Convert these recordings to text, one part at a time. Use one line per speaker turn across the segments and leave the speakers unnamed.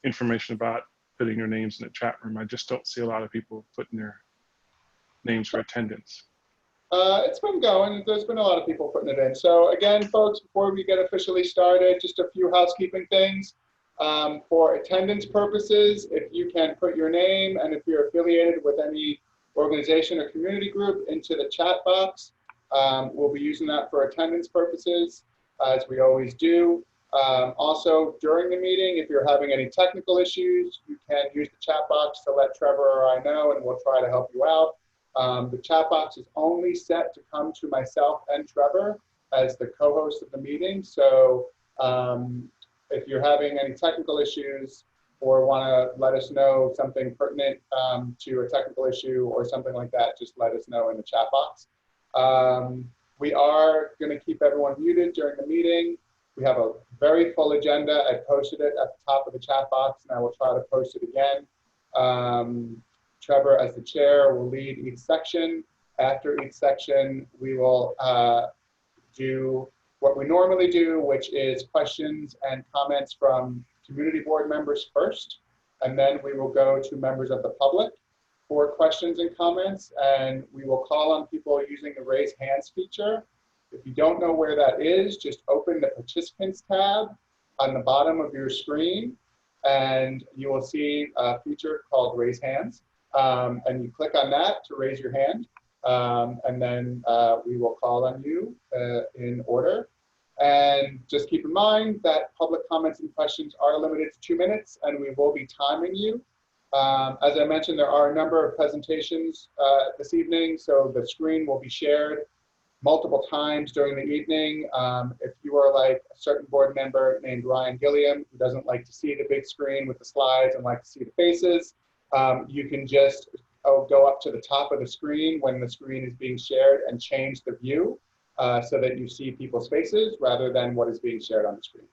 information about putting your names in the chat room. I just don't see a lot of people putting their names for attendance.
It's been going. There's been a lot of people putting it in. So again, folks, before we get officially started, just a few housekeeping things. For attendance purposes, if you can put your name and if you're affiliated with any organization or community group into the chat box, we'll be using that for attendance purposes, as we always do. Also, during the meeting, if you're having any technical issues, you can use the chat box to let Trevor or I know, and we'll try to help you out. The chat box is only set to come to myself and Trevor as the co-host of the meeting. So if you're having any technical issues or want to let us know something pertinent to a technical issue or something like that, just let us know in the chat box. We are going to keep everyone muted during the meeting. We have a very full agenda. I posted it at the top of the chat box, and I will try to post it again. Trevor, as the chair, will lead each section. After each section, we will do what we normally do, which is questions and comments from community board members first, and then we will go to members of the public for questions and comments, and we will call on people using the raise hands feature. If you don't know where that is, just open the participants tab on the bottom of your screen, and you will see a feature called raise hands. And you click on that to raise your hand, and then we will call on you in order. And just keep in mind that public comments and questions are limited to 2 minutes, and we will be timing you. As I mentioned, there are a number of presentations this evening, so the screen will be shared multiple times during the evening. If you are like a certain board member named Ryan Gilliam, who doesn't like to see the big screen with the slides and like to see the faces, you can just go up to the top of the screen when the screen is being shared and change the view so that you see people's faces rather than what is being shared on the screen.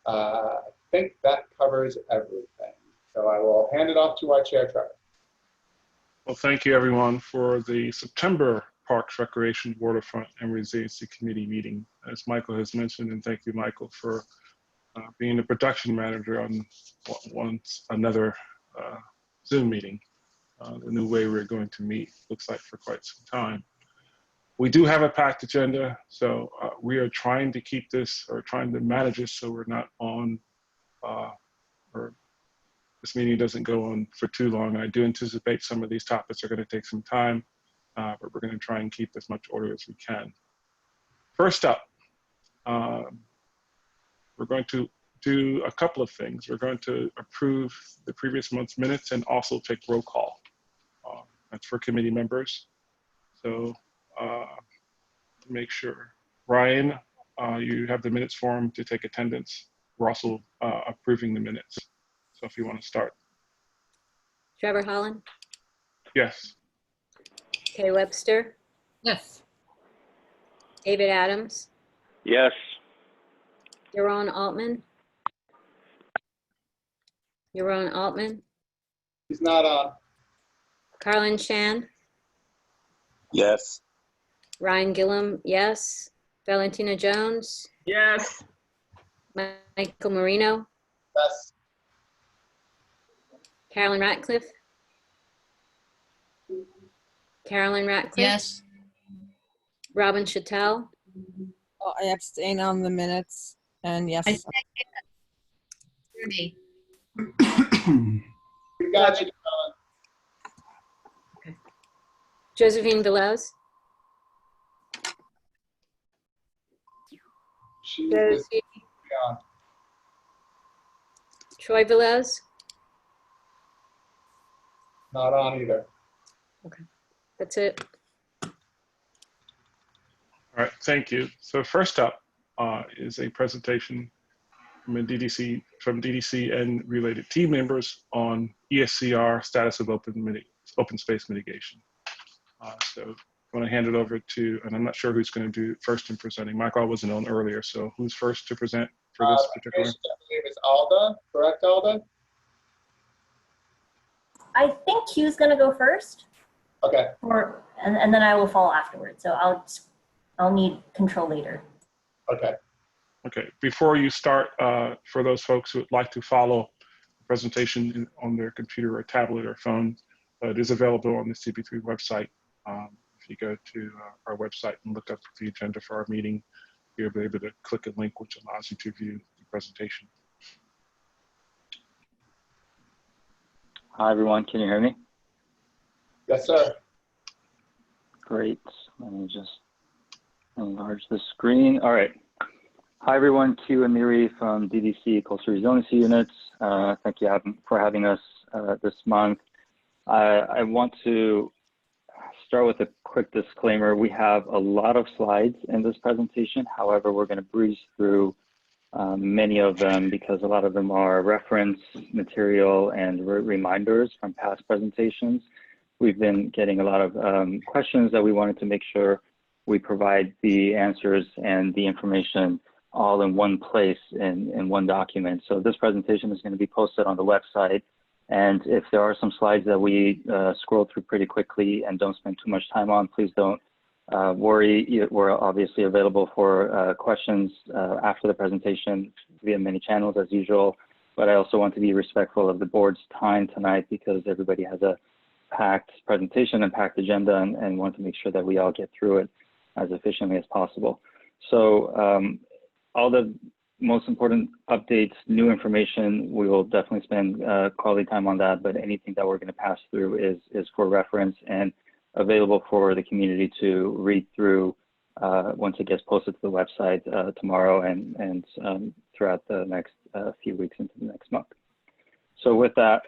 I think that covers everything. So I will hand it off to our chair, Trevor.
Well, thank you everyone for the September Parks, Recreation, Waterfront, and Resiliency Committee meeting. As Michael has mentioned, and thank you, Michael, for being the production manager on another Zoom meeting. The new way we're going to meet looks like for quite some time. We do have a packed agenda, so we are trying to keep this or trying to manage this so we're not on, or this meeting doesn't go on for too long. I do anticipate some of these topics are going to take some time, but we're going to try and keep as much order as we can. First up, we're going to do a couple of things. We're going to approve the previous month's minutes and also take roll call. That's for committee members. So make sure. Ryan, you have the minutes form to take attendance. We're also approving the minutes. So if you want to start.
Trevor Holland?
Yes.
Kay Webster?
Yes.
David Adams?
Yes.
Yaron Altman? Yaron Altman?
He's not on.
Carlin Shan?
Yes.
Ryan Gillum, yes. Valentina Jones?
Yes.
Michael Marino?
Yes.
Carolyn Ratcliffe? Carolyn Ratcliffe?
Yes.
Robin Chattel?
Oh, I abstain on the minutes, and yes.
Rudy.
We got you, Colin.
Josephine Velez?
She is on.
Troy Velez?
Not on either.
Okay, that's it.
All right, thank you. So first up is a presentation from DDC and related team members on ESCR, status of open space mitigation. So I want to hand it over to, and I'm not sure who's going to do first in presenting. Michael wasn't on earlier, so who's first to present for this particular?
I believe it's Alda, correct, Alda?
I think Q's going to go first.
Okay.
And then I will follow afterwards. So I'll need control later.
Okay.
Okay, before you start, for those folks who would like to follow the presentation on their computer or tablet or phone. It is available on the CB3 website. If you go to our website and look up the agenda for our meeting, you'll be able to click a link which allows you to view the presentation.
Hi, everyone. Can you hear me?
Yes, sir.
Great. Let me just enlarge the screen. All right. Hi, everyone. Q and Miri from DDC Coastal Resiliency Units. Thank you for having us this month. I want to start with a quick disclaimer. We have a lot of slides in this presentation. However, we're going to breeze through many of them because a lot of them are reference material and reminders from past presentations. We've been getting a lot of questions that we wanted to make sure we provide the answers and the information all in one place in one document. So this presentation is going to be posted on the website. And if there are some slides that we scroll through pretty quickly and don't spend too much time on, please don't worry. We're obviously available for questions after the presentation via many channels as usual. But I also want to be respectful of the board's time tonight because everybody has a packed presentation and packed agenda and want to make sure that we all get through it as efficiently as possible. So all the most important updates, new information, we will definitely spend quality time on that, but anything that we're going to pass through is for reference and available for the community to read through once it gets posted to the website tomorrow and throughout the next few weeks into the next month. So with that,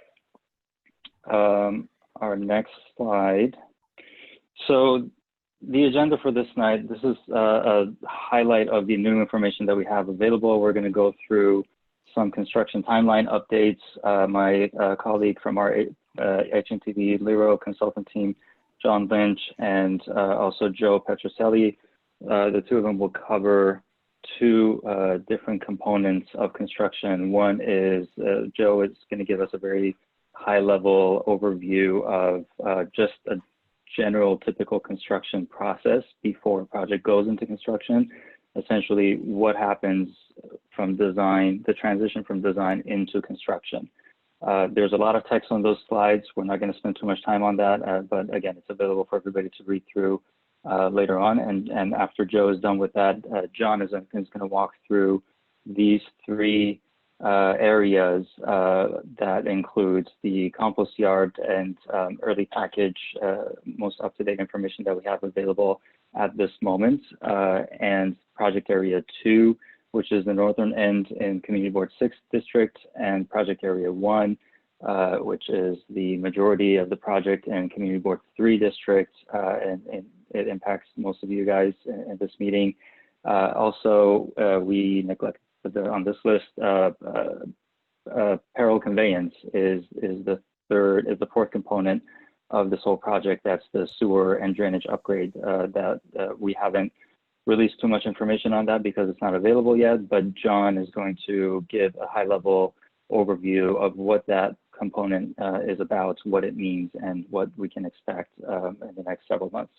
our next slide. So the agenda for this night, this is a highlight of the new information that we have available. We're going to go through some construction timeline updates. My colleague from our HNTV Lero consultant team, John Lynch, and also Joe Petroselli, the two of them will cover two different components of construction. One is Joe is going to give us a very high-level overview of just a general typical construction process before a project goes into construction. Essentially, what happens from design, the transition from design into construction. There's a lot of text on those slides. We're not going to spend too much time on that, but again, it's available for everybody to read through later on. And after Joe is done with that, John is going to walk through these three areas that includes the compost yard and early package, most up-to-date information that we have available at this moment, and project area 2, which is the northern end in Community Board 6 district, and project area 1, which is the majority of the project in Community Board 3 district, and it impacts most of you guys in this meeting. Also, we neglected on this list, peril conveyance is the fourth component of this whole project. That's the sewer and drainage upgrade that we haven't released too much information on that because it's not available yet, but John is going to give a high-level overview of what that component is about, what it means, and what we can expect in the next several months.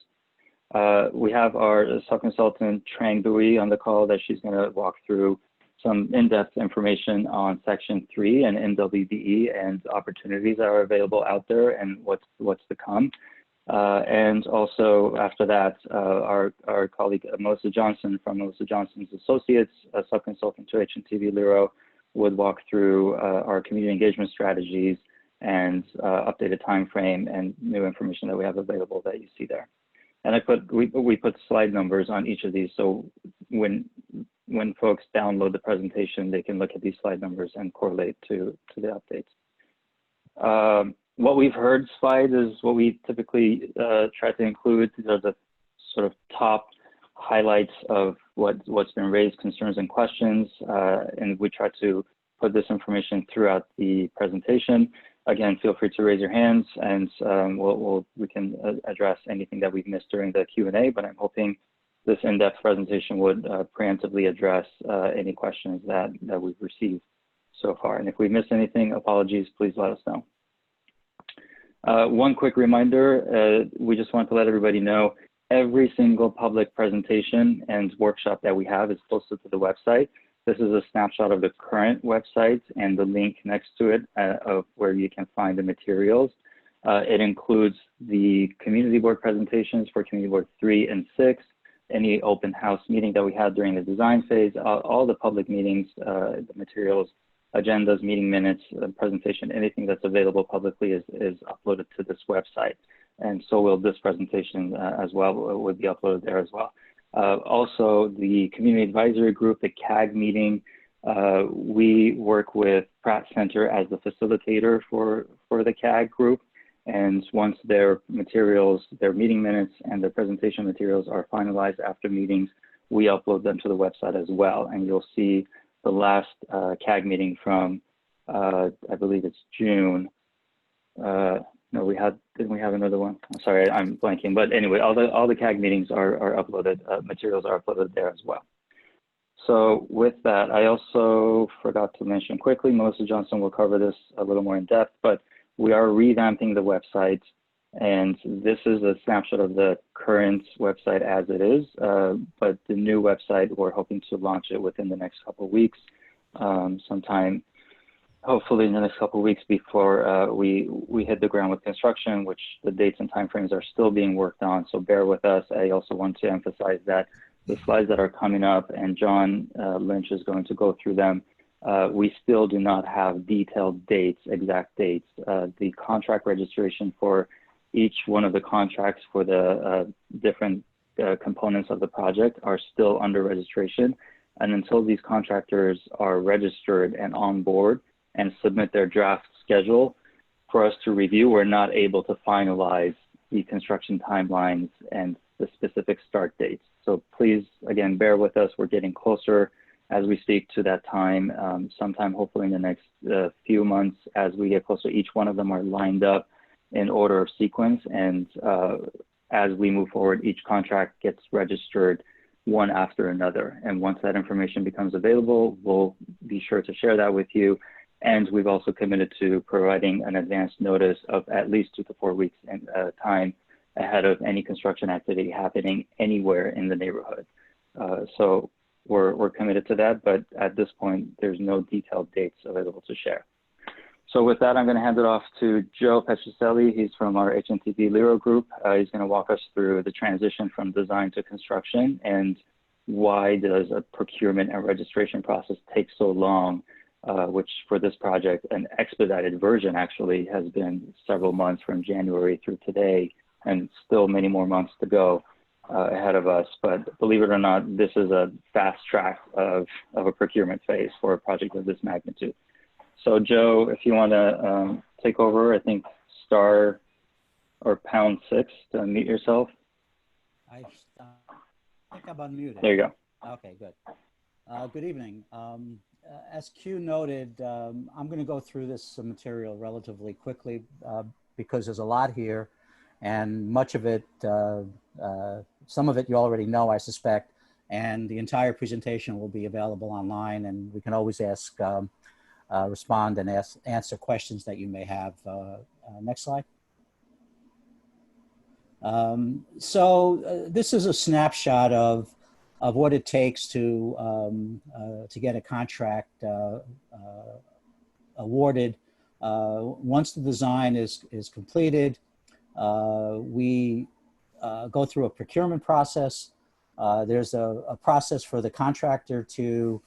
We have our sub-consultant Trang Bui on the call that she's going to walk through some in-depth information on Section 3 and NWBE and opportunities that are available out there and what's to come. And also after that, our colleague Melissa Johnson from Melissa Johnson's Associates, a sub-consultant to HNTV Lero, would walk through our community engagement strategies and updated time frame and new information that we have available that you see there. And we put slide numbers on each of these, so when folks download the presentation, they can look at these slide numbers and correlate to the updates. What we've heard slide is what we typically try to include. These are the sort of top highlights of what's been raised, concerns and questions, and we try to put this information throughout the presentation. Again, feel free to raise your hands and we can address anything that we've missed during the Q&A, but I'm hoping this in-depth presentation would preemptively address any questions that we've received so far. And if we missed anything, apologies, please let us know. One quick reminder, we just want to let everybody know every single public presentation and workshop that we have is posted to the website. This is a snapshot of the current website and the link next to it of where you can find the materials. It includes the community board presentations for community board 3 and 6, any open house meeting that we had during the design phase, all the public meetings, the materials, agendas, meeting minutes, presentation, anything that's available publicly is uploaded to this website. And so will this presentation as well, would be uploaded there as well. Also, the community advisory group, the CAG meeting, we work with Pratt Center as the facilitator for the CAG group. And once their materials, their meeting minutes and their presentation materials are finalized after meetings, we upload them to the website as well. And you'll see the last CAG meeting from, I believe it's June. No, didn't we have another one? I'm sorry, I'm blanking. But anyway, all the CAG meetings are uploaded, materials are uploaded there as well. So with that, I also forgot to mention quickly, Melissa Johnson will cover this a little more in depth, but we are revamping the website, and this is a snapshot of the current website as it is, but the new website, we're hoping to launch it within the next couple of weeks, sometime, hopefully in the next couple of weeks before we hit the ground with construction, which the dates and timeframes are still being worked on, so bear with us. I also want to emphasize that the slides that are coming up, and John Lynch is going to go through them, we still do not have detailed dates, exact dates. The contract registration for each one of the contracts for the different components of the project are still under registration. And until these contractors are registered and on board and submit their draft schedule for us to review, we're not able to finalize the construction timelines and the specific start dates. So please, again, bear with us. We're getting closer as we speak to that time, sometime hopefully in the next few months. As we get closer, each one of them are lined up in order of sequence, and as we move forward, each contract gets registered one after another. And once that information becomes available, we'll be sure to share that with you. And we've also committed to providing an advance notice of at least 2 to 4 weeks in time ahead of any construction activity happening anywhere in the neighborhood. So we're committed to that, but at this point, there's no detailed dates available to share. So with that, I'm going to hand it off to Joe Petrocelli. He's from our HNTP Lero group. He's going to walk us through the transition from design to construction and why does a procurement and registration process take so long, which for this project, an expedited version actually has been several months from January through today, and still many more months to go ahead of us. But believe it or not, this is a fast track of a procurement phase for a project of this magnitude. So Joe, if you want to take over, I think star or #6 to unmute yourself.
I think I'm unmuted.
There you go.
Okay, good. Good evening. As Q noted, I'm going to go through this material relatively quickly because there's a lot here, and much of it, some of it you already know, I suspect, and the entire presentation will be available online, and we can always ask, respond and answer questions that you may have. Next slide. So this is a snapshot of what it takes to get a contract awarded. Once the design is completed, we go through a procurement process. There's a process for the contractor to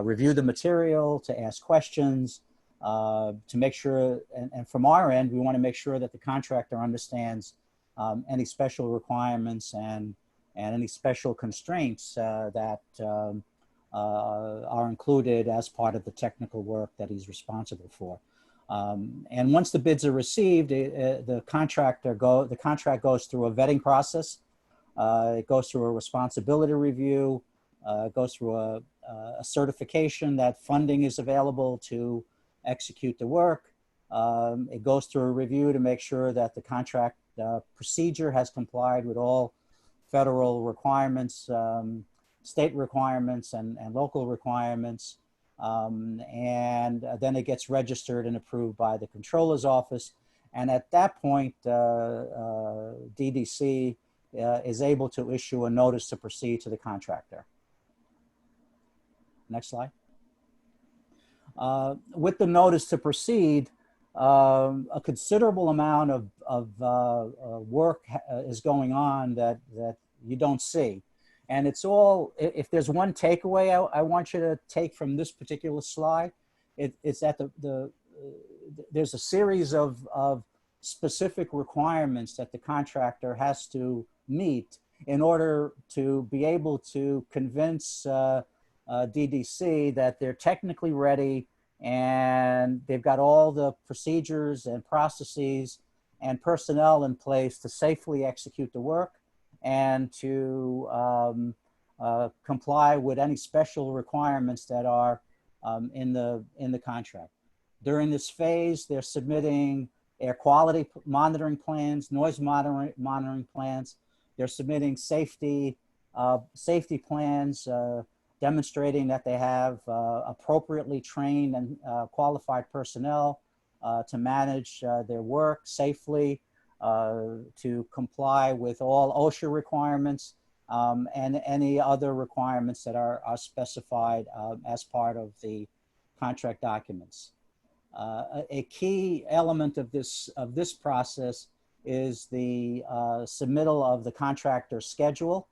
review the material, to ask questions, to make sure, and from our end, we want to make sure that the contractor understands any special requirements and any special constraints that are included as part of the technical work that he's responsible for. And once the bids are received, the contract goes through a vetting process. It goes through a responsibility review. It goes through a certification that funding is available to execute the work. It goes through a review to make sure that the contract procedure has complied with all federal requirements, state requirements, and local requirements. And then it gets registered and approved by the controller's office. And at that point, DDC is able to issue a notice to proceed to the contractor. Next slide. With the notice to proceed, a considerable amount of work is going on that you don't see. And it's all, if there's one takeaway I want you to take from this particular slide, it's that there's a series of specific requirements that the contractor has to meet in order to be able to convince DDC that they're technically ready and they've got all the procedures and processes and personnel in place to safely execute the work and to comply with any special requirements that are in the contract. During this phase, they're submitting air quality monitoring plans, noise monitoring plans. They're submitting safety plans demonstrating that they have appropriately trained and qualified personnel to manage their work safely, to comply with all OSHA requirements and any other requirements that are specified as part of the contract documents. A key element of this process is the submittal of the contractor schedule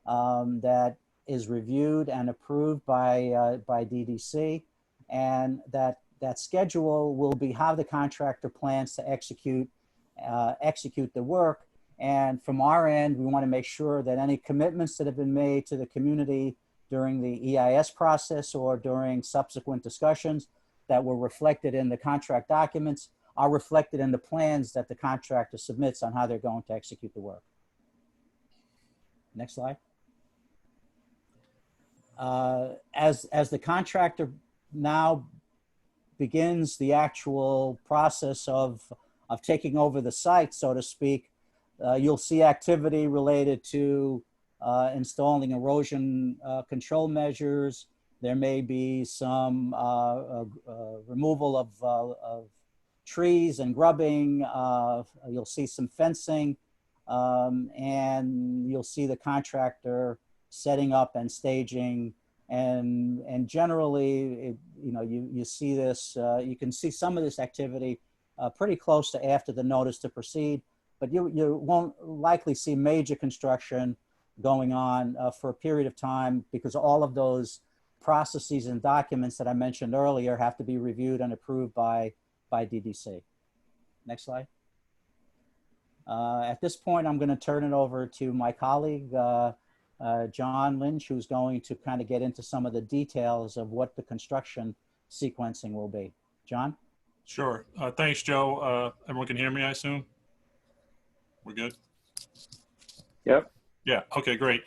that is reviewed and approved by DDC, and that schedule will be how the contractor plans to execute the work. And from our end, we want to make sure that any commitments that have been made to the community during the EIS process or during subsequent discussions that were reflected in the contract documents are reflected in the plans that the contractor submits on how they're going to execute the work. Next slide. As the contractor now begins the actual process of taking over the site, so to speak, you'll see activity related to installing erosion control measures. There may be some removal of trees and grubbing. You'll see some fencing, and you'll see the contractor setting up and staging. And generally, you see this, you can see some of this activity pretty close to after the notice to proceed, but you won't likely see major construction going on for a period of time because all of those processes and documents that I mentioned earlier have to be reviewed and approved by DDC. Next slide. At this point, I'm going to turn it over to my colleague, John Lynch, who's going to kind of get into some of the details of what the construction sequencing will be. John?
Sure. Thanks, Joe. Everyone can hear me, I assume? We're good?
Yep.
Yeah, okay, great.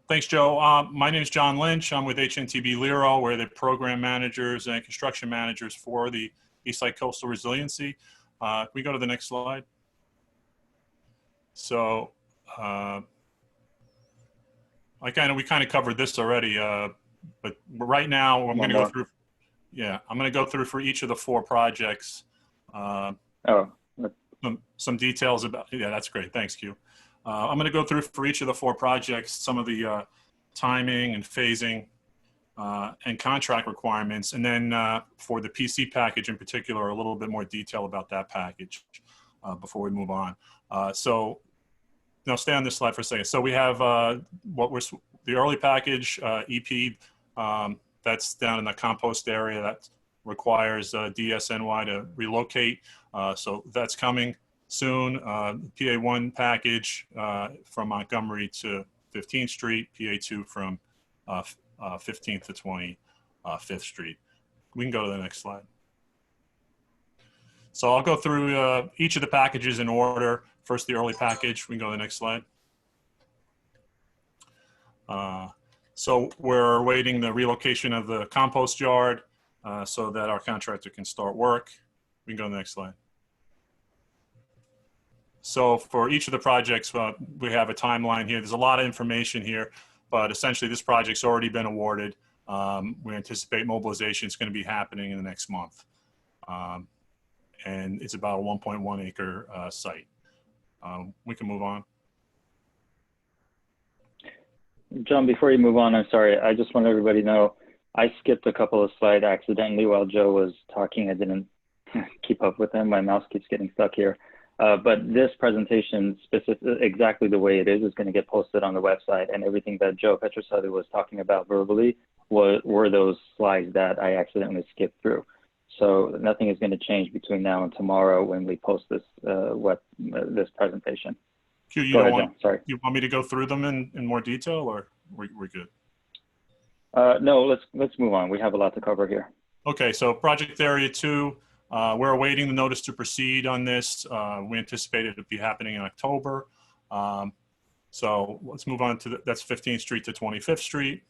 Thanks, Joe. My name is John Lynch. I'm with HNTB Lero. We're the program managers and construction managers for the Side Coastal Resiliency. Can we go to the next slide? So, we kind of covered this already, but right now I'm going to go through. Yeah, I'm going to go through for each of the 4 projects. Some details about. Yeah, that's great. Thanks, Q. I'm going to go through for each of the 4 projects some of the timing and phasing and contract requirements, and then for the PC package in particular, a little bit more detail about that package before we move on. So now stay on this slide for a second. So we have the early package EP that's down in the compost area that requires DSNY to relocate. So that's coming soon. PA1 package from Montgomery to 15th Street, PA2 from 15th to 25th Street. We can go to the next slide. So I'll go through each of the packages in order. First, the early package. We can go to the next slide. So we're awaiting the relocation of the compost yard so that our contractor can start work. We can go to the next slide. So for each of the projects, we have a timeline here. There's a lot of information here, but essentially this project's already been awarded. We anticipate mobilization is going to be happening in the next month. And it's about a 1.1 acre site. We can move on.
John, before you move on, I'm sorry. I just want everybody to know I skipped a couple of slides accidentally while Joe was talking. I didn't keep up with him. My mouse keeps getting stuck here. But this presentation, exactly the way it is going to get posted on the website, and everything that Joe Petrosati was talking about verbally were those slides that I accidentally skipped through. So nothing is going to change between now and tomorrow when we post this this presentation.
Q, you
Go
don't
ahead,
want,
John. Sorry.
you want me to go through them in more detail, or we're good?
No, let's move on. We have a lot to cover here.
Okay, so project area 2, we're awaiting the notice to proceed on this. We anticipate it to be happening in October. So let's move on to that's 15th Street to 25th Street.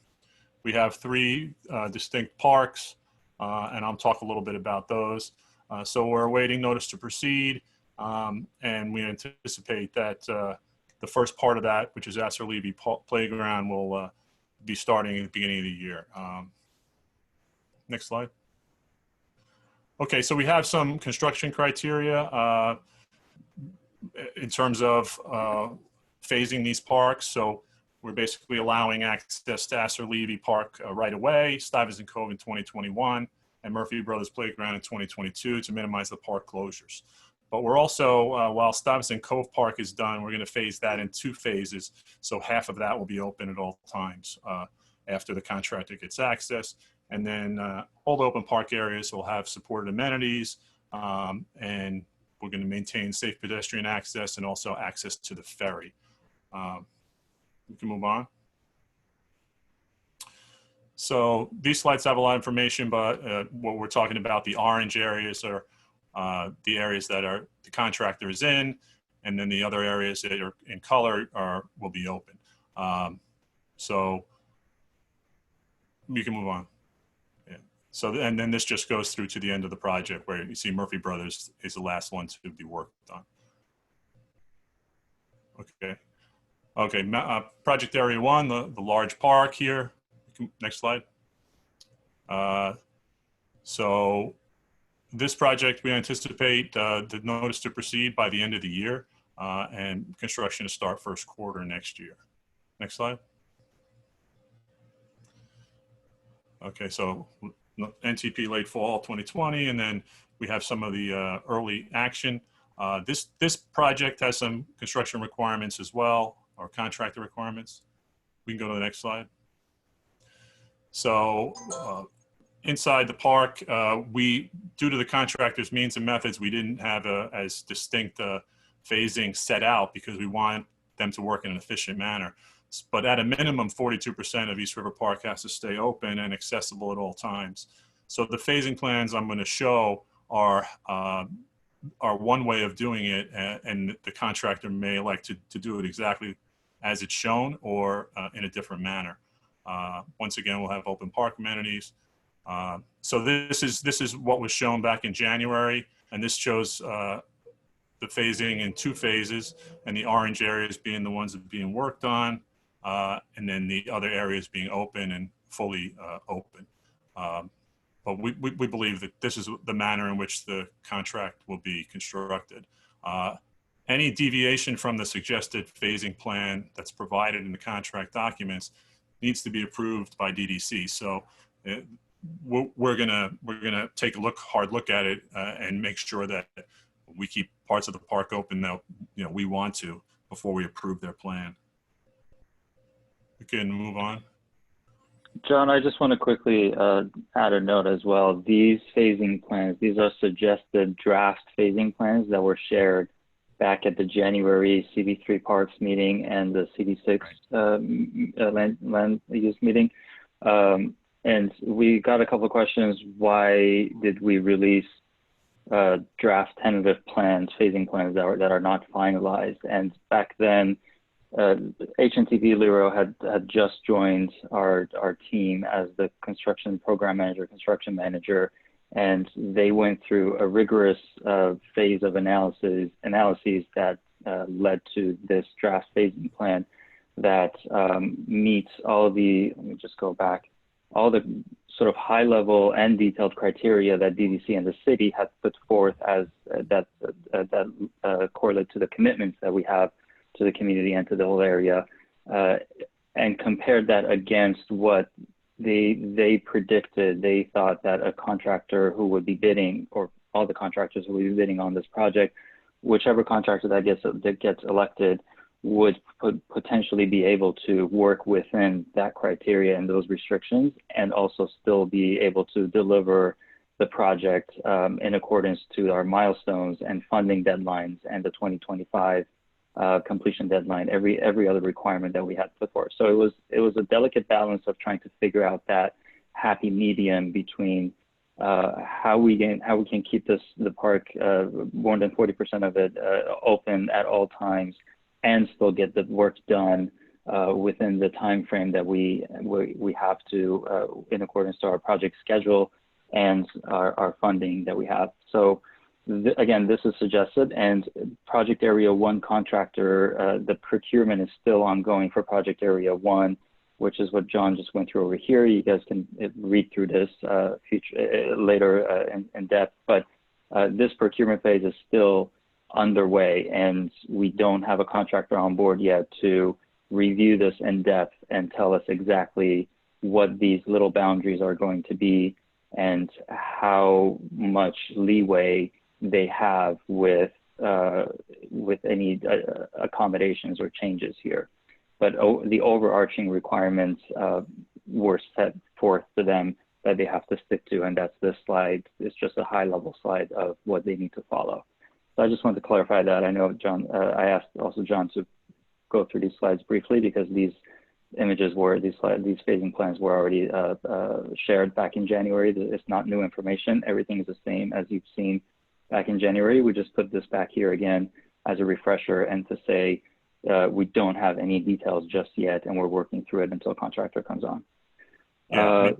We have 3 distinct parks, and I'll talk a little bit about those. So we're awaiting notice to proceed, and we anticipate that the first part of that, which is Astor Levy Playground, will be starting at the beginning of the year. Next slide. Okay, so we have some construction criteria in terms of phasing these parks. So we're basically allowing access to Astor Levy Park right away, Stuyvesant Cove in 2021, and Murphy Brothers Playground in 2022 to minimize the park closures. But we're also, while Stuyvesant Cove Park is done, we're going to phase that in 2 phases. So half of that will be open at all times after the contractor gets access. And then all the open park areas will have supported amenities, and we're going to maintain safe pedestrian access and also access to the ferry. We can move on. So these slides have a lot of information, but what we're talking about, the orange areas are the areas that are the contractor is in, and then the other areas that are in color will be open. So you can move on. Yeah. So, and then this just goes through to the end of the project where you see Murphy Brothers is the last one to be worked on. Okay. Okay, project area 1, the large park here. Next slide. So this project, we anticipate the notice to proceed by the end of the year and construction to start first quarter next year. Next slide. Okay, so NTP late fall 2020, and then we have some of the early action. This project has some construction requirements as well, or contractor requirements. We can go to the next slide. So inside the park, due to the contractor's means and methods, we didn't have as distinct phasing set out because we want them to work in an efficient manner. But at a minimum, 42% of East River Park has to stay open and accessible at all times. So the phasing plans I'm going to show are one way of doing it, and the contractor may elect to do it exactly as it's shown or in a different manner. Once again, we'll have open park amenities. So this is what was shown back in January, and this shows the phasing in 2 phases, and the orange areas being the ones that are being worked on, and then the other areas being open and fully open. But we believe that this is the manner in which the contract will be constructed. Any deviation from the suggested phasing plan that's provided in the contract documents needs to be approved by DDC. So we're gonna take a hard look at it and make sure that we keep parts of the park open that we want to before we approve their plan. We can move on.
John, I just want to quickly add a note as well. These phasing plans, these are suggested draft phasing plans that were shared back at the January CD3 Parks meeting and the CD6 land use meeting. And we got a couple of questions. Why did we release draft tentative plans, phasing plans that are not finalized? And back then, HNTP Lero had just joined our team as the construction program manager, construction manager, and they went through a rigorous phase of analyses that led to this draft phasing plan that meets all the, let me just go back, all the sort of high level and detailed criteria that DDC and the city had put forth as that correlate to the commitments that we have to the community and to the whole area. and compared that against what they predicted. They thought that a contractor who would be bidding, or all the contractors who would be bidding on this project, whichever contractor that gets elected, would potentially be able to work within that criteria and those restrictions, and also still be able to deliver the project in accordance to our milestones and funding deadlines and the 2025 completion deadline, every other requirement that we had put forth. So it was a delicate balance of trying to figure out that happy medium between how we can keep the park more than 40% of it open at all times, and still get the work done within the time frame that we have to in accordance to our project schedule and our funding that we have. So again, this is suggested, and Project Area 1 contractor, the procurement is still ongoing for Project Area 1, which is what John just went through over here. You guys can read through this later in depth, but this procurement phase is still underway, and we don't have a contractor on board yet to review this in depth and tell us exactly what these little boundaries are going to be and how much leeway they have with any accommodations or changes here. But the overarching requirements were set forth to them that they have to stick to, and that's this slide. It's just a high-level slide of what they need to follow. So I just wanted to clarify that. I know John, I asked also John to go through these slides briefly, because these images were, these phasing plans were already shared back in January. It's not new information. Everything is the same as you've seen back in January. We just put this back here again as a refresher, and to say we don't have any details just yet, and we're working through it until a contractor comes on.
Yeah,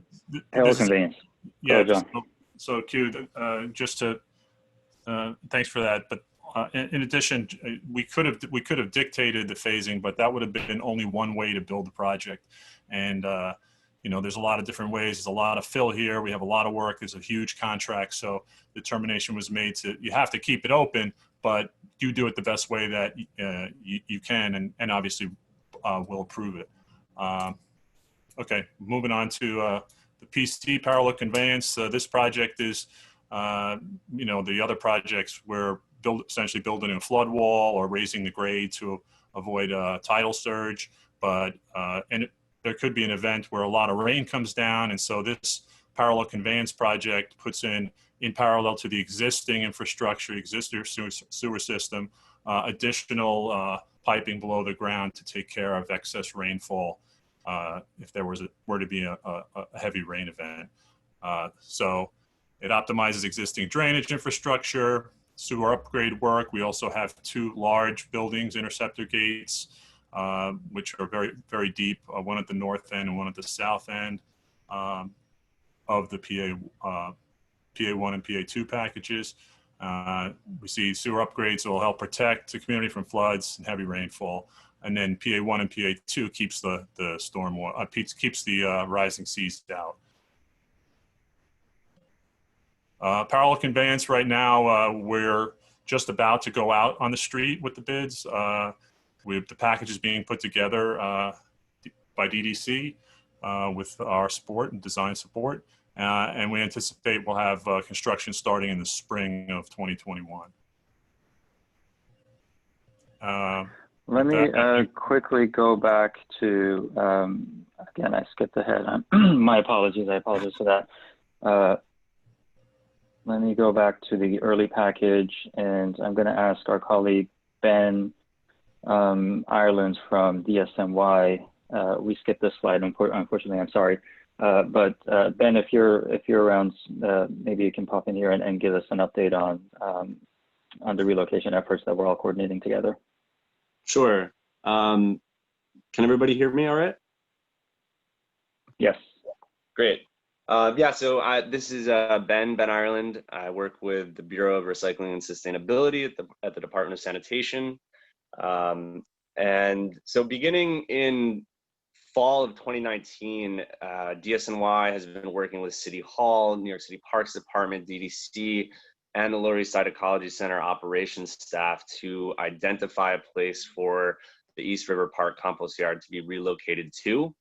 Parallel conveyance.
Yeah,
John.
so Q, just to, thanks for that. But in addition, we could have dictated the phasing, but that would have been only one way to build the project. And you know, there's a lot of different ways. There's a lot of fill here. We have a lot of work. There's a huge contract. So the determination was made to, you have to keep it open, but you do it the best way that you can, and obviously we'll approve it. Okay, moving on to the PC parallel conveyance. This project is, you know, the other projects we're essentially building a flood wall or raising the grade to avoid tidal surge. But there could be an event where a lot of rain comes down, and so this parallel conveyance project puts in parallel to the existing infrastructure, existing sewer system, additional piping below the ground to take care of excess rainfall if there were to be a heavy rain event. So it optimizes existing drainage infrastructure, sewer upgrade work. We also have two large buildings, interceptor gates, which are very, very deep, one at the north end and one at the south end of the PA1 and PA2 packages. We see sewer upgrades that will help protect the community from floods and heavy rainfall. And then PA1 and PA2 keeps the storm water, keeps the rising seas out. Parallel conveyance right now, we're just about to go out on the street with the bids. The package is being put together by DDC with our support and design support. And we anticipate we'll have construction starting in the spring of 2021.
Let me quickly go back to, again, I skipped ahead. My apologies. I apologize for that. Let me go back to the early package, and I'm going to ask our colleague, Ben Ireland from DSNY. We skipped this slide, unfortunately, I'm sorry. But Ben, if you're around, maybe you can pop in here and give us an update on the relocation efforts that we're all coordinating together.
Sure. Can everybody hear me all right?
Yes.
Great. Yeah, so this is Ben Ireland. I work with the Bureau of Recycling and Sustainability at the Department of Sanitation. And so beginning in fall of 2019, DSNY has been working with City Hall, New York City Parks Department, DDC, and the Lower East Side Ecology Center operations staff to identify a place for East River Park compost yard to be relocated to.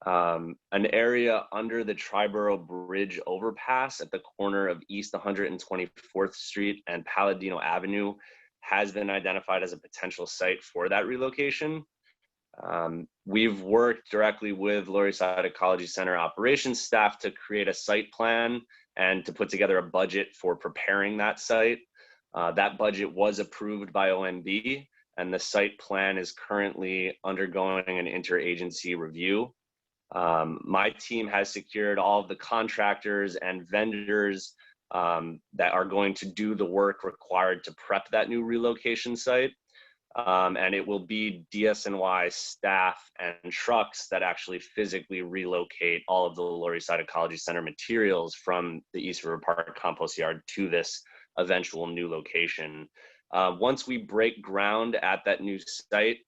An area under the Triborough Bridge overpass at the corner of East 124th Street and Palladino Avenue has been identified as a potential site for that relocation. We've worked directly with Lower East Side Ecology Center operations staff to create a site plan and to put together a budget for preparing that site. That budget was approved by OMB, and the site plan is currently undergoing an interagency review. My team has secured all of the contractors and vendors that are going to do the work required to prep that new relocation site. And it will be DSNY staff and trucks that actually physically relocate all of the Lower East Side Ecology Center materials from the East River Park compost yard to this eventual new location. Once we break ground at that new site,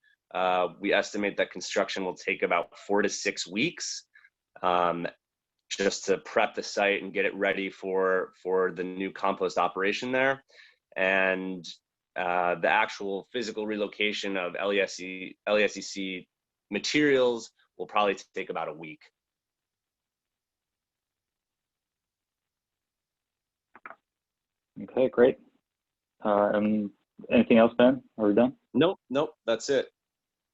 we estimate that construction will take about 4 to 6 weeks just to prep the site and get it ready for the new compost operation there. And the actual physical relocation of LESEC materials will probably take about a week.
Okay, great. Anything else, Ben? Are we done?
Nope, that's it.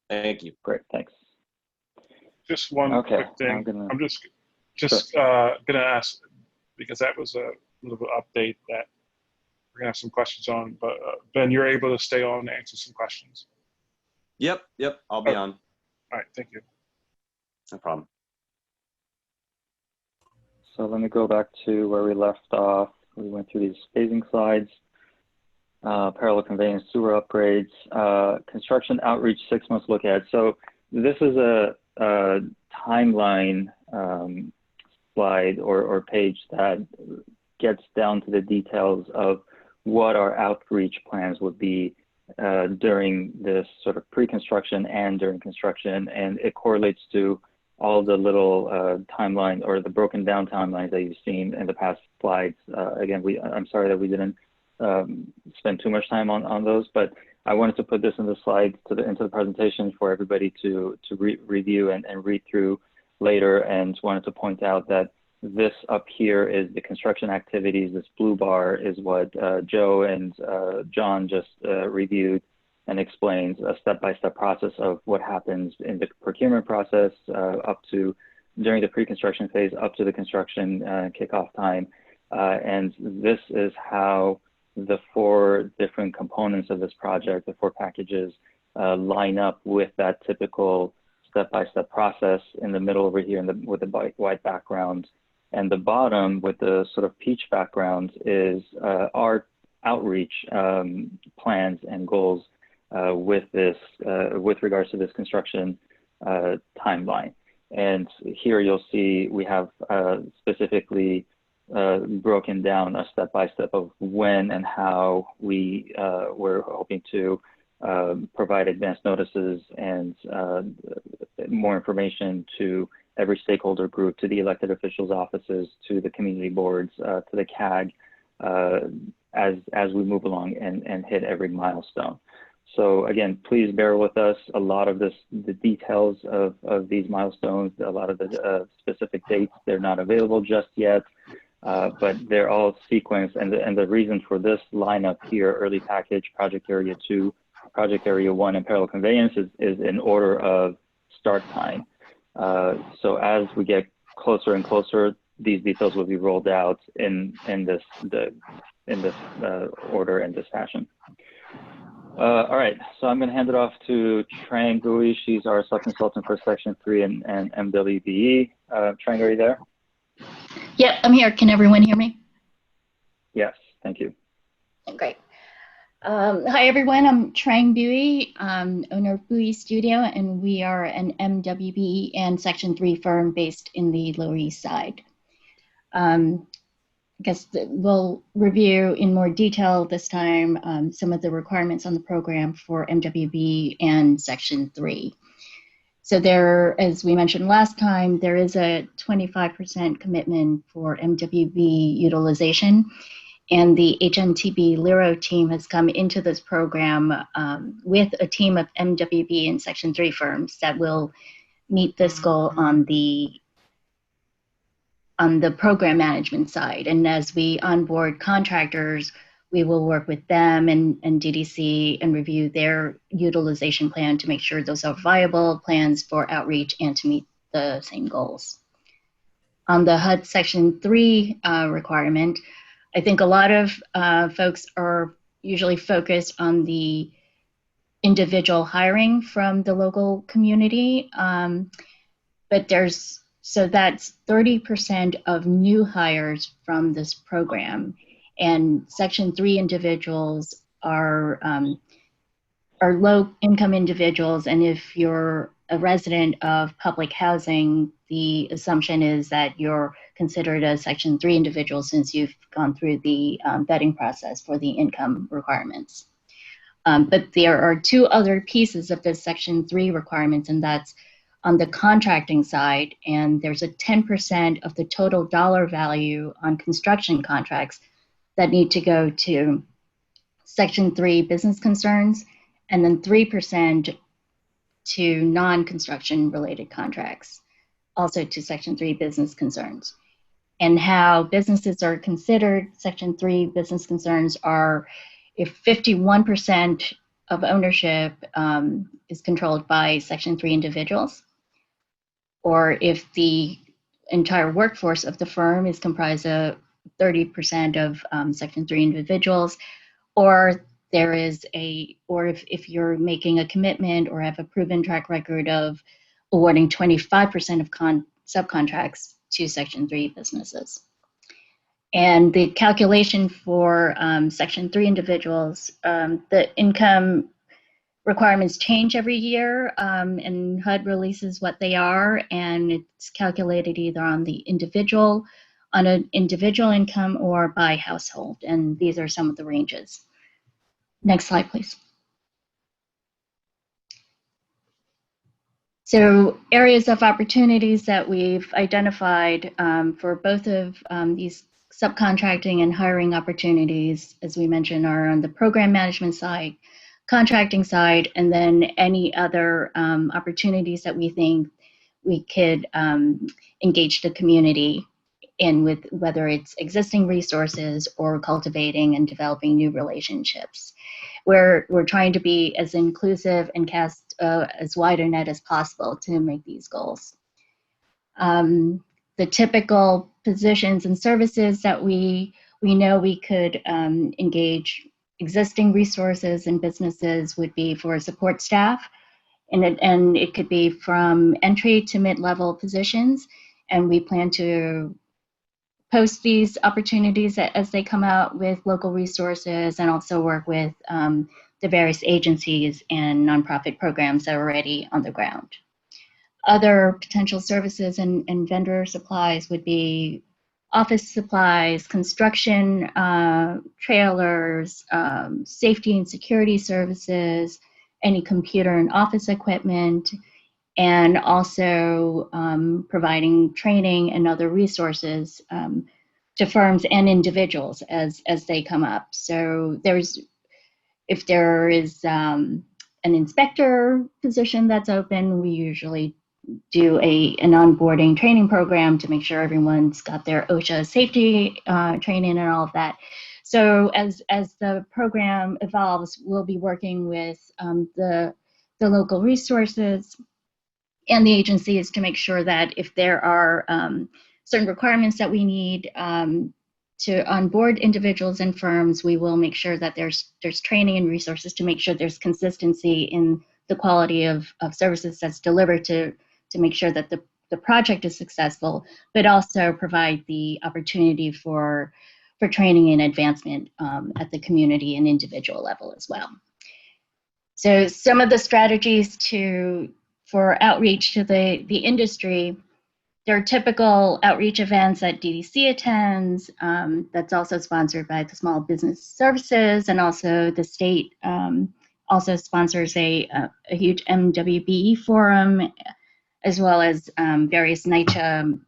Thank you.
Great, thanks.
Just one quick thing. I'm just gonna ask, because that was a little update that we're gonna have some questions on, but Ben, you're able to stay on and answer some questions.
Yep, I'll be on.
All right, thank you.
No problem.
So let me go back to where we left off. We went through these phasing slides, parallel conveyance, sewer upgrades, construction outreach 6 months look ahead. So this is a timeline slide or page that gets down to the details of what our outreach plans would be during this sort of pre-construction and during construction, and it correlates to all the little timeline or the broken down timelines that you've seen in the past slides. Again, I'm sorry that we didn't spend too much time on those, but I wanted to put this in the slides into the presentation for everybody to review and read through later, and wanted to point out that this up here is the construction activities. This blue bar is what Joe and John just reviewed and explains, a step-by-step process of what happens in the procurement process up to during the pre-construction phase up to the construction kickoff time. And this is how the 4 different components of this project, the 4 packages, line up with that typical step-by-step process. In the middle over here with the white background, and the bottom with the sort of peach background is our outreach plans and goals with regards to this construction timeline. And here you'll see we have specifically broken down a step-by-step of when and how we're hoping to provide advance notices and more information to every stakeholder group, to the elected officials' offices, to the community boards, to the CAG, as we move along and hit every milestone. So again, please bear with us. A lot of the details of these milestones, a lot of the specific dates, they're not available just yet, but they're all sequenced. And the reason for this lineup here, early package, project area 2, project area 1, and parallel conveyance is in order of start time. So as we get closer and closer, these details will be rolled out in this order and this fashion. All right, so I'm going to hand it off to Trang Bui. She's our sub-consultant for Section 3 and MWBE. Trang, are you there?
Yep, I'm here. Can everyone hear me?
Yes, thank you.
Great. Hi, everyone. I'm Trang Bui, owner of Bui Studio, and we are an MWBE and Section 3 firm based in the Lower East Side. I guess we'll review in more detail this time some of the requirements on the program for MWB and Section 3. So there, as we mentioned last time, there is a 25% commitment for MWB utilization, and the HNTB Liro team has come into this program with a team of MWB and Section 3 firms that will meet this goal on the program management side. And as we onboard contractors, we will work with them and DDC and review their utilization plan to make sure those are viable plans for outreach and to meet the same goals. On the HUD Section 3 requirement, I think a lot of folks are usually focused on the individual hiring from the local community, but so that's 30% of new hires from this program. And Section 3 individuals are low-income individuals, and if you're a resident of public housing, the assumption is that you're considered a Section 3 individual since you've gone through the vetting process for the income requirements. But there are two other pieces of this Section 3 requirements, and that's on the contracting side, and there's a 10% of the total dollar value on construction contracts that need to go to Section 3 business concerns, and then 3% to non-construction related contracts, also to Section 3 business concerns. And how businesses are considered Section 3 business concerns are if 51% of ownership is controlled by Section 3 individuals, or if the entire workforce of the firm is comprised of 30% of Section 3 individuals, or if you're making a commitment or have a proven track record of awarding 25% of subcontracts to Section 3 businesses. And the calculation for Section 3 individuals, the income requirements change every year, and HUD releases what they are, and it's calculated either on an individual income or by household, and these are some of the ranges. Next slide, please. So areas of opportunities that we've identified for both of these subcontracting and hiring opportunities, as we mentioned, are on the program management side, contracting side, and then any other opportunities that we think we could engage the community in, with whether it's existing resources or cultivating and developing new relationships. We're trying to be as inclusive and cast as wide a net as possible to make these goals. The typical positions and services that we know we could engage existing resources and businesses would be for support staff, and it could be from entry to mid-level positions, and we plan to post these opportunities as they come out with local resources, and also work with the various agencies and nonprofit programs that are already on the ground. Other potential services and vendor supplies would be office supplies, construction trailers, safety and security services, any computer and office equipment, and also providing training and other resources to firms and individuals as they come up. So if there is an inspector position that's open, we usually do an onboarding training program to make sure everyone's got their OSHA safety training and all of that. So as the program evolves, we'll be working with the local resources and the agencies to make sure that if there are certain requirements that we need to onboard individuals and firms, we will make sure that there's training and resources to make sure there's consistency in the quality of services that's delivered to make sure that the project is successful, but also provide the opportunity for training and advancement at the community and individual level as well. So some of the strategies for outreach to the industry, there are typical outreach events that DDC attends, that's also sponsored by the Small Business Services, and also the state also sponsors a huge MWBE forum, as well as various NYCHA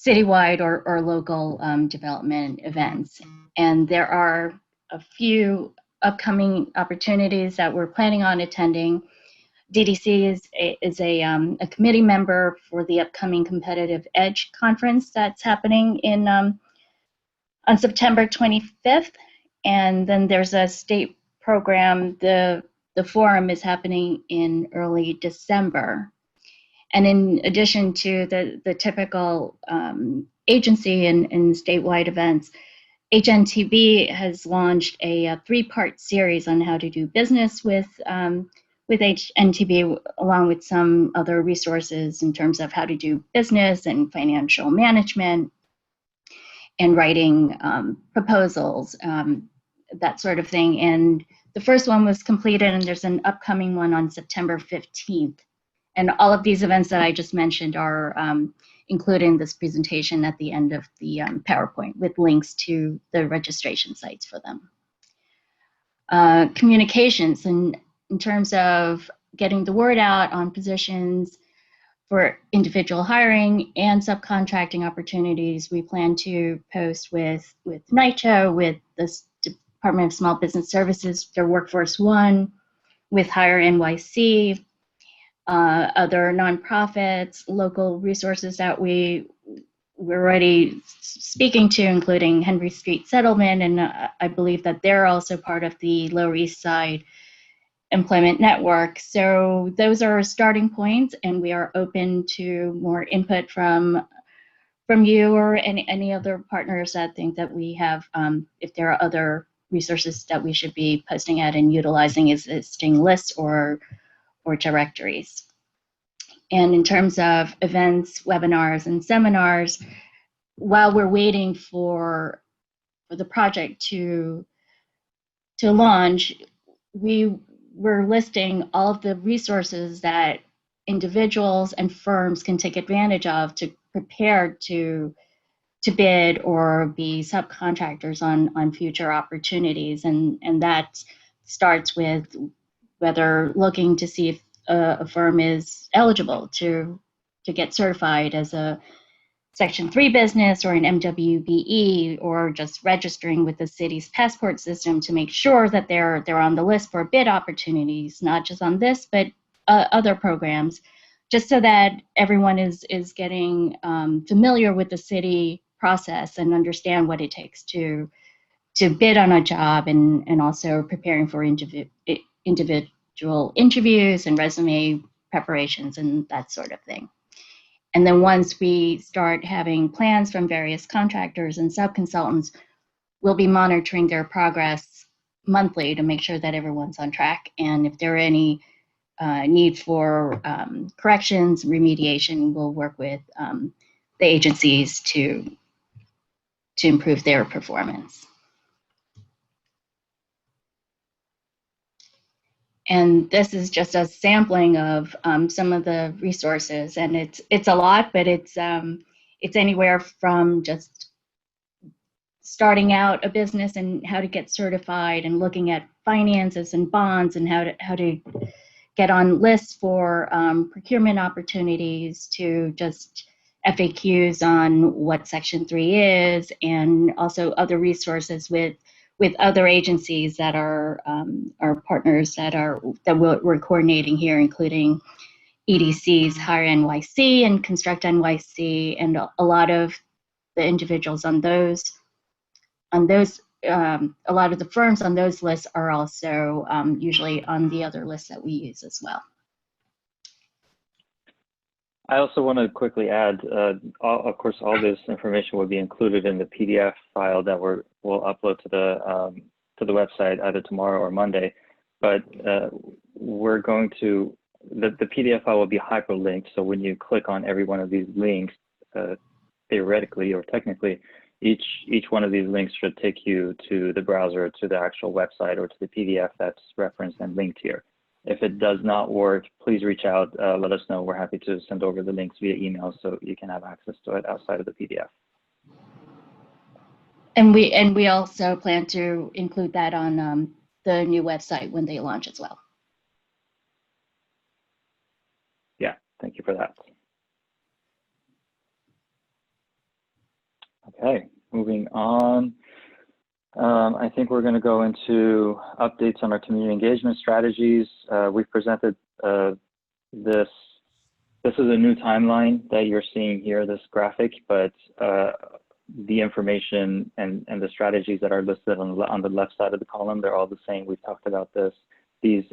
citywide or local development events. And there are a few upcoming opportunities that we're planning on attending. DDC is a committee member for the upcoming Competitive Edge conference that's happening in on September 25th. And then there's a state program. The forum is happening in early December. And in addition to the typical agency and statewide events, HNTB has launched a three-part series on how to do business with HNTB, along with some other resources in terms of how to do business and financial management and writing proposals, that sort of thing. And the first one was completed, and there's an upcoming one on September 15th. And all of these events that I just mentioned are included in this presentation at the end of the PowerPoint with links to the registration sites for them. Communications, and in terms of getting the word out on positions for individual hiring and subcontracting opportunities, we plan to post with NYCHA, with the Department of Small Business Services, their Workforce One, with Hire NYC, other nonprofits, local resources that we're already speaking to, including Henry Street Settlement, and I believe that they're also part of the Lower East Side Employment Network. So those are our starting points, and we are open to more input from you or any other partners that think that we have, if there are other resources that we should be posting at and utilizing existing lists or directories. And in terms of events, webinars, and seminars, while we're waiting for the project to launch, we're listing all of the resources that individuals and firms can take advantage of to prepare to bid or be subcontractors on future opportunities. And that starts with whether looking to see if a firm is eligible to get certified as a Section 3 business or an MWBE, or just registering with the city's passport system to make sure that they're on the list for bid opportunities, not just on this, but other programs, just so that everyone is getting familiar with the city process and understand what it takes to bid on a job, and also preparing for individual interviews and resume preparations and that sort of thing. And then once we start having plans from various contractors and subconsultants, we'll be monitoring their progress monthly to make sure that everyone's on track. And if there are any need for corrections, remediation, we'll work with the agencies to improve their performance. And this is just a sampling of some of the resources, and it's a lot, but it's anywhere from just starting out a business and how to get certified, and looking at finances and bonds, and how to get on lists for procurement opportunities, to just FAQs on what Section 3 is, and also other resources with other agencies that are partners that we're coordinating here, including EDC's Hire NYC and Construct NYC, and a lot of the individuals on those, a lot of the firms on those lists are also usually on the other lists that we use as well.
I also want to quickly add, of course, all this information will be included in the PDF file that we'll upload to the website either tomorrow or Monday. But we're going to, the PDF file will be hyperlinked. So when you click on every one of these links, theoretically or technically, each one of these links should take you to the browser, to the actual website, or to the PDF that's referenced and linked here. If it does not work, please reach out, let us know. We're happy to send over the links via email so you can have access to it outside of the PDF.
And we also plan to include that on the new website when they launch as well.
Yeah, thank you for that. Okay, moving on. I think we're going to go into updates on our community engagement strategies. We've presented this. This is a new timeline that you're seeing here, this graphic, but the information and the strategies that are listed on the left side of the column, they're all the same. We've talked about these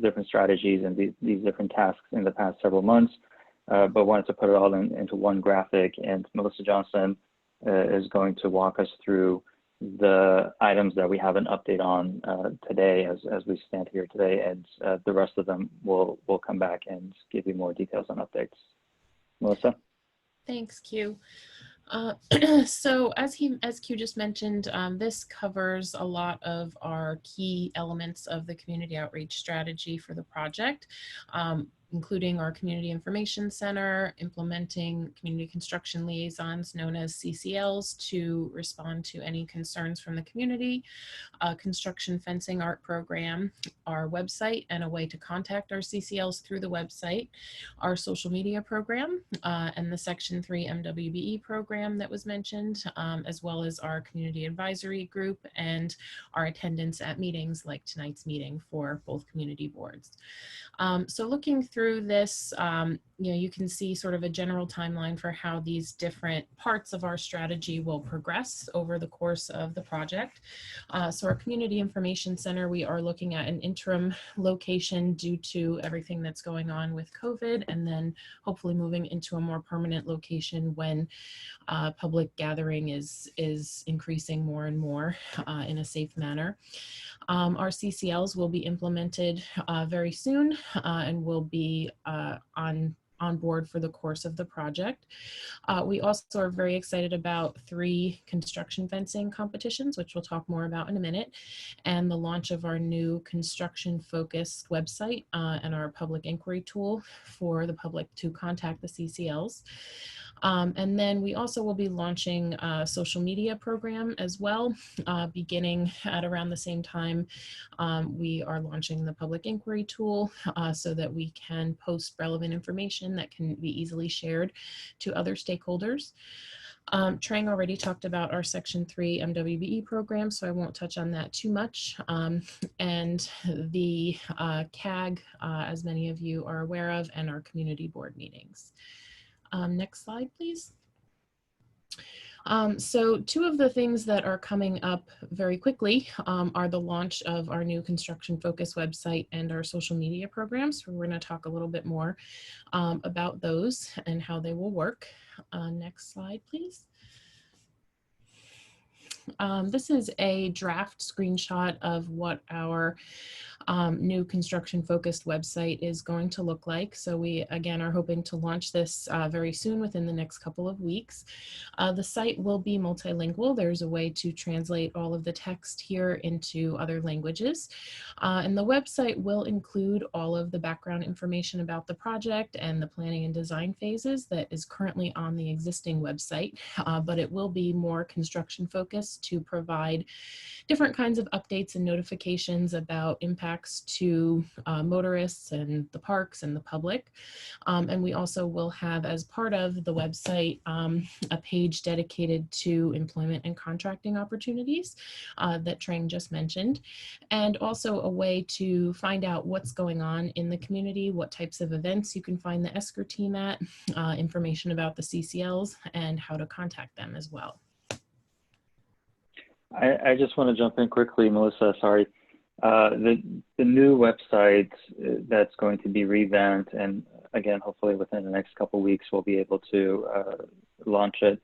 different strategies and these different tasks in the past several months, but wanted to put it all into one graphic. And Melissa Johnson is going to walk us through the items that we have an update on today as we stand here today, and the rest of them will come back and give you more details on updates. Melissa?
Thanks, Q. So as Q just mentioned, this covers a lot of our key elements of the community outreach strategy for the project, including our Community Information Center, implementing community construction liaisons known as CCLs to respond to any concerns from the community, construction fencing art program, our website and a way to contact our CCLs through the website, our social media program, and the Section 3 MWBE program that was mentioned, as well as our community advisory group and our attendance at meetings like tonight's meeting for both community boards. So looking through this, you can see sort of a general timeline for how these different parts of our strategy will progress over the course of the project. So our Community Information Center, we are looking at an interim location due to everything that's going on with COVID, and then hopefully moving into a more permanent location when public gathering is increasing more and more in a safe manner. Our CCLs will be implemented very soon and will be on board for the course of the project. We also are very excited about 3 construction fencing competitions, which we'll talk more about in a minute, and the launch of our new construction focused website and our public inquiry tool for the public to contact the CCLs. And then we also will be launching a social media program as well, beginning at around the same time. We are launching the public inquiry tool so that we can post relevant information that can be easily shared to other stakeholders. Trang already talked about our Section 3 MWBE program, so I won't touch on that too much. And the CAG, as many of you are aware of, and our community board meetings. Next slide, please. So 2 of the things that are coming up very quickly are the launch of our new construction focus website and our social media programs. So we're going to talk a little bit more about those and how they will work. Next slide, please. This is a draft screenshot of what our new construction focused website is going to look like. So we again are hoping to launch this very soon, within the next couple of weeks. The site will be multilingual. There's a way to translate all of the text here into other languages. And the website will include all of the background information about the project and the planning and design phases that is currently on the existing website, but it will be more construction focused to provide different kinds of updates and notifications about impacts to motorists and the parks and the public. And we also will have, as part of the website, a page dedicated to employment and contracting opportunities that Trang just mentioned, and also a way to find out what's going on in the community, what types of events you can find the ESCR team at, information about the CCLs, and how to contact them as well.
I just want to jump in quickly, Melissa, sorry. The new website that's going to be revamped, and again, hopefully within the next couple of weeks, we'll be able to launch it.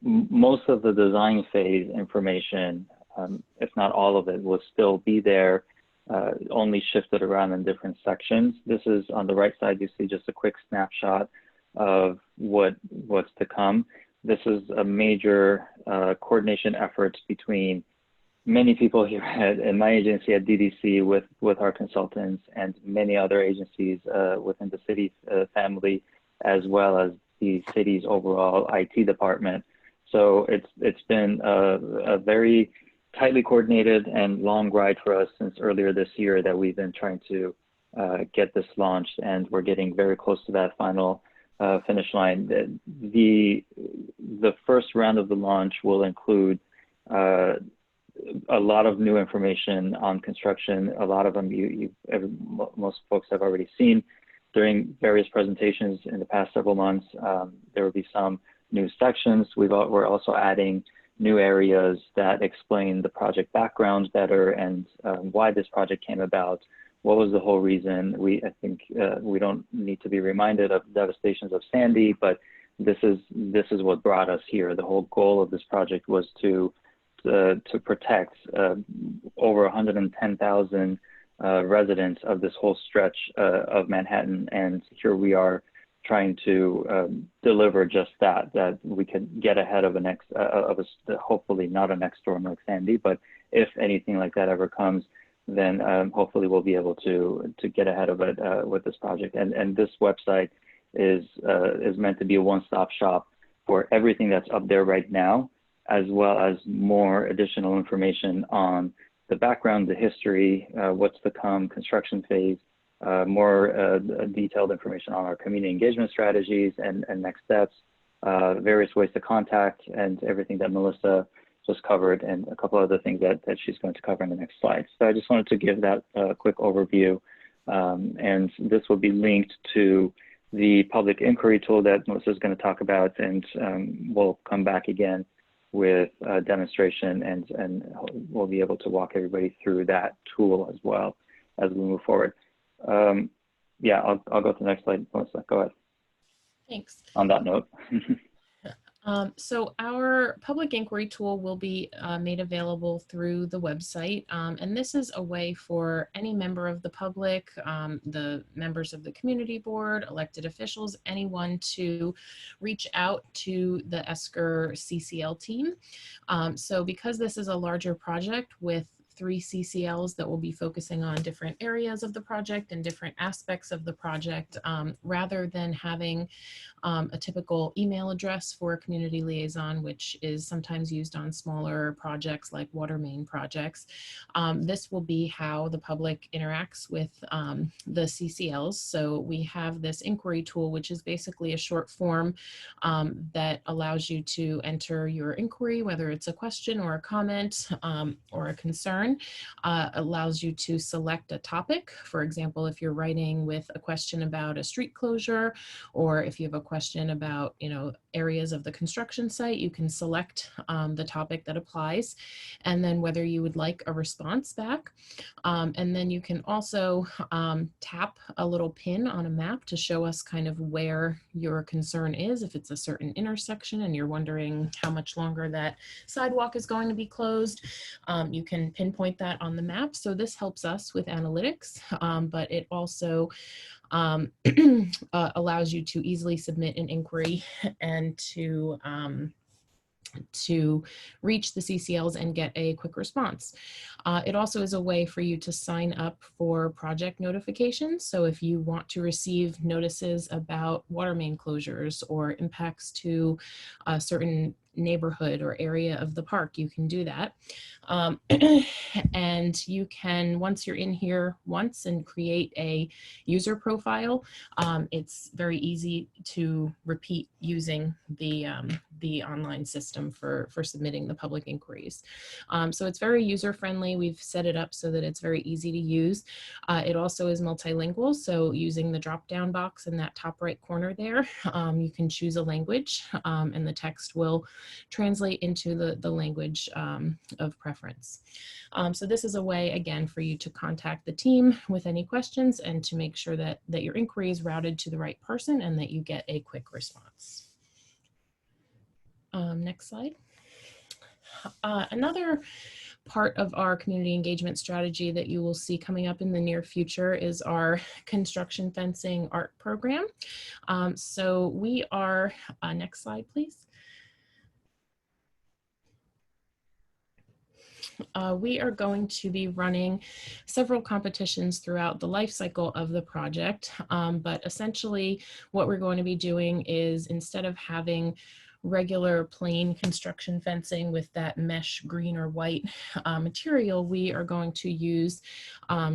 Most of the design phase information, if not all of it, will still be there, only shifted around in different sections. This is on the right side, you see just a quick snapshot of what's to come. This is a major coordination effort between many people here in my agency at DDC with our consultants and many other agencies within the city family, as well as the city's overall IT department. So it's been a very tightly coordinated and long ride for us since earlier this year that we've been trying to get this launched, and we're getting very close to that final finish line. The first round of the launch will include a lot of new information on construction. A lot of them most folks have already seen during various presentations in the past several months. There will be some new sections. We're also adding new areas that explain the project background better and why this project came about. What was the whole reason? I think we don't need to be reminded of devastations of Sandy, but this is what brought us here. The whole goal of this project was to protect over 110,000 residents of this whole stretch of Manhattan, and here we are trying to deliver just that we can get ahead of hopefully not a next storm like Sandy, but if anything like that ever comes, then hopefully we'll be able to get ahead of it with this project. And this website is meant to be a one-stop shop for everything that's up there right now, as well as more additional information on the background, the history, what's to come, construction phase, more detailed information on our community engagement strategies and next steps, various ways to contact, and everything that Melissa just covered, and a couple other things that she's going to cover in the next slide. So I just wanted to give that quick overview. And this will be linked to the public inquiry tool that Melissa is going to talk about, and we'll come back again with a demonstration, and we'll be able to walk everybody through that tool as well as we move forward. Yeah, I'll go to the next slide. Melissa, go ahead.
Thanks.
On that note.
So our public inquiry tool will be made available through the website, and this is a way for any member of the public, the members of the community board, elected officials, anyone to reach out to the ESCR CCL team. So because this is a larger project with 3 CCLs that will be focusing on different areas of the project and different aspects of the project, rather than having a typical email address for a community liaison, which is sometimes used on smaller projects like water main projects. This will be how the public interacts with the CCLs. So we have this inquiry tool, which is basically a short form that allows you to enter your inquiry, whether it's a question or a comment or a concern. Allows you to select a topic. For example, if you're writing with a question about a street closure, or if you have a question about, areas of the construction site, you can select the topic that applies, and then whether you would like a response back. And then you can also tap a little pin on a map to show us kind of where your concern is. If it's a certain intersection and you're wondering how much longer that sidewalk is going to be closed, you can pinpoint that on the map. So this helps us with analytics, but it also allows you to easily submit an inquiry and to reach the CCLs and get a quick response. It also is a way for you to sign up for project notifications. So if you want to receive notices about water main closures or impacts to a certain neighborhood or area of the park, you can do that. And you can, once you're in here once and create a user profile, it's very easy to repeat using the online system for submitting the public inquiries. So it's very user-friendly. We've set it up so that it's very easy to use. It also is multilingual, so using the drop-down box in that top right corner there, you can choose a language, and the text will translate into the language of preference. So this is a way, again, for you to contact the team with any questions and to make sure that your inquiry is routed to the right person and that you get a quick response. Next slide. Another part of our community engagement strategy that you will see coming up in the near future is our construction fencing art program. So we are, next slide, please. We are going to be running several competitions throughout the life cycle of the project, but essentially what we're going to be doing is, instead of having regular plain construction fencing with that mesh green or white material, we are going to use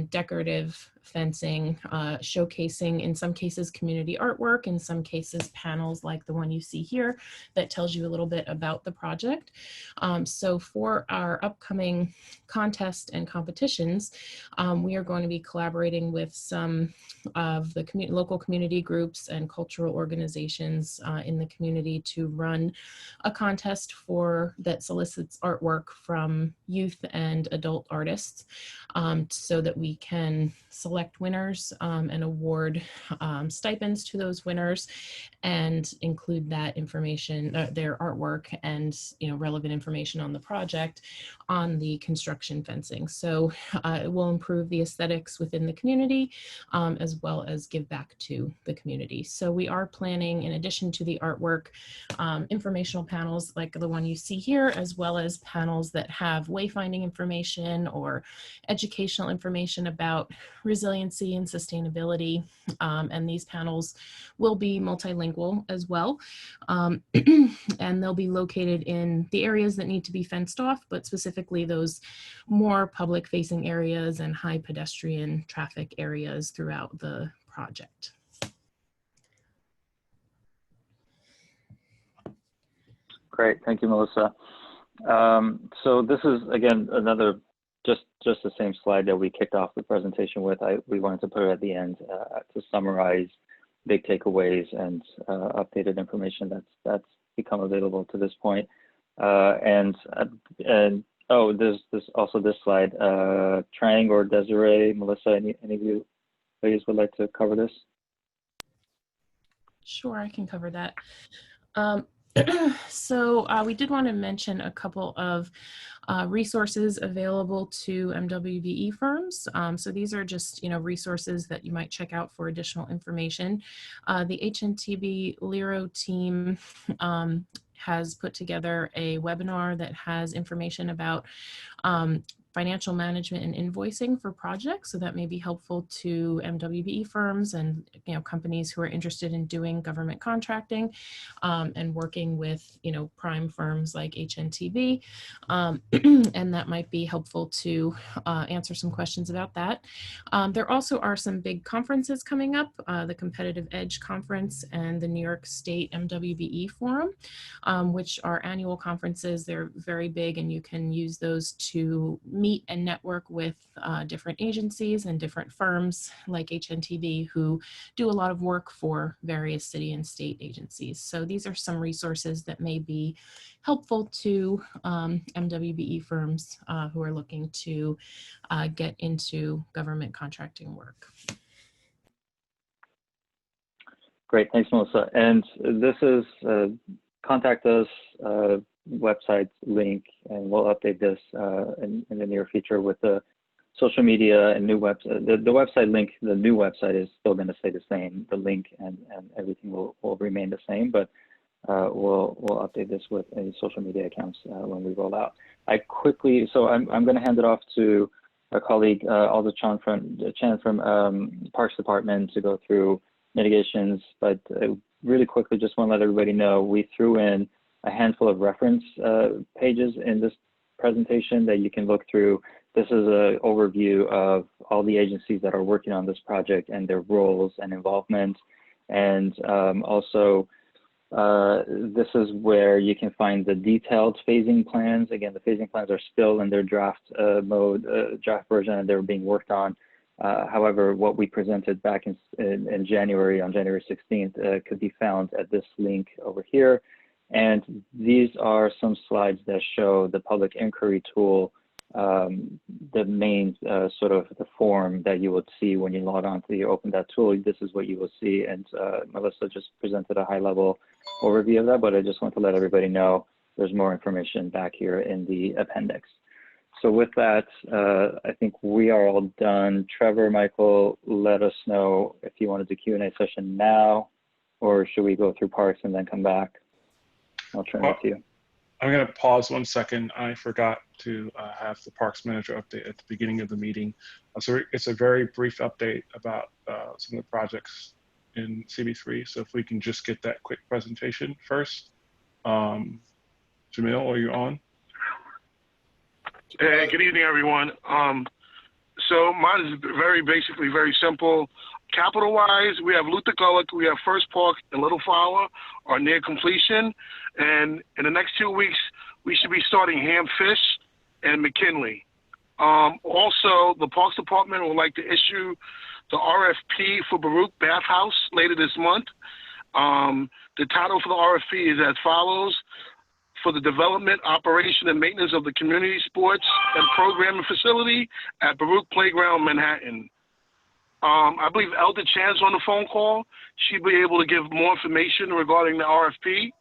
decorative fencing, showcasing, in some cases, community artwork, in some cases, panels like the one you see here that tells you a little bit about the project. So for our upcoming contest and competitions, we are going to be collaborating with some of the local community groups and cultural organizations in the community to run a contest that solicits artwork from youth and adult artists, so that we can select winners and award stipends to those winners and include that information, their artwork and relevant information on the project on the construction fencing. So it will improve the aesthetics within the community, as well as give back to the community. So we are planning, in addition to the artwork, informational panels like the one you see here, as well as panels that have wayfinding information or educational information about resiliency and sustainability. And these panels will be multilingual as well. And they'll be located in the areas that need to be fenced off, but specifically those more public facing areas and high pedestrian traffic areas throughout the project.
Great, thank you, Melissa. So this is, again, another, just the same slide that we kicked off the presentation with. We wanted to put it at the end to summarize big takeaways and updated information that's become available to this point. And oh, there's also this slide. Trang or Desiree, Melissa, any of you ladies would like to cover this?
Sure, I can cover that. So we did want to mention a couple of resources available to MWBE firms. So these are just, resources that you might check out for additional information. The HNTB Lero team has put together a webinar that has information about financial management and invoicing for projects. So that may be helpful to MWBE firms and companies who are interested in doing government contracting and working with prime firms like HNTB. And that might be helpful to answer some questions about that. There also are some big conferences coming up, the Competitive Edge Conference and the New York State MWBE Forum, which are annual conferences. They're very big, and you can use those to meet and network with different agencies and different firms like HNTB who do a lot of work for various city and state agencies. So these are some resources that may be helpful to MWBE firms who are looking to get into government contracting work.
Great, thanks, Melissa. And this is contact us, website link, and we'll update this in the near future with the social media and new website. The website link, the new website is still going to stay the same. The link and everything will remain the same, but we'll update this with any social media accounts when we roll out. So I'm going to hand it off to our colleague Alda Chan from Parks Department to go through mitigations, but really quickly, just want to let everybody know we threw in a handful of reference pages in this presentation that you can look through. This is an overview of all the agencies that are working on this project and their roles and involvement. And also, this is where you can find the detailed phasing plans. Again, the phasing plans are still in their draft draft version, and they're being worked on. However, what we presented back in January, on January 16th, could be found at this link over here. And these are some slides that show the public inquiry tool, the main sort of the form that you would see when you log on to open that tool. This is what you will see. And Melissa just presented a high level overview of that, but I just want to let everybody know there's more information back here in the appendix. So with that, I think we are all done. Trevor, Michael, let us know if you want to do Q&A session now, or should we go through parks and then come back? I'll turn it to you.
I'm going to pause 1 second. I forgot to have the parks manager update at the beginning of the meeting. So it's a very brief update about some of the projects in CB3. So if we can just get that quick presentation first. Jamil, are you on?
Hey, good evening, everyone. So mine is basically very simple. Capital-wise, we have Luther Gullick, we have First Park and Little Flower are near completion. And in the next 2 weeks, we should be starting Hamfish and McKinley. Also, the Parks Department would like to issue the RFP for Baruch Bathhouse later this month. The title for the RFP is as follows: for the development, operation, and maintenance of the community sports and programming facility at Baruch Playground, Manhattan. I believe Elder Chan's on the phone call. She'll be able to give more information regarding the RFP.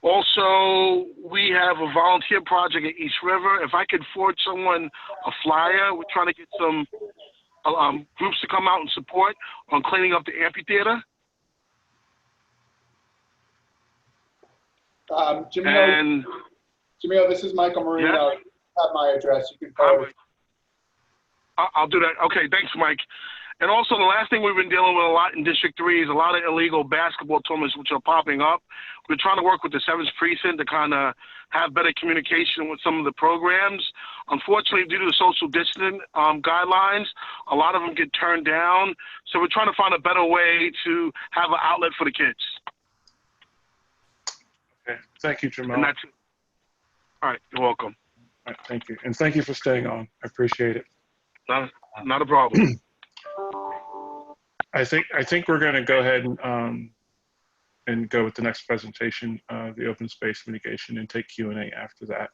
Also, we have a volunteer project at East River. If I could forward someone a flyer, we're trying to get some groups to come out and support on cleaning up the amphitheater.
Jamil, this is Michael Marino.
Yeah.
You have my address. You can forward.
I'll do that. Okay, thanks, Mike. And also, the last thing we've been dealing with a lot in District 3 is a lot of illegal basketball tournaments which are popping up. We're trying to work with the 7th Precinct to kind of have better communication with some of the programs. Unfortunately, due to the social distancing guidelines, a lot of them get turned down. So we're trying to find a better way to have an outlet for the kids.
Okay, thank you, Jamal.
And that's it. All right, you're welcome.
All right, thank you. And thank you for staying on. I appreciate it.
Not a problem.
I think we're going to go ahead and go with the next presentation, the open space mitigation, and take Q&A after that.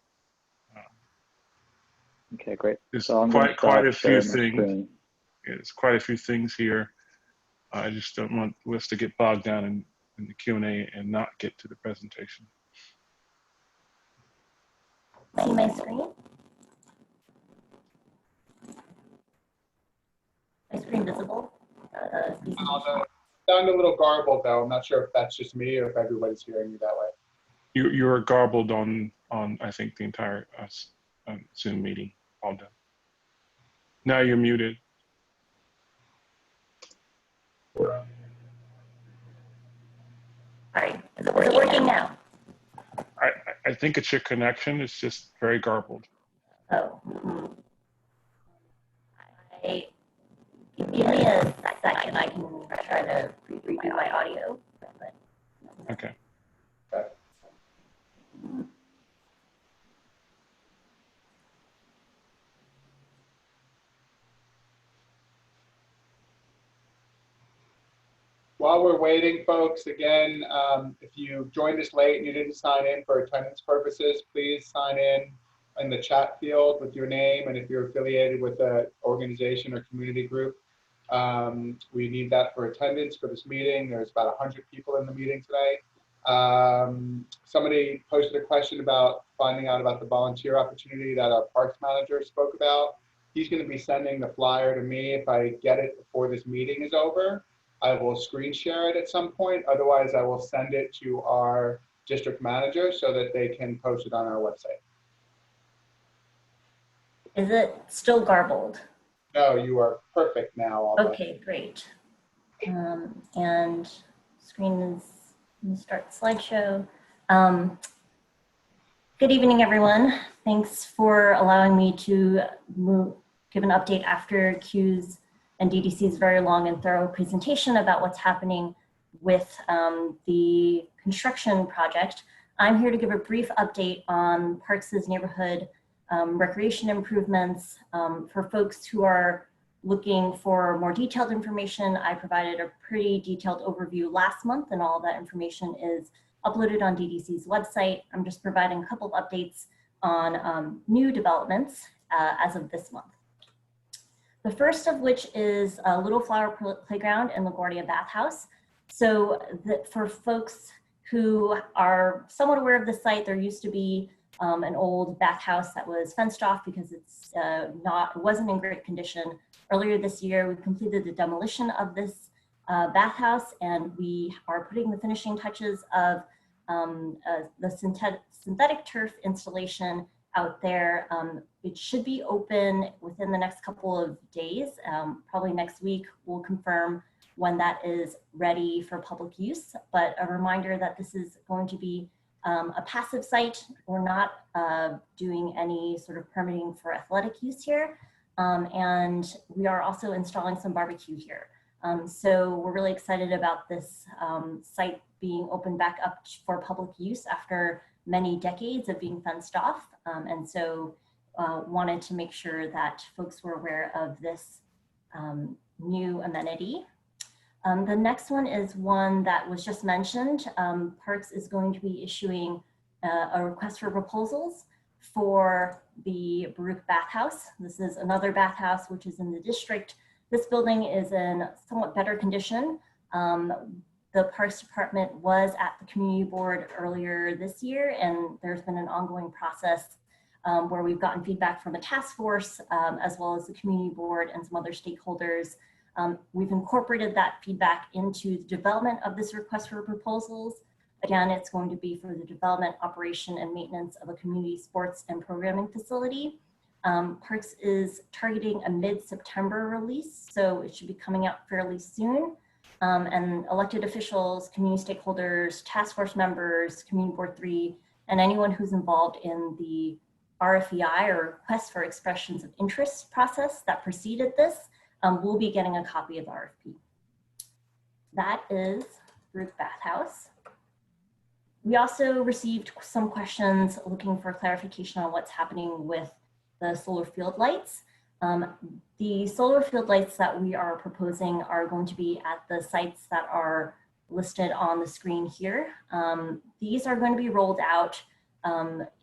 Okay, great.
There's
So
quite a few things. Yeah, there's quite a few things here. I just don't want us to get bogged down in the Q&A and not get to the presentation.
See my screen? My screen visible?
Sound a little garbled though. I'm not sure if that's just me or if everybody's hearing me that way.
You're garbled on I think the entire Zoom meeting all done. Now you're muted.
All right, is it working now?
I think it's your connection. It's just very garbled.
Oh. Give me a second. I can try to redo my audio.
Okay.
While we're waiting, folks, again, if you joined us late and you didn't sign in for attendance purposes, please sign in the chat field with your name, and if you're affiliated with an organization or community group. We need that for attendance for this meeting. There's about 100 people in the meeting today. Somebody posted a question about finding out about the volunteer opportunity that our parks manager spoke about. He's going to be sending the flyer to me. If I get it before this meeting is over, I will screen share it at some point. Otherwise, I will send it to our district manager so that they can post it on our website.
Is it still garbled?
No, you are perfect now.
Okay, great. And screen is, let me start slideshow. Good evening, everyone. Thanks for allowing me to give an update after Q's and DDC's very long and thorough presentation about what's happening with the construction project. I'm here to give a brief update on Parks' neighborhood recreation improvements. For folks who are looking for more detailed information, I provided a pretty detailed overview last month, and all that information is uploaded on DDC's website. I'm just providing a couple of updates on new developments as of this month. The first of which is a Little Flower Playground and LaGuardia Bathhouse. So for folks who are somewhat aware of the site, there used to be an old bathhouse that was fenced off because it wasn't in great condition. Earlier this year, we completed the demolition of this bathhouse, and we are putting the finishing touches of the synthetic turf installation out there. It should be open within the next couple of days. Probably next week, we'll confirm when that is ready for public use. But a reminder that this is going to be a passive site. We're not doing any sort of permitting for athletic use here. And we are also installing some barbecue here. So we're really excited about this site being opened back up for public use after many decades of being fenced off. And so wanted to make sure that folks were aware of this new amenity. The next one is one that was just mentioned. Parks is going to be issuing a request for proposals for the Baruch bathhouse. This is another bathhouse which is in the district. This building is in somewhat better condition. The Parks Department was at the community board earlier this year, and there's been an ongoing process where we've gotten feedback from a task force as well as the community board and some other stakeholders. We've incorporated that feedback into the development of this request for proposals. Again, it's going to be for the development, operation, and maintenance of a community sports and programming facility. Parks is targeting a mid-September release, so it should be coming out fairly soon. And elected officials, community stakeholders, task force members, Community Board 3, and anyone who's involved in the RFEI or Request for Expressions of Interest process that preceded this will be getting a copy of the RFP. That is Baruch Bathhouse. We also received some questions looking for clarification on what's happening with the solar field lights. The solar field lights that we are proposing are going to be at the sites that are listed on the screen here. These are going to be rolled out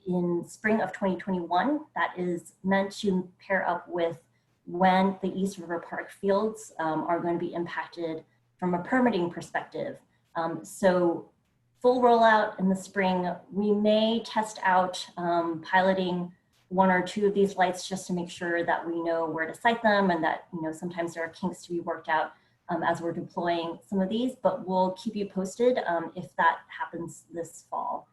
in spring of 2021. That is meant to pair up with when the East River Park fields are going to be impacted from a permitting perspective. So full rollout in the spring. We may test out piloting one or two of these lights just to make sure that we know where to site them, and that, you know, sometimes there are kinks to be worked out as we're deploying some of these, but we'll keep you posted if that happens this fall.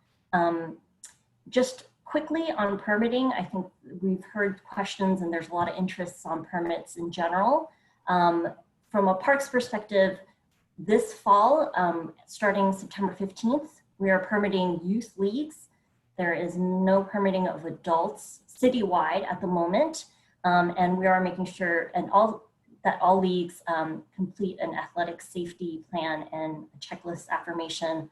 Just quickly on permitting, I think we've heard questions and there's a lot of interest on permits in general. From a parks perspective, this fall, starting September 15th, we are permitting youth leagues. There is no permitting of adults citywide at the moment. And we are making sure that all leagues complete an athletic safety plan and a checklist affirmation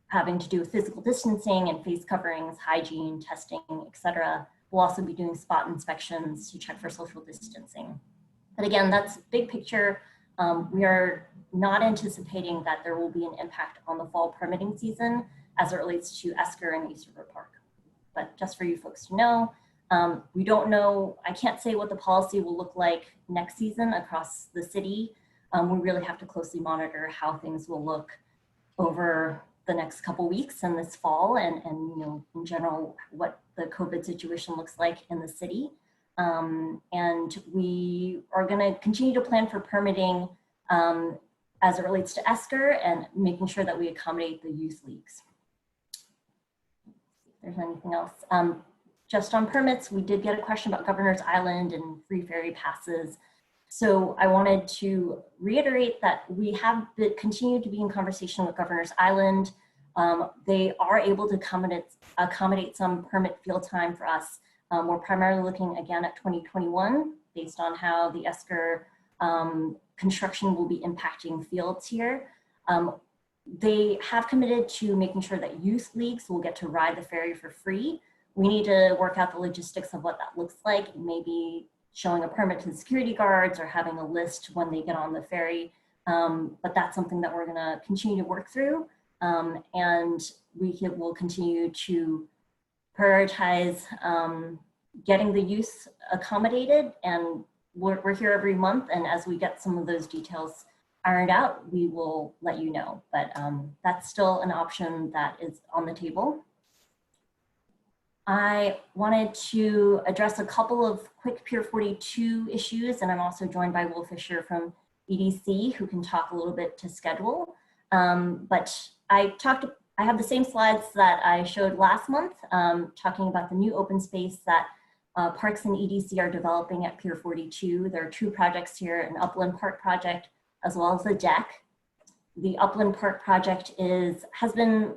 having to do with physical distancing and face coverings, hygiene, testing, etc. We'll also be doing spot inspections to check for social distancing. But again, that's big picture. We are not anticipating that there will be an impact on the fall permitting season as it relates to Esker and East River Park. But just for you folks to know, we don't know, I can't say what the policy will look like next season across the city. We really have to closely monitor how things will look over the next couple weeks and this fall, and you know, in general, what the COVID situation looks like in the city. And we are going to continue to plan for permitting as it relates to Esker and making sure that we accommodate the youth leagues. If there's anything else. Just on permits, we did get a question about Governor's Island and free ferry passes. So I wanted to reiterate that we have continued to be in conversation with Governor's Island. They are able to accommodate some permit field time for us. We're primarily looking again at 2021 based on how the Esker construction will be impacting fields here. They have committed to making sure that youth leagues will get to ride the ferry for free. We need to work out the logistics of what that looks like. Maybe showing a permit to the security guards or having a list when they get on the ferry. But that's something that we're gonna continue to work through. And will continue to prioritize getting the youth accommodated, and we're here every month, and as we get some of those details ironed out, we will let you know. But that's still an option that is on the table. I wanted to address a couple of quick Pier 42 issues, and I'm also joined by Will Fisher from EDC, who can talk a little bit to schedule. But I have the same slides that I showed last month, talking about the new open space that Parks and EDC are developing at Pier 42. There are two projects here, an Upland Park project, as well as a deck. The Upland Park project has been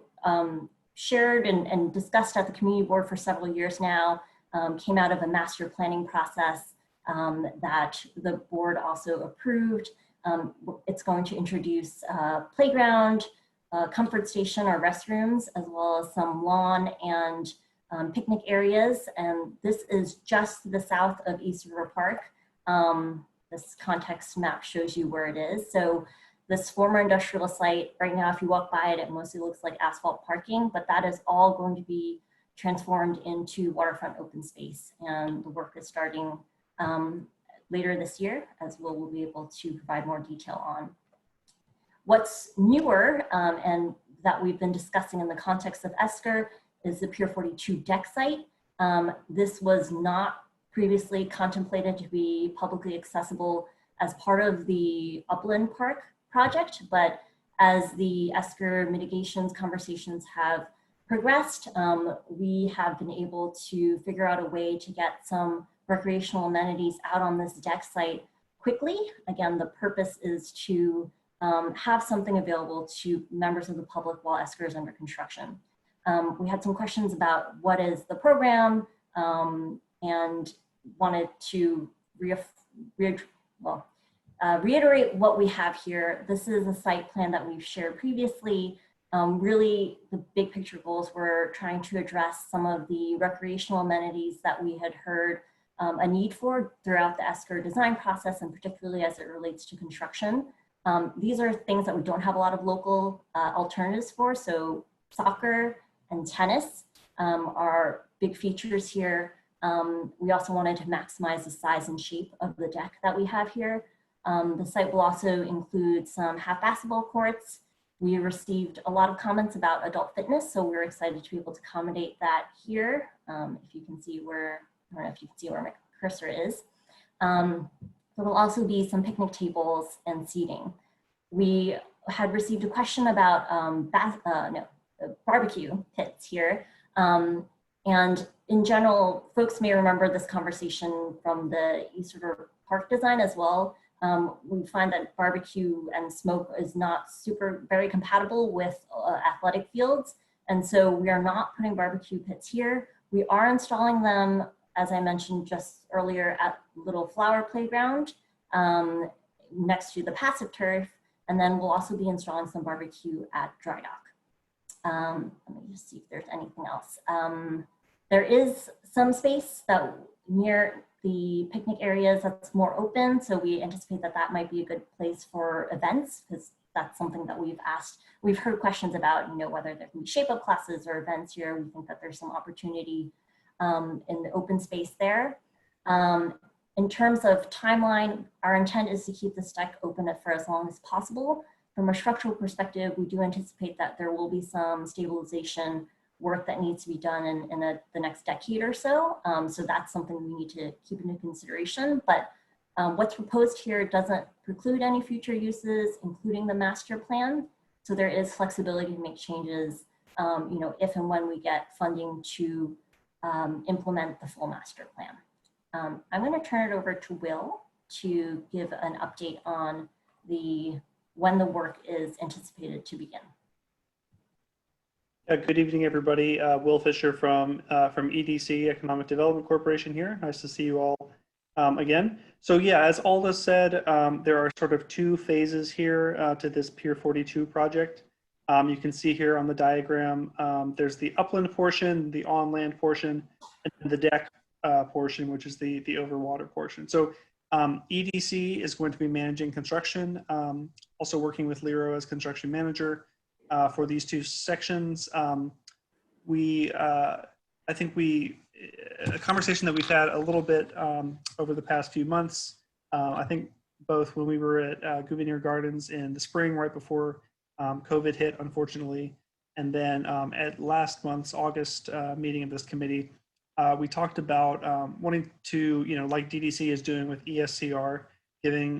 shared and discussed at the community board for several years now, came out of a master planning process that the board also approved. It's going to introduce a playground, comfort station or restrooms, as well as some lawn and picnic areas. And this is just to the south of East River Park. This context map shows you where it is. So this former industrial site, right now, if you walk by it, it mostly looks like asphalt parking, but that is all going to be transformed into waterfront open space. And the work is starting later this year, as we'll be able to provide more detail on. What's newer and that we've been discussing in the context of ESCR is the Pier 42 deck site. This was not previously contemplated to be publicly accessible as part of the Upland Park project, but as the ESCR mitigations conversations have progressed, we have been able to figure out a way to get some recreational amenities out on this deck site quickly. Again, the purpose is to have something available to members of the public while ESCR is under construction. We had some questions about what is the program and wanted to reiterate what we have here. This is a site plan that we've shared previously. Really, the big picture goals were trying to address some of the recreational amenities that we had heard a need for throughout the ESCR design process, and particularly as it relates to construction. These are things that we don't have a lot of local alternatives for. So soccer and tennis are big features here. We also wanted to maximize the size and shape of the deck that we have here. The site will also include some half basketball courts. We received a lot of comments about adult fitness, so we're excited to be able to accommodate that here. If you can see where, I don't know if you can see where my cursor is. There will also be some picnic tables and seating. We had received a question about barbecue pits here. And in general, folks may remember this conversation from the East River Park design as well. We find that barbecue and smoke is not very compatible with athletic fields. And so we are not putting barbecue pits here. We are installing them, as I mentioned just earlier, at Little Flower Playground next to the passive turf. And then we'll also be installing some barbecue at Dry Dock. Let me just see if there's anything else. There is some space that near the picnic areas that's more open. So we anticipate that that might be a good place for events, because that's something that we've asked. We've heard questions about, whether there can be shape up classes or events here. We think that there's some opportunity in the open space there. In terms of timeline, our intent is to keep this deck open for as long as possible. From a structural perspective, we do anticipate that there will be some stabilization work that needs to be done in the next decade or so. So that's something we need to keep into consideration. But what's proposed here doesn't preclude any future uses, including the master plan. So there is flexibility to make changes, if and when we get funding to implement the full master plan. I'm going to turn it over to Will to give an update on when the work is anticipated to begin.
Good evening, everybody. Will Fisher from EDC, Economic Development Corporation here. Nice to see you all again. So yeah, as Alda said, there are sort of two phases here to this Pier 42 project. You can see here on the diagram, there's the upland portion, the on-land portion, and the deck portion, which is the overwater portion. So EDC is going to be managing construction, also working with Lero as construction manager for these two sections. I think a conversation that we've had a little bit over the past few months, I think both when we were at Gouverneur Gardens in the spring, right before COVID hit, unfortunately, and then at last month's August meeting of this committee, we talked about wanting to, like DDC is doing with ESCR, giving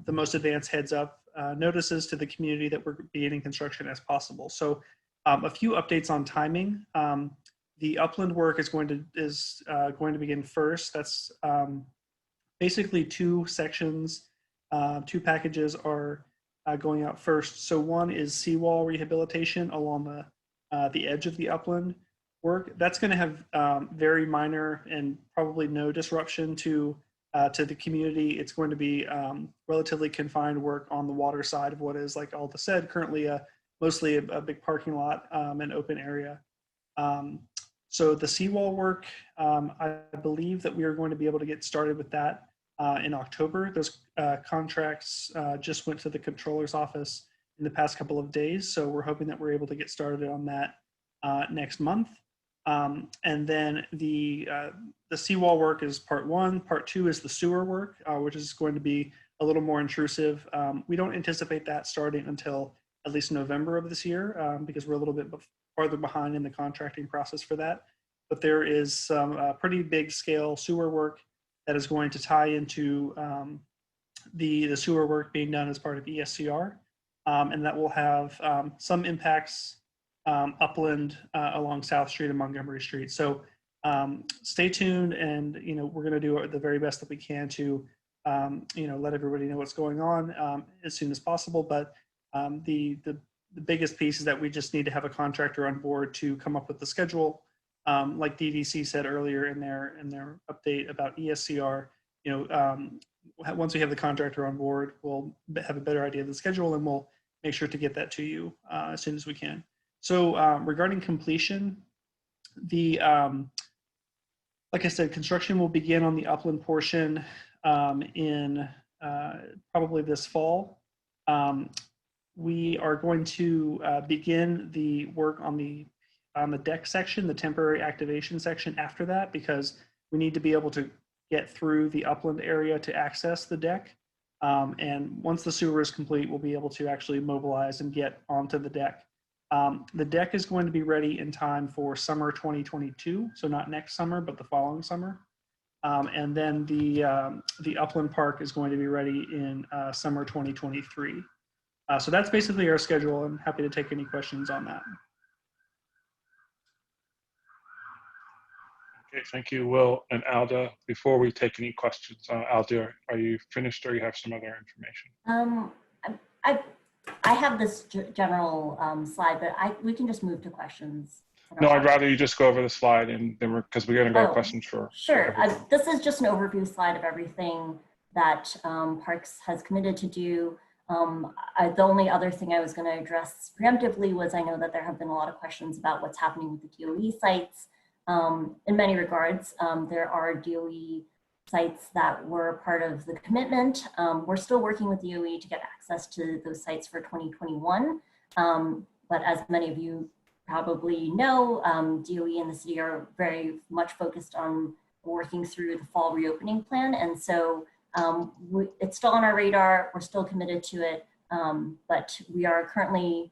the most advanced heads up notices to the community that we're beginning construction as possible. So a few updates on timing. The upland work is going to begin first. That's basically two sections, two packages are going out first. So one is seawall rehabilitation along the edge of the upland work. That's going to have very minor and probably no disruption to the community. It's going to be relatively confined work on the water side of what is, like Alda said, currently mostly a big parking lot and open area. So the seawall work, I believe that we are going to be able to get started with that in October. Those contracts just went to the controller's office in the past couple of days. So we're hoping that we're able to get started on that next month. And then the seawall work is part one. Part two is the sewer work, which is going to be a little more intrusive. We don't anticipate that starting until at least November of this year because we're a little bit farther behind in the contracting process for that. But there is some pretty big scale sewer work that is going to tie into the sewer work being done as part of ESCR. And that will have some impacts upland along South Street and Montgomery Street. So stay tuned, and we're going to do the very best that we can to let everybody know what's going on as soon as possible. But the biggest piece is that we just need to have a contractor on board to come up with the schedule. Like DDC said earlier in their update about ESCR, once we have the contractor on board, we'll have a better idea of the schedule, and we'll make sure to get that to you as soon as we can. So regarding completion, like I said, construction will begin on the upland portion in probably this fall. We are going to begin the work on the deck section, the temporary activation section after that, because we need to be able to get through the upland area to access the deck. And once the sewer is complete, we'll be able to actually mobilize and get onto the deck. The deck is going to be ready in time for summer 2022, so not next summer, but the following summer. And then the upland park is going to be ready in summer 2023. So that's basically our schedule. I'm happy to take any questions on that.
Okay, thank you, Will and Alda. Before we take any questions, Alda, are you finished or you have some other information?
I have this general slide, but we can just move to questions.
No, I'd rather you just go over the slide, and then because we're going to go to questions for.
Sure. This is just an overview slide of everything that Parks has committed to do. The only other thing I was going to address preemptively was I know that there have been a lot of questions about what's happening with the DOE sites. In many regards, there are DOE sites that were part of the commitment. We're still working with DOE to get access to those sites for 2021. But as many of you probably know, DOE and the city are very much focused on working through the fall reopening plan. And so it's still on our radar. We're still committed to it. But we are currently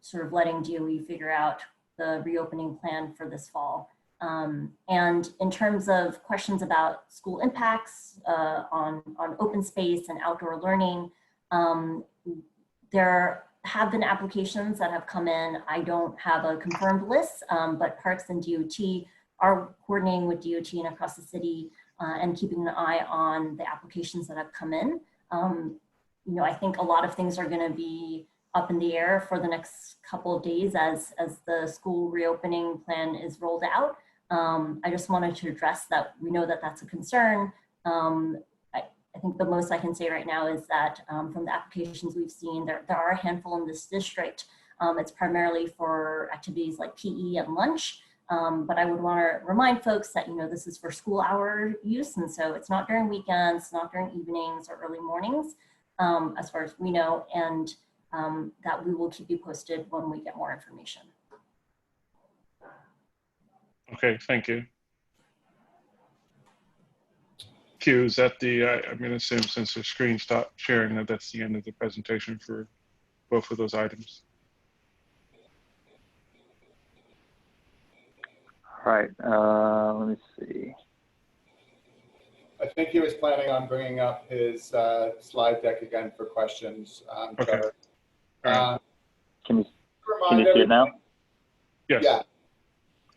sort of letting DOE figure out the reopening plan for this fall. And in terms of questions about school impacts on open space and outdoor learning, there have been applications that have come in. I don't have a confirmed list, but Parks and DOT are coordinating with DOT and across the city and keeping an eye on the applications that have come in. I think a lot of things are going to be up in the air for the next couple of days as the school reopening plan is rolled out. I just wanted to address that. We know that that's a concern. I think the most I can say right now is that from the applications we've seen, there are a handful in this district. It's primarily for activities like PE and lunch. But I would want to remind folks that, this is for school hour use. And so it's not during weekends, not during evenings or early mornings, as far as we know. And that we will keep you posted when we get more information.
Okay, thank you. Q, is that I'm going to assume since the screen stopped sharing that's the end of the presentation for both of those items.
All right, let me see.
I think he was planning on bringing up his slide deck again for questions.
Okay.
Can you see it now?
Yes.
Yeah.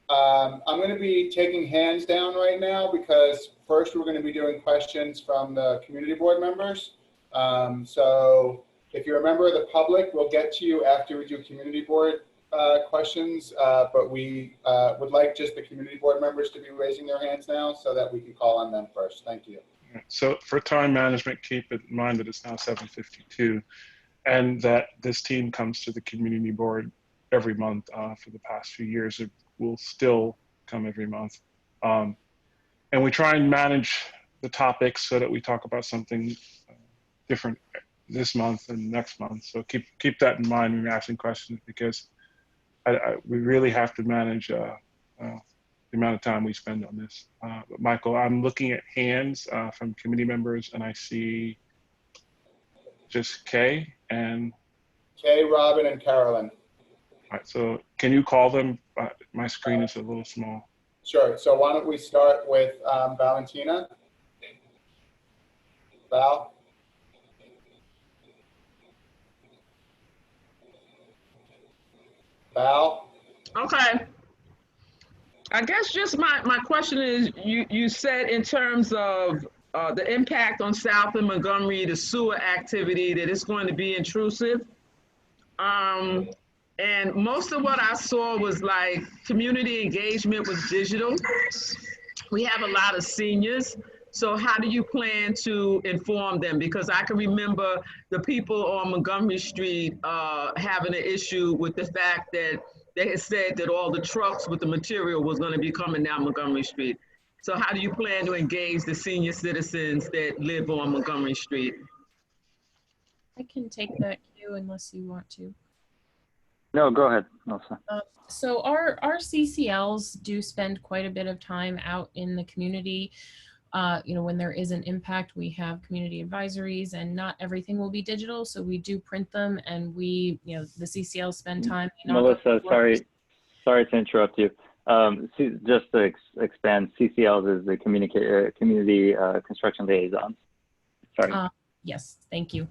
I'm going to be taking hands down right now because first we're going to be doing questions from the community board members. So if you're a member of the public, we'll get to you after we do community board questions, but we would like just the community board members to be raising their hands now so that we can call on them first. Thank you.
So for time management, keep in mind that it's now 7:52 and that this team comes to the community board every month for the past few years. It will still come every month. And we try and manage the topics so that we talk about something different this month and next month. So keep that in mind when you're asking questions, because we really have to manage the amount of time we spend on this. But Michael, I'm looking at hands from committee members, and I see just Kay and
Kay, Robin, and Carolyn.
All right, so can you call them? My screen is a little small.
Sure. So why don't we start with Valentina? Val? Val?
Okay. I guess just my question is, you said in terms of the impact on South and Montgomery, the sewer activity, that it's going to be intrusive. And most of what I saw was like community engagement was digital. We have a lot of seniors. So how do you plan to inform them? Because I can remember the people on Montgomery Street having an issue with the fact that they had said that all the trucks with the material was going to be coming down Montgomery Street. So how do you plan to engage the senior citizens that live on Montgomery Street?
I can take that cue unless you want to.
No, go ahead, Melissa.
So our CCLs do spend quite a bit of time out in the community. When there is an impact, we have community advisories, and not everything will be digital. So we do print them, and the CCLs spend time.
Melissa, sorry to interrupt you. Just to expand, CCLs is the community construction liaison. Sorry.
Yes, thank you.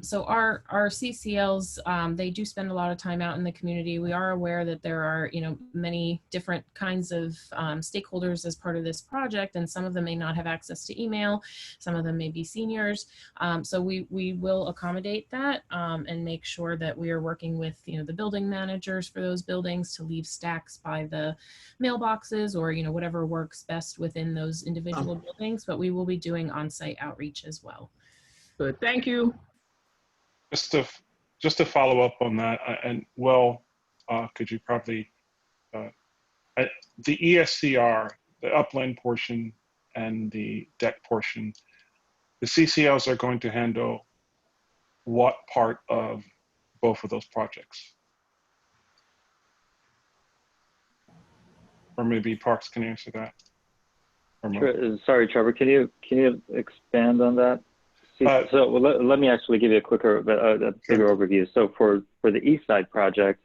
So our CCLs, they do spend a lot of time out in the community. We are aware that there are, many different kinds of stakeholders as part of this project, and some of them may not have access to email. Some of them may be seniors. So we will accommodate that and make sure that we are working with, the building managers for those buildings to leave stacks by the mailboxes or, whatever works best within those individual buildings. But we will be doing on-site outreach as well.
Good, thank you.
Just to follow up on that, could you probably, the ESCR, the upland portion and the deck portion, the CCLs are going to handle what part of both of those projects? Or maybe Parks can answer that.
Sorry, Trevor, can you expand on that? Let me actually give you a bigger overview. So for the East Side project,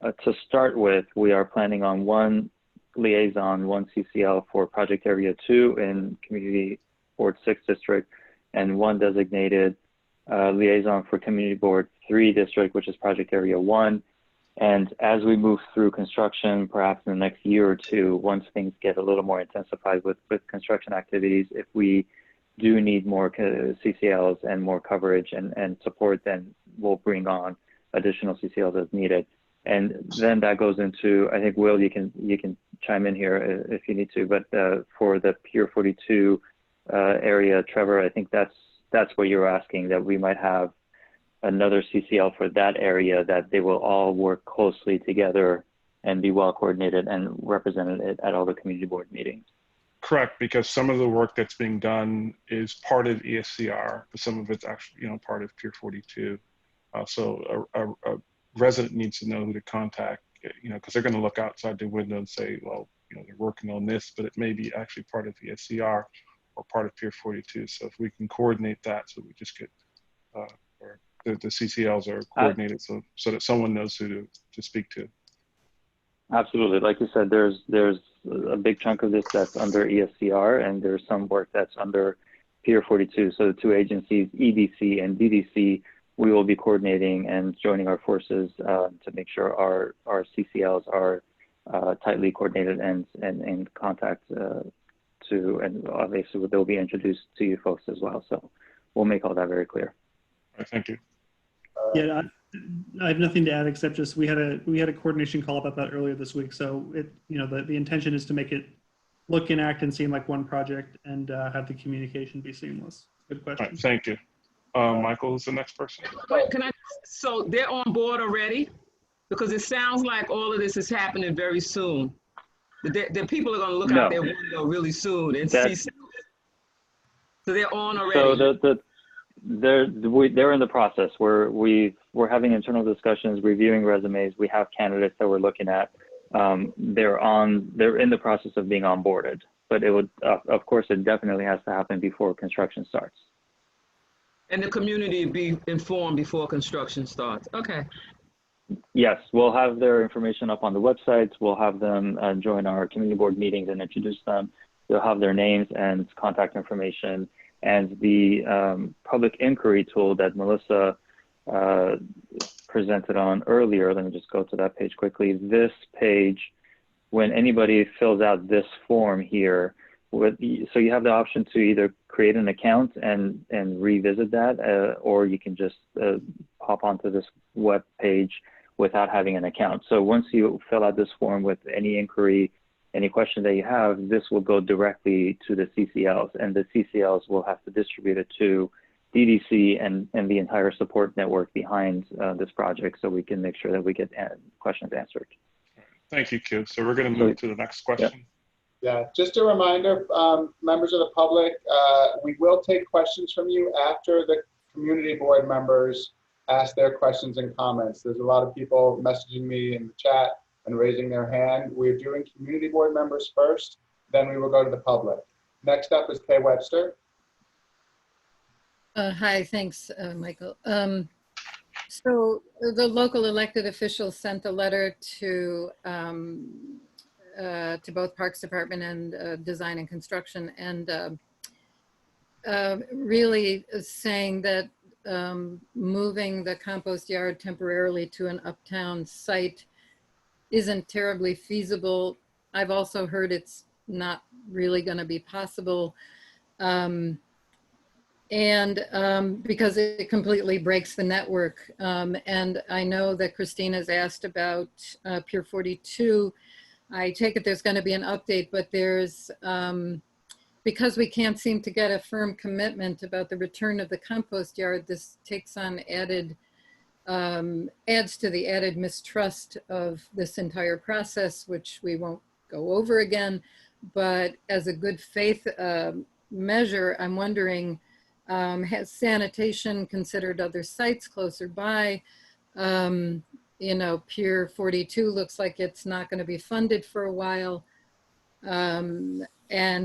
to start with, we are planning on one liaison, one CCL for Project Area 2 in Community Board 6 District, and one designated liaison for Community Board 3 District, which is Project Area 1. And as we move through construction, perhaps in the next year or two, once things get a little more intensified with construction activities, if we do need more CCLs and more coverage and support, then we'll bring on additional CCLs as needed. And then that goes into, I think, Will, you can chime in here if you need to, but for the Pier 42 area, Trevor, I think that's what you're asking, that we might have another CCL for that area, that they will all work closely together and be well coordinated and represented at all the community board meetings.
Correct, because some of the work that's being done is part of ESCR, but some of it's actually, part of Pier 42. So a resident needs to know who to contact, because they're going to look outside the window and say, well, they're working on this, but it may be actually part of ESCR or part of Pier 42. So if we can coordinate that, so we just get, or the CCLs are coordinated so that someone knows who to speak to.
Absolutely. Like you said, there's a big chunk of this that's under ESCR, and there's some work that's under Pier 42. So the two agencies, EDC and DDC, we will be coordinating and joining our forces to make sure our CCLs are tightly coordinated and in contact and obviously they'll be introduced to you folks as well. So we'll make all that very clear.
Thank you.
Yeah, I have nothing to add except just we had a coordination call about that earlier this week. So the intention is to make it look and act and seem like one project and have the communication be seamless. Good question.
All right, thank you. Michael is the next person.
Wait, so they're on board already? Because it sounds like all of this is happening very soon. The people are going to look out their window really soon and see. So they're on already.
So they're in the process. We're having internal discussions, reviewing resumes. We have candidates that we're looking at. They're in the process of being onboarded, but it would, of course, it definitely has to happen before construction starts.
And the community be informed before construction starts. Okay.
Yes, we'll have their information up on the websites. We'll have them join our community board meetings and introduce them. They'll have their names and contact information. And the public inquiry tool that Melissa presented on earlier, let me just go to that page quickly. This page, when anybody fills out this form here, so you have the option to either create an account and revisit that, or you can just hop onto this web page without having an account. So once you fill out this form with any inquiry, any question that you have, this will go directly to the CCLs, and the CCLs will have to distribute it to DDC and the entire support network behind this project, so we can make sure that we get questions answered.
Thank you, Q. So we're going to move to the next question.
Yeah, just a reminder, members of the public, we will take questions from you after the community board members ask their questions and comments. There's a lot of people messaging me in the chat and raising their hand. We're doing community board members first, then we will go to the public. Next up is Kay Webster.
Hi, thanks, Michael. So the local elected officials sent a letter to both Parks Department and Design and Construction, and really saying that moving the compost yard temporarily to an uptown site isn't terribly feasible. I've also heard it's not really going to be possible, because it completely breaks the network. And I know that Christina's asked about Pier 42. I take it there's going to be an update, but there's, because we can't seem to get a firm commitment about the return of the compost yard, this takes on adds to the added mistrust of this entire process, which we won't go over again. But as a good faith measure, I'm wondering, has sanitation considered other sites closer by? You know, Pier 42 looks like it's not going to be funded for a while. And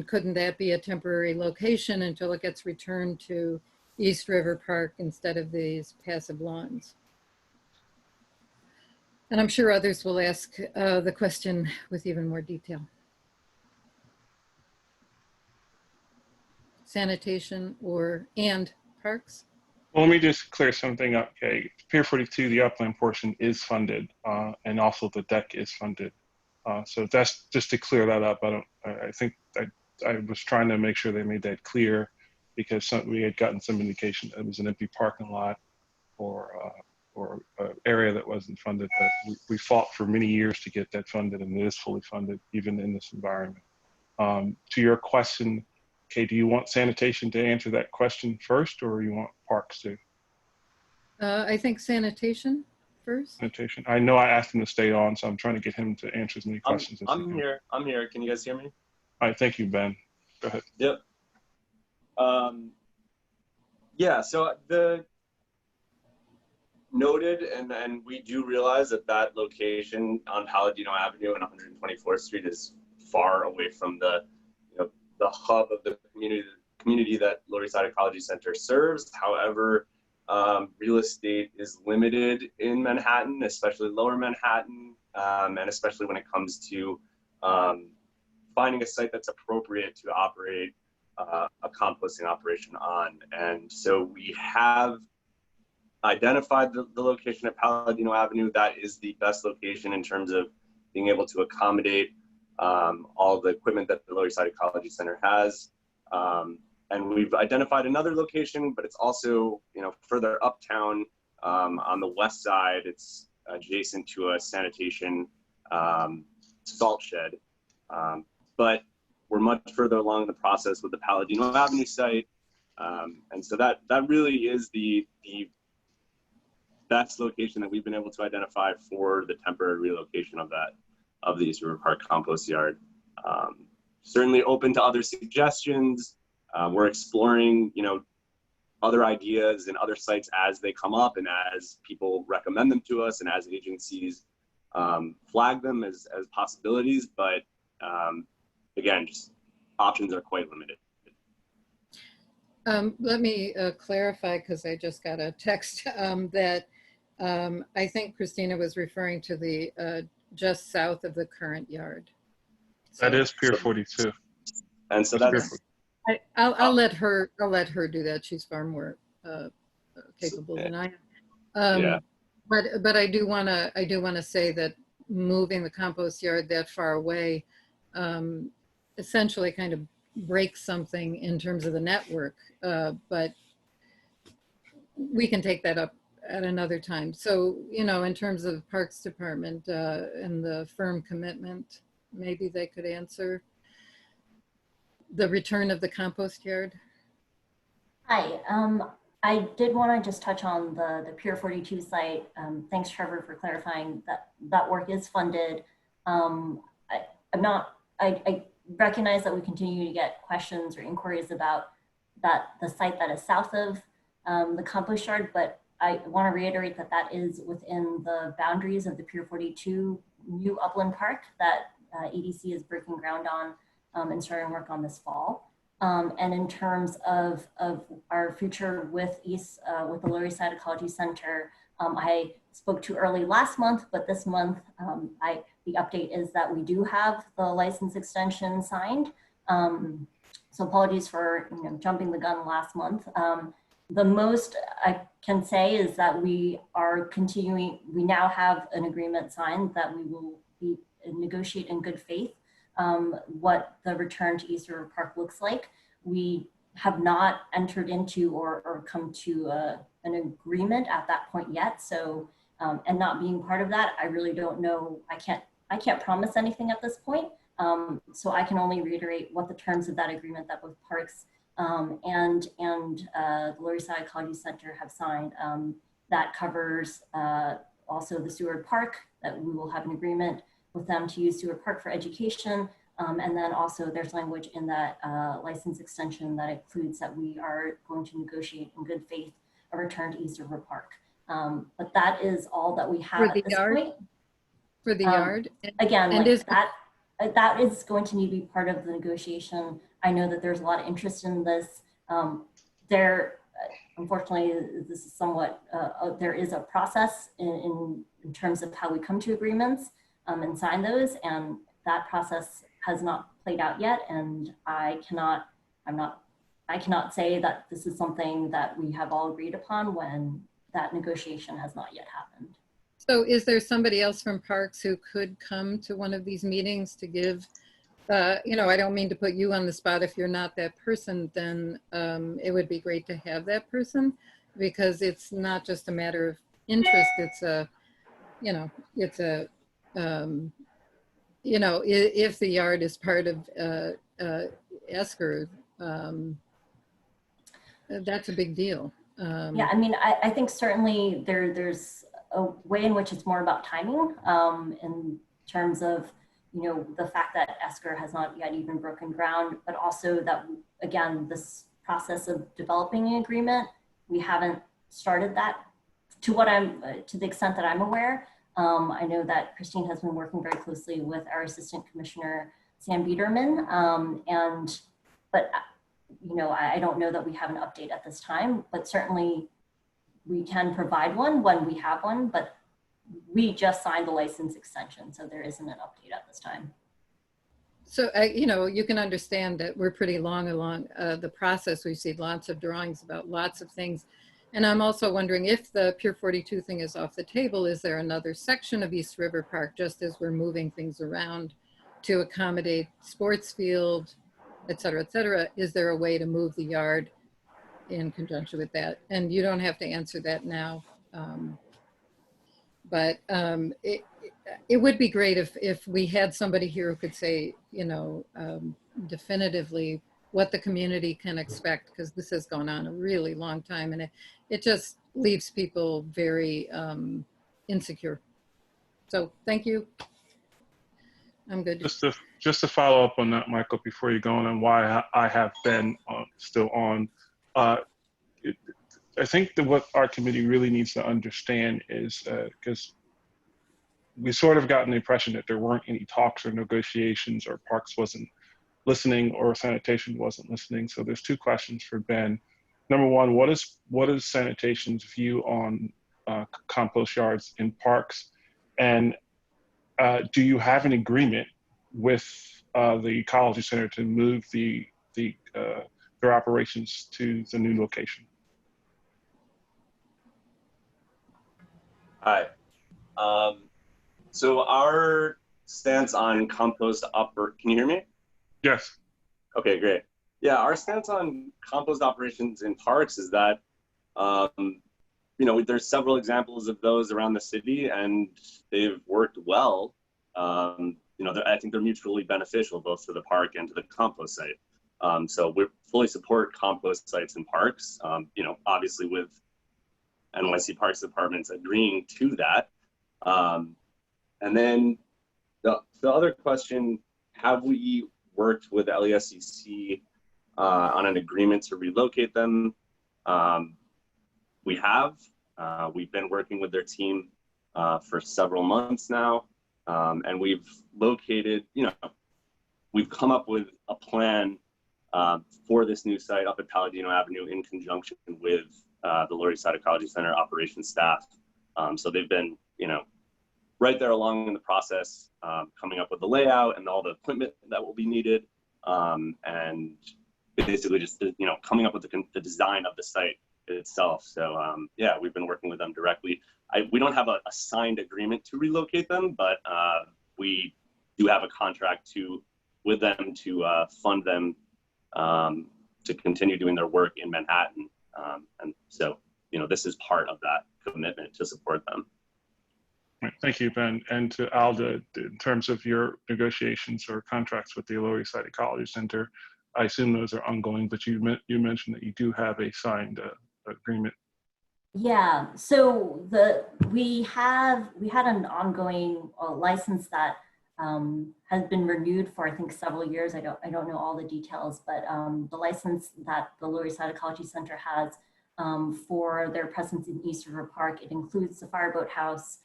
couldn't that be a temporary location until it gets returned to East River Park instead of these passive lawns? And I'm sure others will ask the question with even more detail. Sanitation and parks?
Well, let me just clear something up, okay? Pier 42, the upland portion is funded, and also the deck is funded. So that's just to clear that up. I think I was trying to make sure they made that clear, because we had gotten some indication that it was an empty parking lot or an area that wasn't funded. But we fought for many years to get that funded, and it is fully funded, even in this environment. To your question, Kay, do you want sanitation to answer that question first, or you want parks to?
I think sanitation first.
Sanitation. I know I asked him to stay on, so I'm trying to get him to answer as many questions as he can.
I'm here. Can you guys hear me?
All right, thank you, Ben. Go ahead.
Yep. Yeah, so the noted, and we do realize that location on Palladino Avenue and 124th Street is far away from the hub of the community that Lower East Side Ecology Center serves. However, real estate is limited in Manhattan, especially Lower Manhattan, and especially when it comes to finding a site that's appropriate to operate a composting operation on. And so we have identified the location at Palladino Avenue. That is the best location in terms of being able to accommodate all the equipment that the Lower East Side Ecology Center has. And we've identified another location, but it's also, further uptown On the west side, it's adjacent to a sanitation salt shed. But we're much further along in the process with the Palladino Avenue site. And so that really is the best location that we've been able to identify for the temporary relocation of the East River Park compost yard. Certainly open to other suggestions. We're exploring, other ideas and other sites as they come up and as people recommend them to us and as agencies flag them as possibilities. But again, just options are quite limited.
Let me clarify, because I just got a text that I think Christina was referring to the just south of the current yard.
That is Pier 42.
And so that's
I'll let her do that. She's far more capable than I am.
Yeah.
But I do want to say that moving the compost yard that far away essentially kind of breaks something in terms of the network. But we can take that up at another time. So, in terms of Parks Department and the firm commitment, maybe they could answer the return of the compost yard.
Hi, I did want to just touch on the Pier 42 site. Thanks, Trevor, for clarifying that that work is funded. I recognize that we continue to get questions or inquiries about the site that is south of the compost yard, but I want to reiterate that that is within the boundaries of the Pier 42 new upland park that EDC is breaking ground on and starting work on this fall. And in terms of our future with with the Lower East Side Ecology Center, I spoke to early last month, but this month the update is that we do have the license extension signed. So apologies for jumping the gun last month. The most I can say is that we are continuing. We now have an agreement signed that we will negotiate in good faith what the return to East River Park looks like. We have not entered into or come to an agreement at that point yet. So, and not being part of that, I really don't know. I can't promise anything at this point. So I can only reiterate what the terms of that agreement that both Parks and the Lower East Side Ecology Center have signed. That covers also the Seward Park, that we will have an agreement with them to use Seward Park for education. And then also there's language in that license extension that includes that we are going to negotiate in good faith a return to East River Park. But that is all that we have at this point.
For the yard?
Again, that is going to need to be part of the negotiation. I know that there's a lot of interest in this. Unfortunately, this is somewhat, there is a process in terms of how we come to agreements and sign those, and that process has not played out yet. And I cannot say that this is something that we have all agreed upon when that negotiation has not yet happened.
So is there somebody else from Parks who could come to one of these meetings to give, I don't mean to put you on the spot. If you're not that person, then it would be great to have that person, because it's not just a matter of interest. It's if the yard is part of ESCR, that's a big deal.
Yeah, I mean, I think certainly there's a way in which it's more about timing in terms of, the fact that ESCR has not yet even broken ground, but also that, again, this process of developing an agreement, we haven't started that to the extent that I'm aware. I know that Christine has been working very closely with our Assistant Commissioner, Sam Biederman, but I don't know that we have an update at this time, but certainly we can provide one when we have one, but we just signed the license extension, so there isn't an update at this time.
So, you can understand that we're pretty long along the process. We've seen lots of drawings about lots of things. And I'm also wondering, if the Pier 42 thing is off the table, is there another section of East River Park, just as we're moving things around to accommodate sports field, et cetera, is there a way to move the yard in conjunction with that? And you don't have to answer that now. But it would be great if we had somebody here who could say, you know, definitively what the community can expect, because this has gone on a really long time, and it just leaves people very insecure. So thank you. I'm good.
Just to follow up on that, Michael, before you go on, and why I have been still on. I think that what our committee really needs to understand is, because we sort of gotten the impression that there weren't any talks or negotiations, or Parks wasn't listening, or sanitation wasn't listening. So there's two questions for Ben. Number one, what is sanitation's view on compost yards in parks? And do you have an agreement with the Ecology Center to move their operations to the new location?
Hi. So our stance on compost can you hear me?
Yes.
Okay, great. Yeah, our stance on compost operations in parks is that, you know, there's several examples of those around the city, and they've worked well. You know, I think they're mutually beneficial, both to the park and to the compost site. So we fully support compost sites in parks, you know, obviously with NYC Parks Department's agreeing to that. And then the other question, have we worked with LESCC on an agreement to relocate them? We have. We've been working with their team for several months now. And we've located, you know, we've come up with a plan for this new site up at Palladino Avenue in conjunction with the Lower East Side Ecology Center operations staff. So they've been, you know, right there along in the process, coming up with the layout and all the equipment that will be needed, and basically just, you know, coming up with the design of the site itself. So yeah, we've been working with them directly. We don't have a signed agreement to relocate them, but we do have a contract with them to fund them to continue doing their work in Manhattan. And so, you know, this is part of that commitment to support them.
Right. Thank you, Ben. And to Alda, in terms of your negotiations or contracts with the Lower East Side Ecology Center, I assume those are ongoing, but you mentioned that you do have a signed agreement.
Yeah, so we had an ongoing license that has been renewed for, I think, several years. I don't know all the details, but the license that the Lower East Side Ecology Center has for their presence in East River Park, it includes the Fireboat House,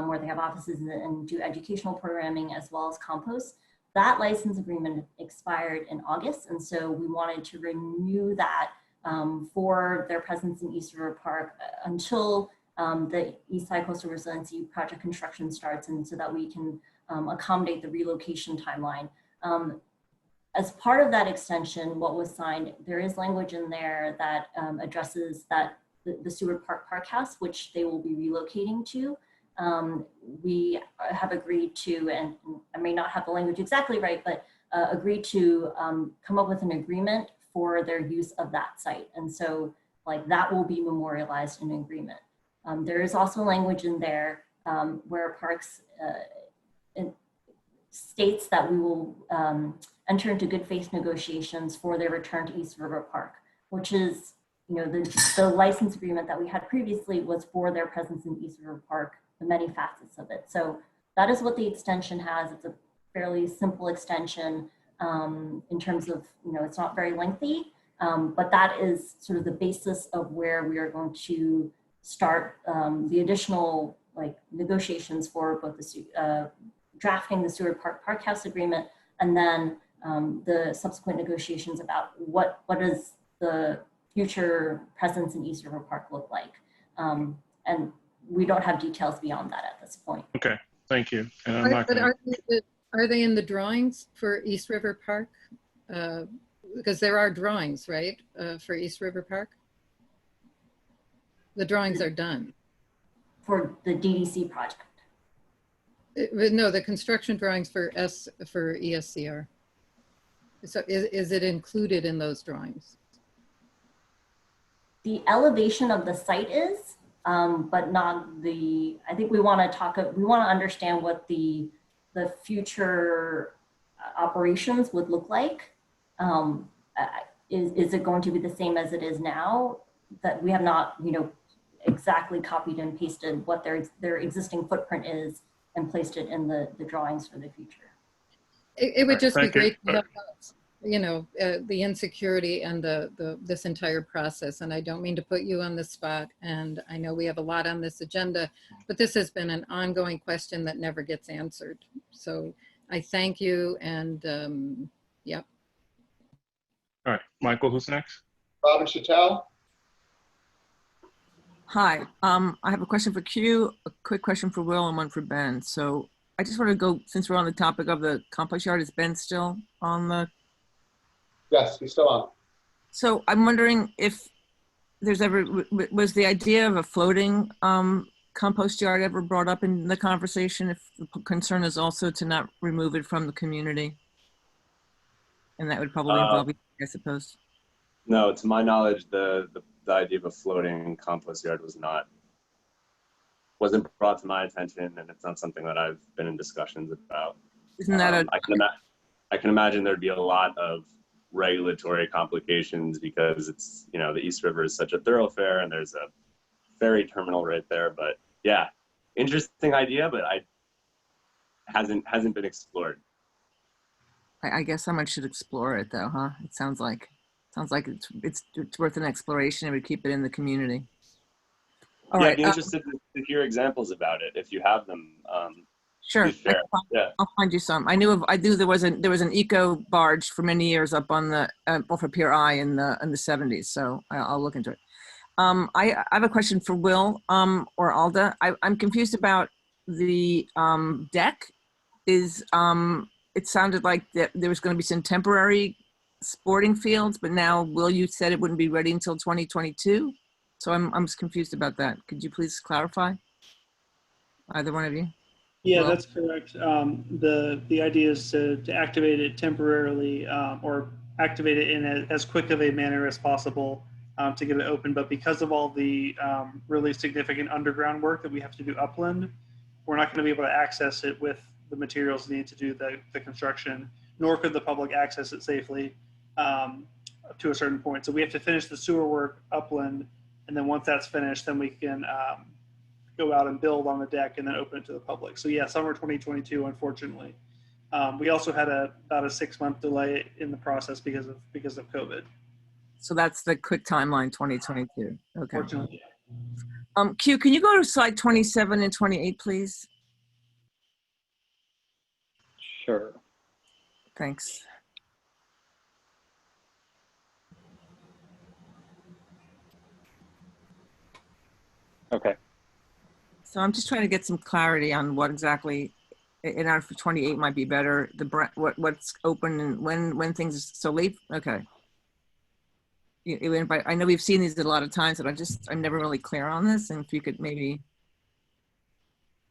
where they have offices and do educational programming as well as compost. That license agreement expired in August, and so we wanted to renew that for their presence in East River Park until the East Side Coastal Resiliency project construction starts, and so that we can accommodate the relocation timeline. As part of that extension, what was signed, there is language in there that addresses that the Seward Park Park House, which they will be relocating to. We have agreed to, and I may not have the language exactly right, but agreed to come up with an agreement for their use of that site. And so like that will be memorialized in an agreement. There is also language in there where Parks states that we will enter into good faith negotiations for their return to East River Park, which is, you know, the license agreement that we had previously was for their presence in East River Park, the many facets of it. So that is what the extension has. It's a fairly simple extension in terms of, you know, it's not very lengthy, but that is sort of the basis of where we are going to start the additional like negotiations for both the drafting the Seward Park Park House agreement, and then the subsequent negotiations about what does the future presence in East River Park look like. And we don't have details beyond that at this point.
Okay, thank you. And I'm not
But
gonna...
are they in the drawings for East River Park? Because there are drawings, right, for East River Park? The drawings are done.
For the DDC project?
No, the construction drawings for ESCR. So is it included in those drawings?
The elevation of the site is, but not the, I think we want to understand what the future operations would look like. Is it going to be the same as it is now? That we have not, exactly copied and pasted what their existing footprint is and placed it in the drawings for the future.
It would just be
Thank you.
great to have, the insecurity and this entire process. And I don't mean to put you on the spot. And I know we have a lot on this agenda, but this has been an ongoing question that never gets answered. So I thank you. And yep.
All right, Michael, who's next?
Robin Chattel.
Hi, I have a question for Q, a quick question for Will, and one for Ben. So I just want to go, since we're on the topic of the compost yard, is Ben still on the?
Yes, he's still on.
So I'm wondering if there's ever, was the idea of a floating compost yard ever brought up in the conversation? If the concern is also to not remove it from the community? And that would probably involve, I suppose.
No, to my knowledge, the idea of a floating compost yard wasn't brought to my attention, and it's not something that I've been in discussions about.
Isn't that
I can imagine there'd be a lot of regulatory complications because it's, the East River is such a thoroughfare and there's a ferry terminal right there. But yeah, interesting idea, but hasn't been explored.
I guess someone should explore it though, huh? It sounds like it's worth an exploration. It would keep it in the community. All right.
I'd be interested to hear examples about it if you have them.
Sure.
Yeah.
I'll find you some. I knew there was an eco barge for many years up on the off of Pier I in the 70s. So I'll look into it. I have a question for Will or Alda. I'm confused about the deck. It sounded like that there was going to be some temporary sporting fields, but now, Will, you said it wouldn't be ready until 2022. So I'm just confused about that. Could you please clarify? Either one of you?
Yeah,
Will?
that's correct. The idea is to activate it temporarily or activate it in as quick of a manner as possible to get it open. But because of all the really significant underground work that we have to do upland, we're not going to be able to access it with the materials needed to do the construction, nor could the public access it safely to a certain point. So we have to finish the sewer work upland, and then once that's finished, then we can go out and build on the deck and then open it to the public. So yeah, summer 2022, unfortunately. We also had about a 6-month delay in the process because of COVID.
So that's the quick timeline, 2022. Okay.
Unfortunately.
Q, can you go to slide 27 and 28, please?
Sure.
Thanks.
Okay.
So I'm just trying to get some clarity on what exactly, and out for 28 might be better. What's open and when things are so late. Okay. I know we've seen these a lot of times, but I'm never really clear on this. And if you could maybe,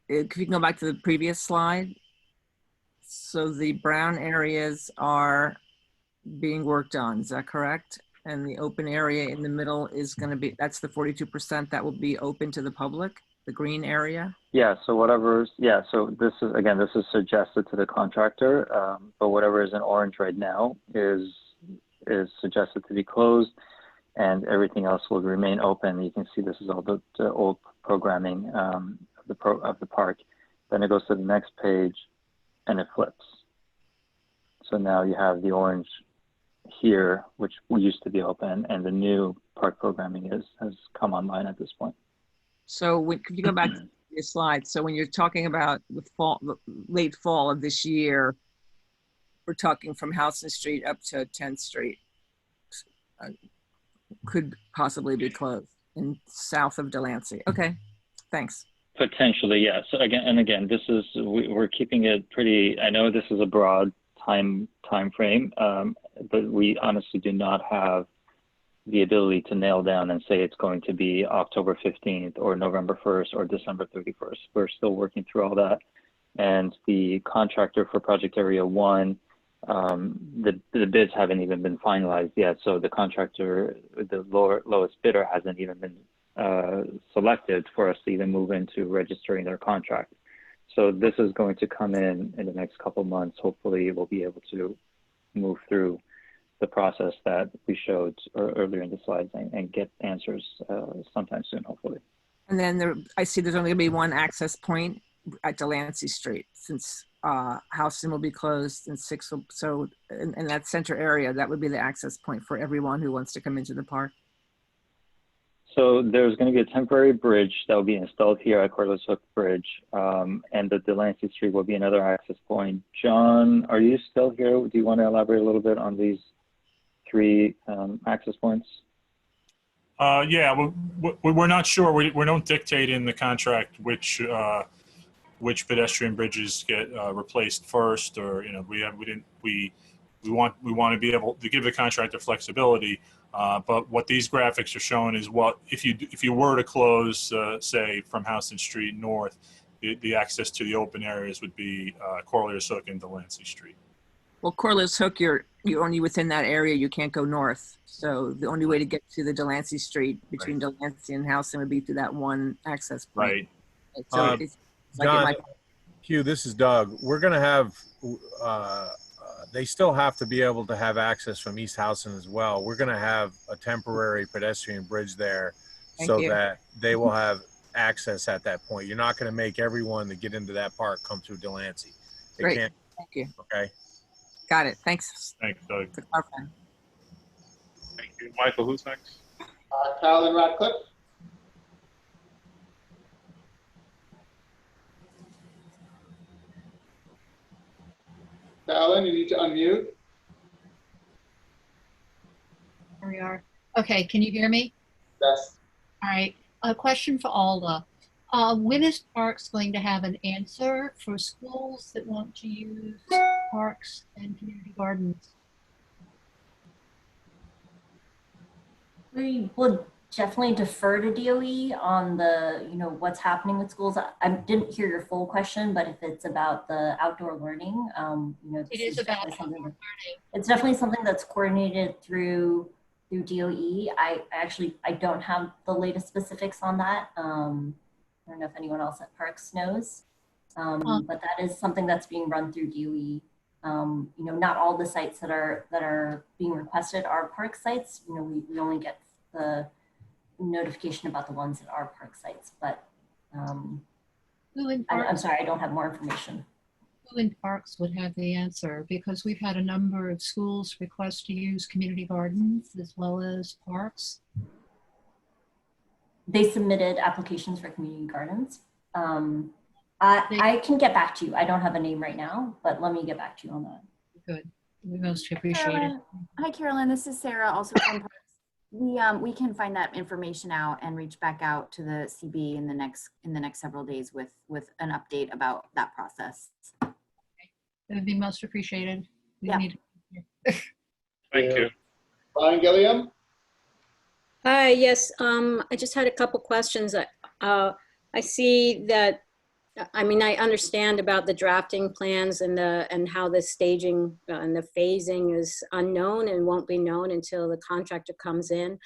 if you can go back to the previous slide. So the brown areas are being worked on, is that correct? And the open area in the middle is going to be, that's the 42% that will be open to the public, the green area?
Yeah, so so this is suggested to the contractor, but whatever is in orange right now is suggested to be closed, and everything else will remain open. You can see this is all the old programming of the park. Then it goes to the next page, and it flips. So now you have the orange here, which used to be open, and the new park programming has come online at this point.
So could you go back to your slide? So when you're talking about late fall of this year, we're talking from Houston Street up to 10th Street, could possibly be closed in south of Delancey. Okay, thanks.
Potentially, yes. So again, this is we're keeping it pretty. I know this is a broad time frame, but we honestly do not have the ability to nail down and say it's going to be October 15th or November 1st or December 31st. We're still working through all that, and the contractor for Project Area 1, the bids haven't even been finalized yet. So the contractor, the lowest bidder, hasn't even been selected for us to even move into registering their contract. So this is going to come in the next couple months. Hopefully we'll be able to move through the process that we showed earlier in the slides and get answers sometime soon, hopefully.
And then I see there's only gonna be one access point at Delancey Street, since Houston will be closed and so in that center area, that would be the access point for everyone who wants to come into the park.
So there's going to be a temporary bridge that will be installed here at Corliss Hook Bridge, and the Delancey Street will be another access point. John, are you still here? Do you want to elaborate a little bit on these three access points?
Yeah, we're not sure. We don't dictate in the contract which pedestrian bridges get replaced first, or we want to be able to give the contractor flexibility. But what these graphics are showing is what if you were to close, say, from Houston Street north, the access to the open areas would be Corliss Hook and Delancey Street.
Well, Corliss Hook, you're only within that area. You can't go north. So the only way to get to the Delancey Street between Delancey and Houston would be through that one access point.
Right.
So it's like
John, Hugh, this is Doug. We're going to have, they still have to be able to have access from East Houston as well. We're going to have a temporary pedestrian bridge there so that they will have access at that point. You're not going to make everyone to get into that park come through Delancey. They
Great.
can't.
Thank you.
Okay.
Got it. Thanks.
Thanks, Doug.
Thank you. Michael, who's next?
Carolyn Radcliffe. Carolyn, you need to unmute.
Here we are. Okay, can you hear me?
Yes.
All right. A question for Alda. When is Parks going to have an answer for schools that want to use parks and community gardens?
We will definitely defer to DOE on the, what's happening with schools. I didn't hear your full question, but if it's about the outdoor learning,
It is about outdoor learning.
It's definitely something that's coordinated through DOE. I don't have the latest specifics on that. I don't know if anyone else at Parks knows, but that is something that's being run through DOE. Not all the sites that are being requested are park sites. We only get the notification about the ones that are park sites, but I'm sorry, I don't have more information.
Who in Parks would have the answer? Because we've had a number of schools request to use community gardens as well as parks.
They submitted applications for community gardens. I can get back to you. I don't have a name right now, but let me get back to you on that.
Good. We most appreciate it.
Hi, Carolyn. This is Sarah, also from Parks. We can find that information out and reach back out to the CB in the next several days with an update about that process.
It would be most appreciated.
Yeah.
Thank you.
Brian Gilliam.
Hi, yes, I just had a couple questions. I see that, I understand about the drafting plans and how the staging and the phasing is unknown and won't be known until the contractor comes in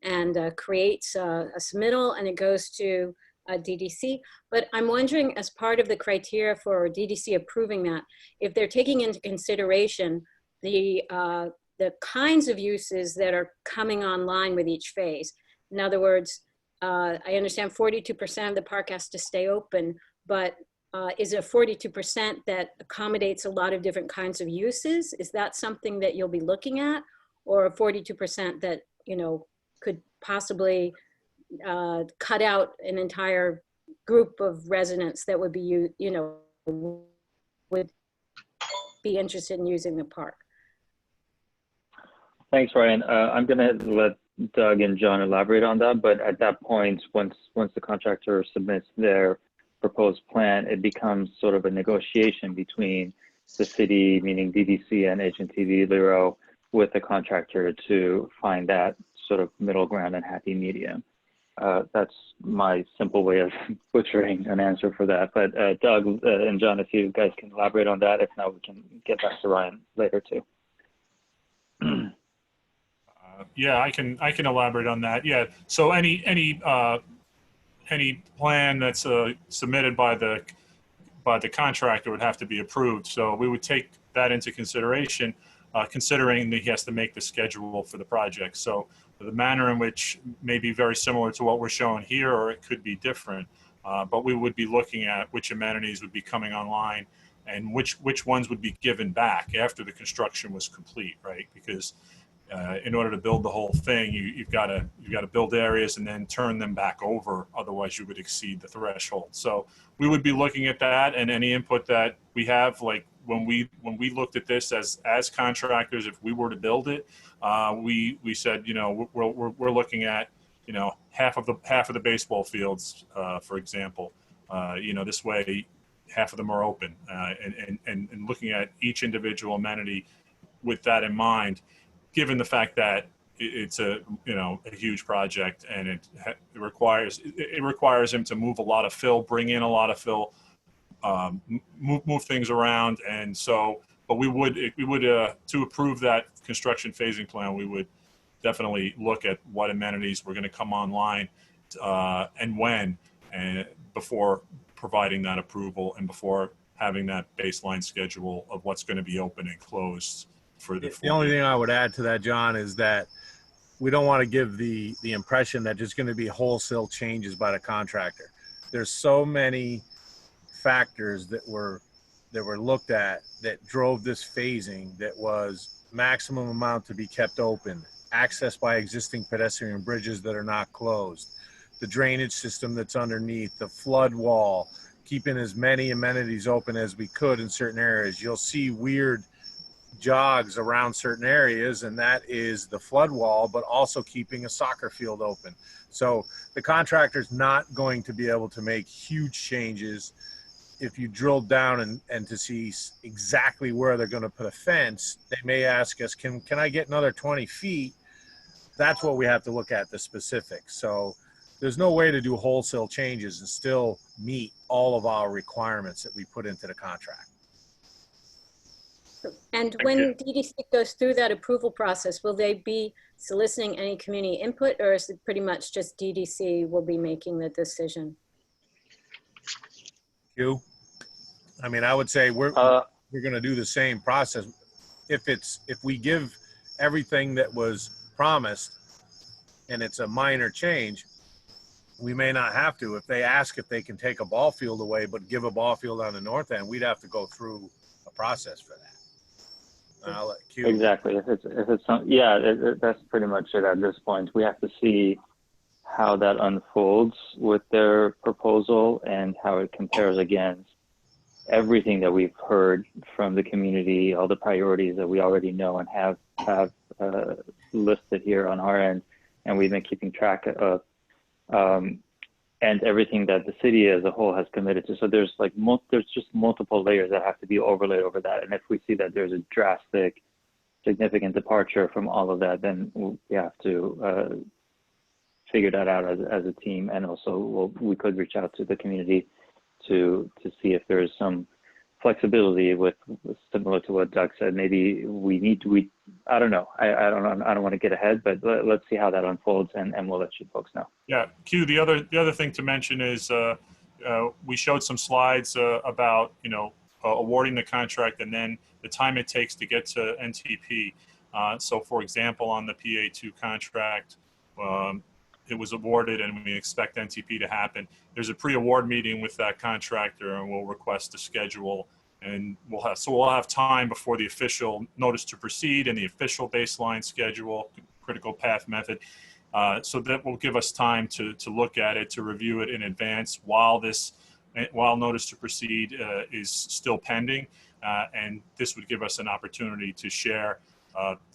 and creates a submittal and it goes to DDC. But I'm wondering, as part of the criteria for DDC approving that, if they're taking into consideration the kinds of uses that are coming online with each phase. In other words, I understand 42% of the park has to stay open, but is it 42% that accommodates a lot of different kinds of uses? Is that something that you'll be looking at, or 42% that, could possibly cut out an entire group of residents that would be, would be interested in using the park?
Thanks, Ryan. I'm going to let Doug and John elaborate on that, but at that point, once the contractor submits their proposed plan, it becomes sort of a negotiation between the city, meaning DDC and HNTV Lero, with the contractor to find that sort of middle ground and happy medium. That's my simple way of butchering an answer for that. But Doug and John, if you guys can elaborate on that, if not, we can get back to Ryan later too.
Yeah, I can elaborate on that. Yeah, so any plan that's submitted by the contractor would have to be approved. So we would take that into consideration, considering that he has to make the schedule for the project. So the manner in which may be very similar to what we're showing here, or it could be different. But we would be looking at which amenities would be coming online and which ones would be given back after the construction was complete, right? Because in order to build the whole thing, you've got to build areas and then turn them back over. Otherwise, you would exceed the threshold. So we would be looking at that, and any input that we have, like when we looked at this as contractors, if we were to build it, we said, you know, we're looking at, you know, half of the baseball fields, for example. You know, this way, half of them are open, and looking at each individual amenity with that in mind. Given the fact that it's a huge project, and it requires him to move a lot of fill, bring in a lot of fill, move things around, and so. But we would to approve that construction phasing plan, we would definitely look at what amenities were going to come online and when, and before providing that approval and before having that baseline schedule of what's going to be open and closed. The
only thing I would add to that, John, is that we don't want to give the impression that there's going to be wholesale changes by the contractor. There's so many factors that were looked at that drove this phasing, that was maximum amount to be kept open, access by existing pedestrian bridges that are not closed, the drainage system that's underneath, the flood wall, keeping as many amenities open as we could in certain areas. You'll see weird jogs around certain areas, and that is the flood wall, but also keeping a soccer field open. So the contractor's not going to be able to make huge changes. If you drill down and to see exactly where they're going to put a fence, they may ask us, can I get another 20 feet? That's what we have to look at, the specifics. So there's no way to do wholesale changes and still meet all of our requirements that we put into the contract.
And when DDC goes through that approval process, will they be soliciting any community input, or is it pretty much just DDC will be making the decision?
I mean, I would say we're going to do the same process. If we give everything that was promised and it's a minor change, we may not have to. If they ask if they can take a ball field away but give a ball field on the north end, we'd have to go through a process for that. I'll let Q.
Exactly. If it's that's pretty much it at this point. We have to see how that unfolds with their proposal and how it compares against everything that we've heard from the community, all the priorities that we already know and have listed here on our end, and we've been keeping track of, and everything that the city as a whole has committed to. So there's like there's just multiple layers that have to be overlaid over that. And if we see that there's a drastic, significant departure from all of that, then we have to figure that out as a team. And also we could reach out to the community to see if there is some flexibility with similar to what Doug said. Maybe I don't know. I don't want to get ahead, but let's see how that unfolds, and we'll let you folks know.
Yeah, Q. The other thing to mention is we showed some slides about awarding the contract and then the time it takes to get to NTP. So, for example, on the PA2 contract, it was awarded, and we expect NTP to happen. There's a pre-award meeting with that contractor, and we'll request a schedule. And we'll have time before the official notice to proceed and the official baseline schedule, critical path method. So that will give us time to look at it, to review it in advance while notice to proceed is still pending. And this would give us an opportunity to share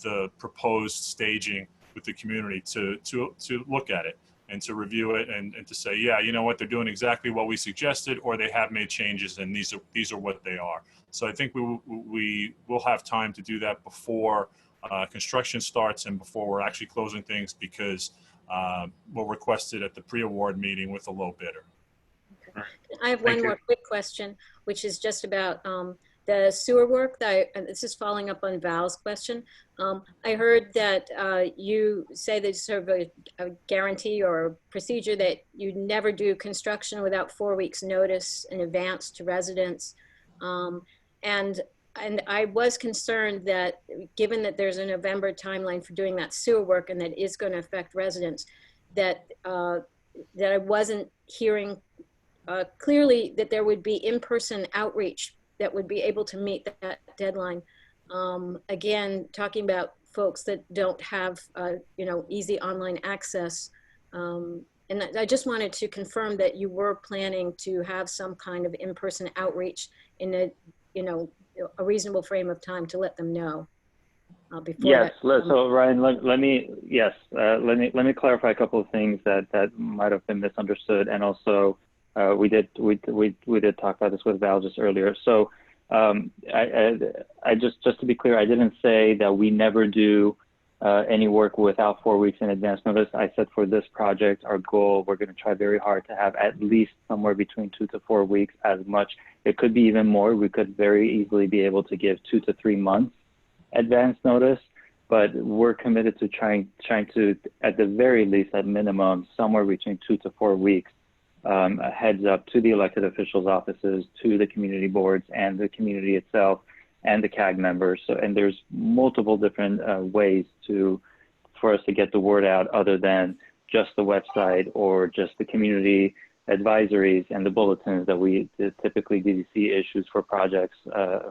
the proposed staging with the community to look at it and to review it and to say, yeah, you know what, they're doing exactly what we suggested, or they have made changes and these are what they are. So I think we will have time to do that before construction starts and before we're actually closing things, because we'll request it at the pre-award meeting with a low bidder.
I have one more quick question, which is just about the sewer work, and this is following up on Val's question. I heard that you say there's sort of a guarantee or a procedure that you never do construction without 4 weeks notice in advance to residents. And I was concerned that given that there's a November timeline for doing that sewer work and that is going to affect residents, that I wasn't hearing clearly that there would be in-person outreach that would be able to meet that deadline. Again, talking about folks that don't have, you know, easy online access. And I just wanted to confirm that you were planning to have some kind of in-person outreach in a, you know, a reasonable frame of time to let them know. Before
Yes.
that,
So Ryan, let me clarify a couple of things that might have been misunderstood, and also we did talk about this with Val just earlier. So I just to be clear, I didn't say that we never do any work without 4 weeks in advance notice. I said for this project, our goal, we're going to try very hard to have at least somewhere between 2 to 4 weeks, as much. It could be even more. We could very easily be able to give 2 to 3 months advance notice, but we're committed to trying to, at the very least, at minimum, somewhere between 2 to 4 weeks, a heads up to the elected officials' offices, to the community boards and the community itself and the CAG members. So, and there's multiple different ways for us to get the word out other than just the website or just the community advisories and the bulletins that we typically DDC issues for projects,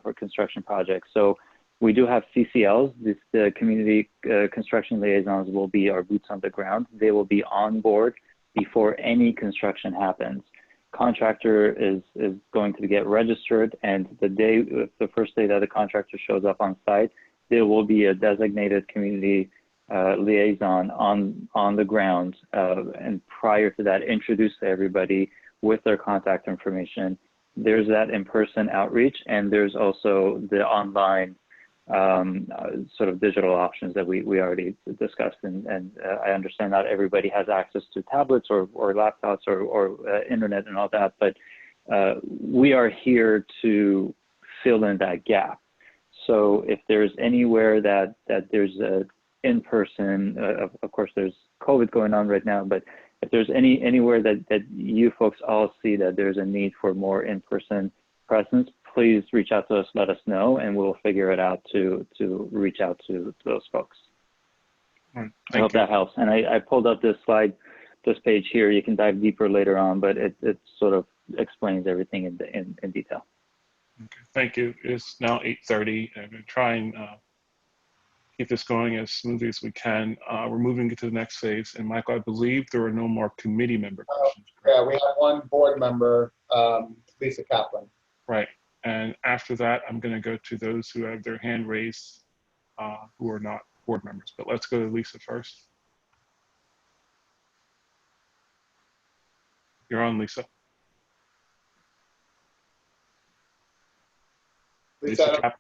for construction projects. So we do have CCLs. The community construction liaisons will be our boots on the ground. They will be on board before any construction happens. Contractor is going to get registered, and the first day that the contractor shows up on site, there will be a designated community liaison on the ground, and prior to that, introduce everybody with their contact information. There's that in-person outreach, and there's also the online sort of digital options that we already discussed, and I understand not everybody has access to tablets or laptops or internet and all that, but we are here to fill in that gap. So if there's anywhere that there's a in-person, of course there's COVID going on right now, but if there's anywhere that you folks all see that there's a need for more in-person presence, please reach out to us, let us know, and we'll figure it out to reach out to those folks. I hope that helps. And I pulled up this slide, this page here. You can dive deeper later on, but it sort of explains everything in detail.
Okay, thank you. It's now 8:30, and we're trying keep this going as smoothly as we can. We're moving into the next phase, and Michael, I believe there are no more committee member questions.
Yeah, we have one board member, Lisa Kaplan.
Right. And after that, I'm going to go to those who have their hand raised, who are not board members. But let's go to Lisa first. You're on, Lisa. Lisa Kaplan.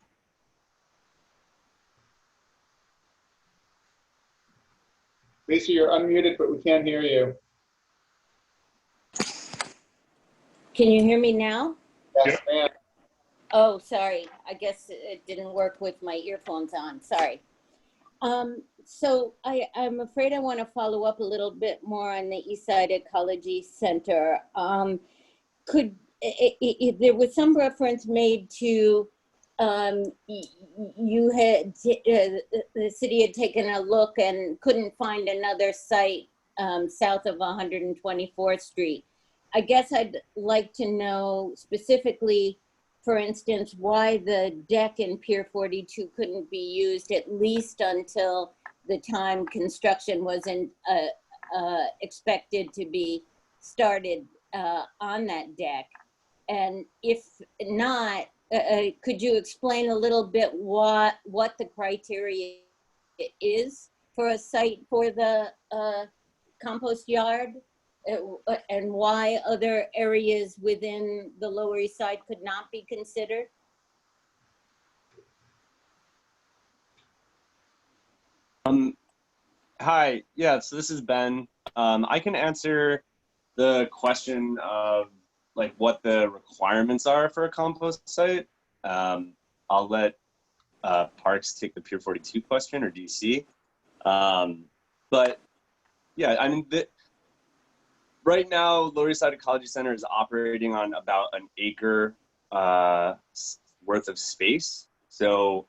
Lisa, you're unmuted, but we can't hear you.
Can you hear me now?
Yes, ma'am.
Oh, sorry. I guess it didn't work with my earphones on. Sorry. So I'm afraid I want to follow up a little bit more on the Eastside Ecology Center. There was some reference made to you had the city had taken a look and couldn't find another site south of 124th Street. I guess I'd like to know specifically, for instance, why the deck in Pier 42 couldn't be used at least until the time construction wasn't expected to be started on that deck. And if not, could you explain a little bit what the criteria is for a site for the compost yard? And why other areas within the Lower East Side could not be considered?
Hi, yeah, so this is Ben. I can answer the question of like what the requirements are for a compost site. I'll let Parks take the Pier 42 question, or DC. But yeah, I mean, right now, Lower East Side Ecology Center is operating on about an acre worth of space. So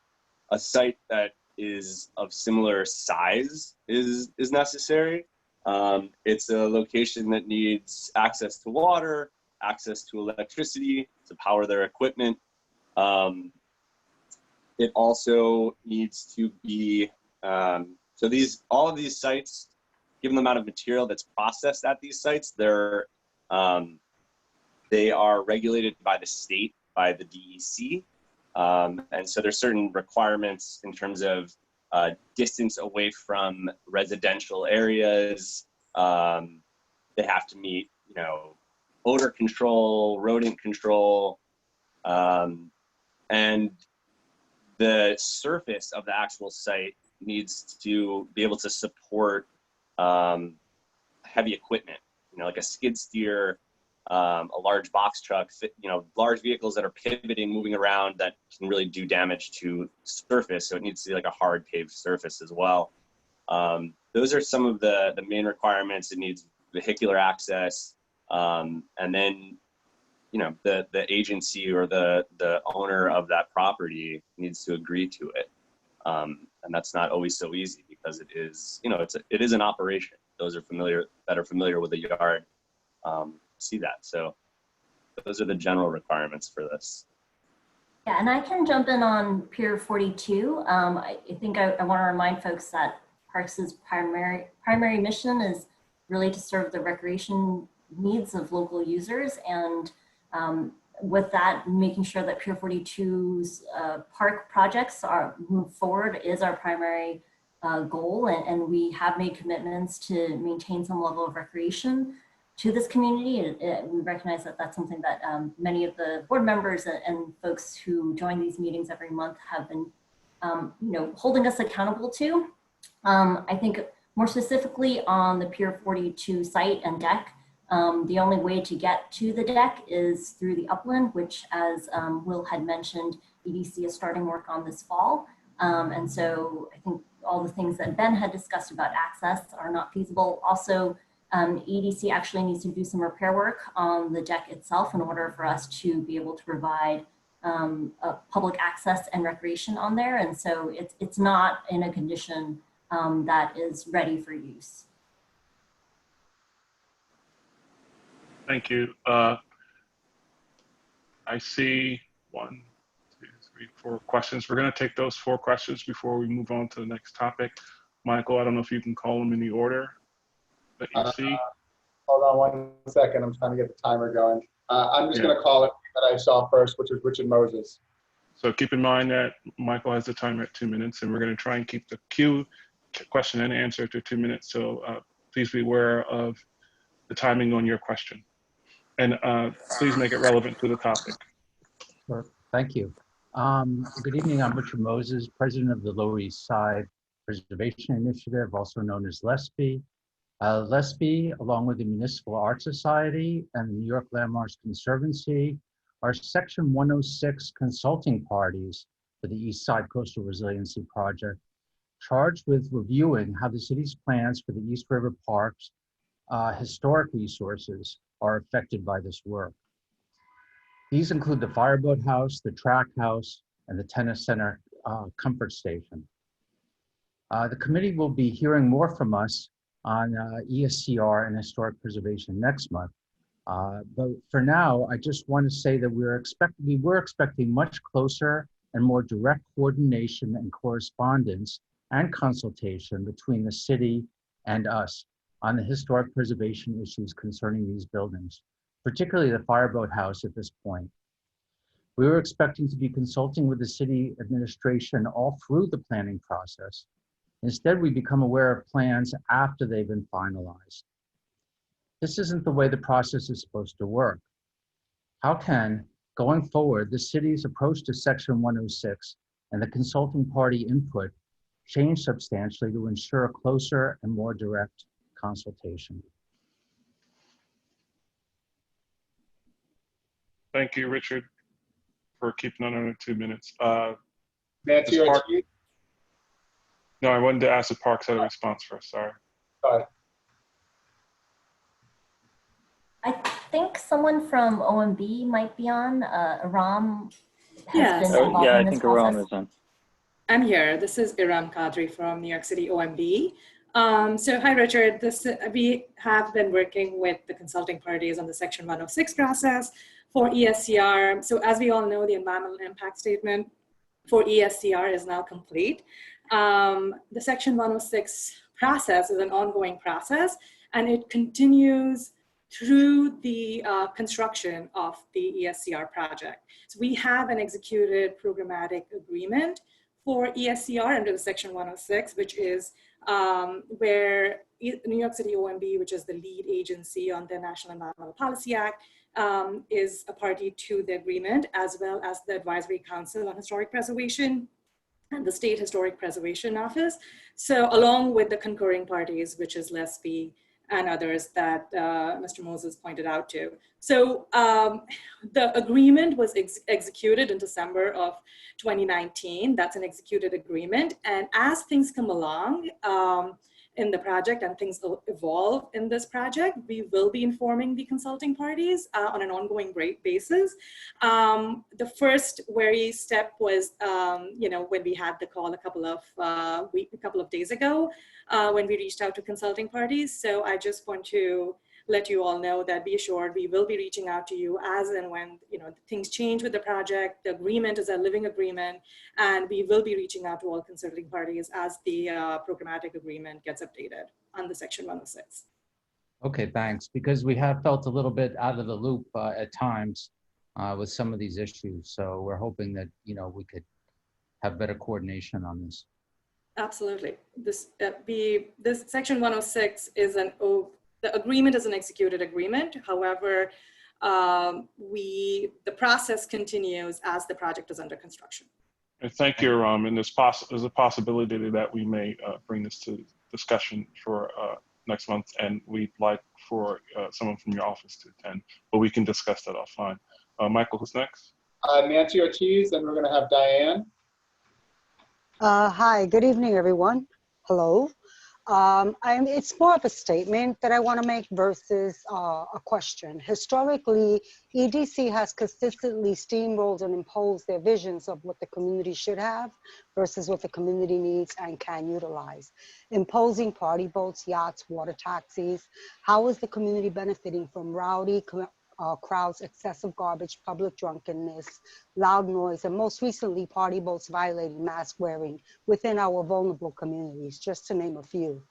a site that is of similar size is necessary. It's a location that needs access to water, access to electricity to power their equipment. It also needs to be, so all of these sites, given the amount of material that's processed at these sites, they are regulated by the state, by the DEC. And so there's certain requirements in terms of distance away from residential areas. They have to meet, odor control, rodent control, and the surface of the actual site needs to be able to support heavy equipment, like a skid steer, a large box truck, large vehicles that are pivoting, moving around, that can really do damage to surface. So it needs to be like a hard paved surface as well. Those are some of the main requirements. It needs vehicular access, and then the agency or the owner of that property needs to agree to it. And that's not always so easy, because it is an operation. Those are familiar with the yard see that. So those are the general requirements for this.
Yeah, and I can jump in on Pier 42. I think I want to remind folks that Parks' primary mission is really to serve the recreation needs of local users, and with that, making sure that Pier 42's park projects move forward is our primary goal, and we have made commitments to maintain some level of recreation to this community. We recognize that that's something that many of the board members and folks who join these meetings every month have been holding us accountable to. I think more specifically on the Pier 42 site and deck, the only way to get to the deck is through the upland, which, as Will had mentioned, EDC is starting work on this fall. And so I think all the things that Ben had discussed about access are not feasible. Also, EDC actually needs to do some repair work on the deck itself in order for us to be able to provide public access and recreation on there. And so it's not in a condition that is ready for use.
Thank you. I see 1, 2, 3, 4 questions. We're going to take those 4 questions before we move on to the next topic. Michael, I don't know if you can call them in the order that you see.
Hold on 1 second. I'm trying to get the timer going. I'm just going to call it that I saw first, which is Richard Moses.
So keep in mind that Michael has the timer at 2 minutes, and we're going to try and keep the Q, question and answer, to 2 minutes. So please be aware of the timing on your question. And please make it relevant to the topic.
Sure. Thank you. Good evening. I'm Richard Moses, president of the Lower East Side Preservation Initiative, also known as LESPI. LESPI, along with the Municipal Art Society and the New York Landmarks Conservancy, are Section 106 consulting parties for the East Side Coastal Resiliency Project, charged with reviewing how the city's plans for the East River Park's historic resources are affected by this work. These include the Fireboat House, the Track House, and the Tennis Center Comfort Station. The committee will be hearing more from us on ESCR and historic preservation next month. But for now, I just want to say that we were expecting much closer and more direct coordination and correspondence and consultation between the city and us on the historic preservation issues concerning these buildings, particularly the Fireboat House at this point. We were expecting to be consulting with the city administration all through the planning process. Instead, we become aware of plans after they've been finalized. This isn't the way the process is supposed to work. How can, going forward, the city's approach to Section 106 and the consulting party input change substantially to ensure a closer and more direct consultation?
Thank you, Richard. for keeping under 2 minutes.
Nancy
Does Park-
Ortiz?
No, I wanted to ask if Parks had a response first. Sorry.
I think someone from OMB might be on. Aram has
Yes.
been involved
Yeah,
in
I
this
think Aram
process.
is on.
I'm here. This is Iram Qadri from New York City OMB. So hi, Richard. We have been working with the consulting parties on the Section 106 process for ESCR. So as we all know, the environmental impact statement for ESCR is now complete. The Section 106 process is an ongoing process, and it continues through the construction of the ESCR project. So we have an executed programmatic agreement for ESCR under the Section 106, which is where New York City OMB, which is the lead agency on the National Environmental Policy Act, is a party to the agreement, as well as the Advisory Council on Historic Preservation and the State Historic Preservation Office. So along with the concurring parties, which is LESPI and others that Mr. Moses pointed out to. So the agreement was executed in December of 2019. That's an executed agreement. And as things come along in the project and things evolve in this project, we will be informing the consulting parties on an ongoing basis. The first very step was, when we had the call a couple of days ago, when we reached out to consulting parties. So I just want to let you all know that be assured we will be reaching out to you as and when things change with the project. The agreement is a living agreement, and we will be reaching out to all consulting parties as the programmatic agreement gets updated on the Section 106.
Okay, thanks. Because we have felt a little bit out of the loop at times with some of these issues. So we're hoping that we could have better coordination on this.
Absolutely. This Section 106 is the agreement is an executed agreement. However, the process continues as the project is under construction.
And thank you, Aram. And there's a possibility that we may bring this to discussion for next month, and we'd like for someone from your office to attend, but we can discuss that offline. Michael, who's next?
Nancy Ortiz, and we're going to have Diane.
Hi, good evening, everyone. Hello. It's more of a statement that I want to make versus a question. Historically, EDC has consistently steamrolled and imposed their visions of what the community should have versus what the community needs and can utilize. Imposing party boats, yachts, water taxis. How is the community benefiting from rowdy crowds, excessive garbage, public drunkenness, loud noise, and most recently, party boats violating mask wearing within our vulnerable communities, just to name a few.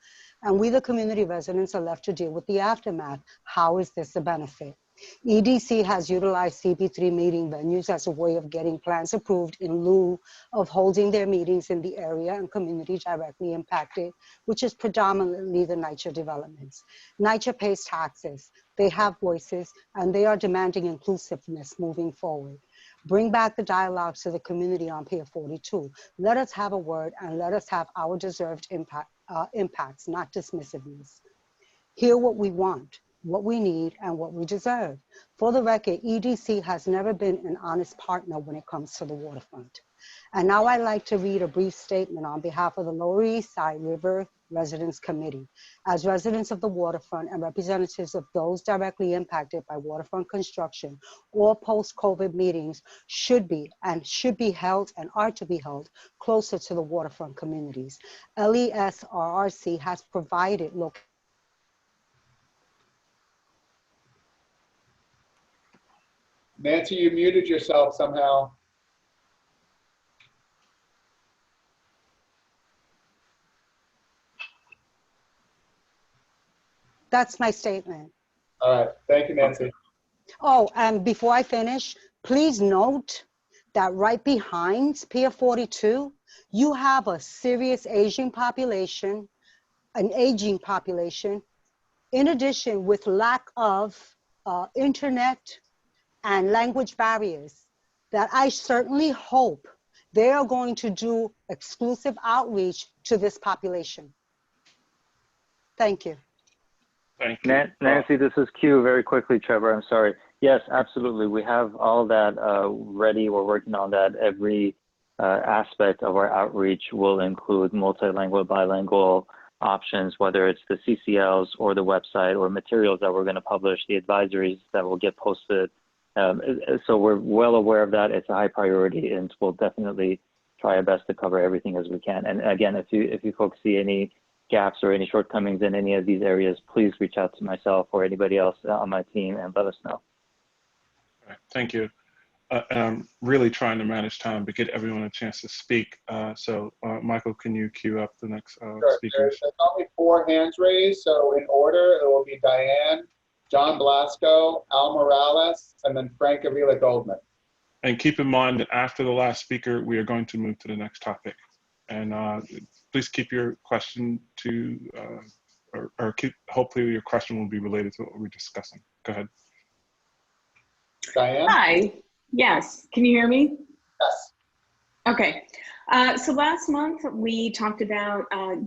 And we, the community residents, are left to deal with the aftermath. How is this a benefit? EDC has utilized CP3 meeting venues as a way of getting plans approved in lieu of holding their meetings in the area and community directly impacted, which is predominantly the NYCHA developments. NYCHA pays taxes, they have voices, and they are demanding inclusiveness moving forward. Bring back the dialogues to the community on Pier 42. Let us have a word and let us have our deserved impacts, not dismissiveness. Hear what we want, what we need, and what we deserve. For the record, EDC has never been an honest partner when it comes to the waterfront. And now I'd like to read a brief statement on behalf of the Lower East Side River Residents Committee. As residents of the waterfront and representatives of those directly impacted by waterfront construction, all post-COVID meetings should be held and are to be held closer to the waterfront communities. LESRRC has provided local.
Nancy, you muted yourself somehow.
That's my statement.
All right, thank you, Nancy.
Oh, and before I finish, please note that right behind Pier 42, you have a serious aging population, in addition with lack of internet and language barriers, that I certainly hope they are going to do exclusive outreach to this population. Thank you.
Thank you.
Nancy, this is Q. Very quickly, Trevor, I'm sorry. Yes, absolutely. We have all that ready. We're working on that. Every aspect of our outreach will include multilingual, bilingual options, whether it's the CCLs or the website or materials that we're going to publish, the advisories that will get posted. So we're well aware of that. It's a high priority, and we'll definitely try our best to cover everything as we can. And again, if you folks see any gaps or any shortcomings in any of these areas, please reach out to myself or anybody else on my team and let us know.
All right, thank you. I'm really trying to manage time to get everyone a chance to speak. So Michael, can you queue up the next
Sure.
speakers?
There's only 4 hands raised, so in order, it will be Diane, John Blasco, Al Morales, and then Frank Avila Goldman.
And keep in mind that after the last speaker, we are going to move to the next topic. And please keep your question to, hopefully your question will be related to what we're discussing. Go ahead.
Diane?
Hi. Yes. Can you hear me?
Yes.
Okay. So last month we talked about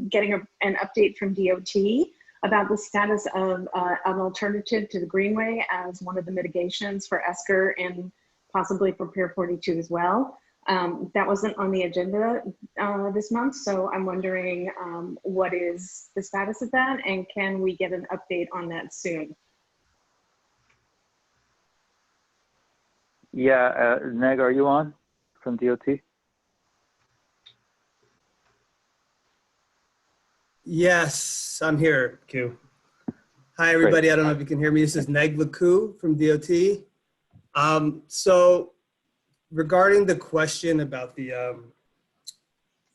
getting an update from DOT about the status of an alternative to the Greenway as one of the mitigations for Esker and possibly for Pier 42 as well. That wasn't on the agenda this month, so I'm wondering what is the status of that, and can we get an update on that soon?
Yeah, Neg, are you on from DOT?
Yes, I'm here, Q. Hi, everybody.
Great.
I don't know if you can hear me. This is Neg Laku from DOT. So regarding the question about the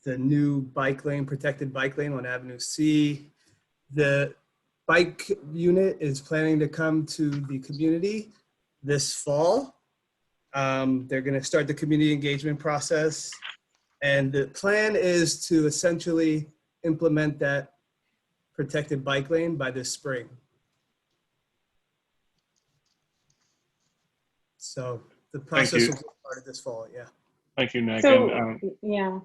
new bike lane, protected bike lane on Avenue C, the bike unit is planning to come to the community this fall. They're going to start the community engagement process. And the plan is to essentially implement that protected bike lane by this spring. So the process will be started this fall, yeah.
Thank you, Nick.
So,
and,
yeah.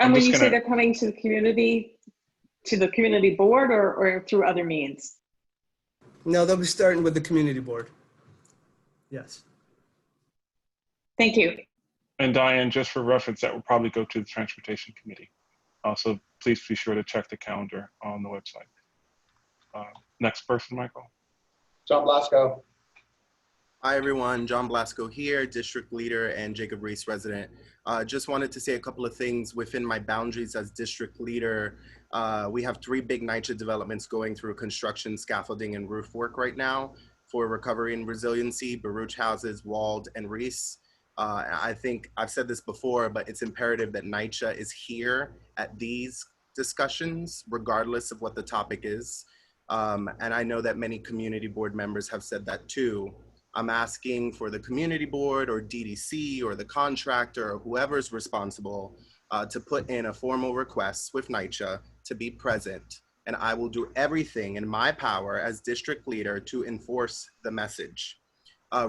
And when you say they're coming to the community board or through other means?
No, they'll be starting with the community board. Yes.
Thank you.
And Diane, just for reference, that will probably go to the Transportation Committee. So please be sure to check the calendar on the website. Next person, Michael.
John Blasco.
Hi, everyone. John Blasco here, district leader and Jacob Reese resident. Just wanted to say a couple of things within my boundaries as district leader. We have 3 big NYCHA developments going through construction, scaffolding, and roof work right now for recovery and resiliency: Baruch Houses, Wald, and Reese. I think I've said this before, but it's imperative that NYCHA is here at these discussions, regardless of what the topic is. And I know that many community board members have said that too. I'm asking for the community board or DDC or the contractor or whoever's responsible to put in a formal request with NYCHA to be present. And I will do everything in my power as district leader to enforce the message.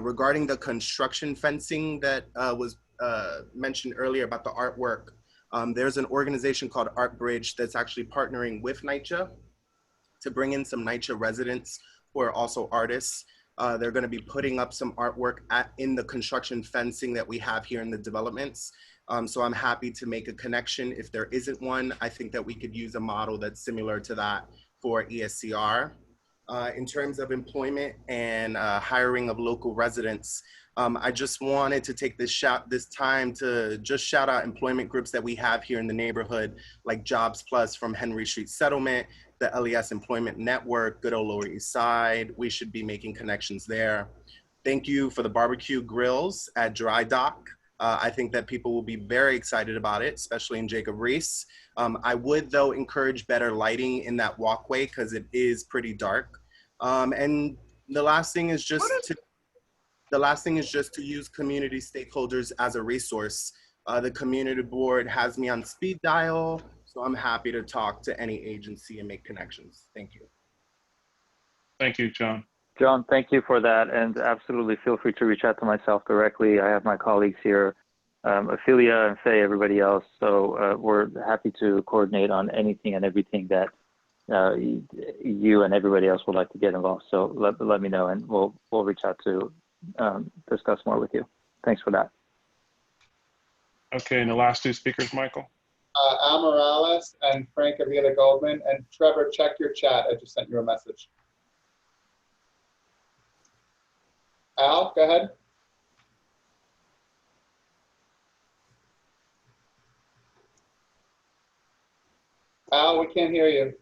Regarding the construction fencing that was mentioned earlier about the artwork, there's an organization called Art Bridge that's actually partnering with NYCHA to bring in some NYCHA residents who are also artists. They're going to be putting up some artwork in the construction fencing that we have here in the developments. So I'm happy to make a connection. If there isn't one, I think that we could use a model that's similar to that for ESCR. In terms of employment and hiring of local residents, I just wanted to take this time to just shout out employment groups that we have here in the neighborhood, like Jobs Plus from Henry Street Settlement, the LES Employment Network, good old Lower East Side. We should be making connections there. Thank you for the barbecue grills at Dry Dock. I think that people will be very excited about it, especially in Jacob Reese. I would, though, encourage better lighting in that walkway because it is pretty dark. And the last thing is just to use community stakeholders as a resource. The community board has me on speed dial, so I'm happy to talk to any agency and make connections. Thank you.
Thank you, John.
John, thank you for that, and absolutely feel free to reach out to myself directly. I have my colleagues here, Ophelia and Faye, everybody else, so we're happy to coordinate on anything and everything that you and everybody else would like to get involved. So let me know, and we'll reach out to discuss more with you. Thanks for that.
Okay, and the last two speakers, Michael.
Al Morales and Frank Avila Goldman. And Trevor, check your chat. I just sent you a message. Al, go ahead. Al, we can't hear you.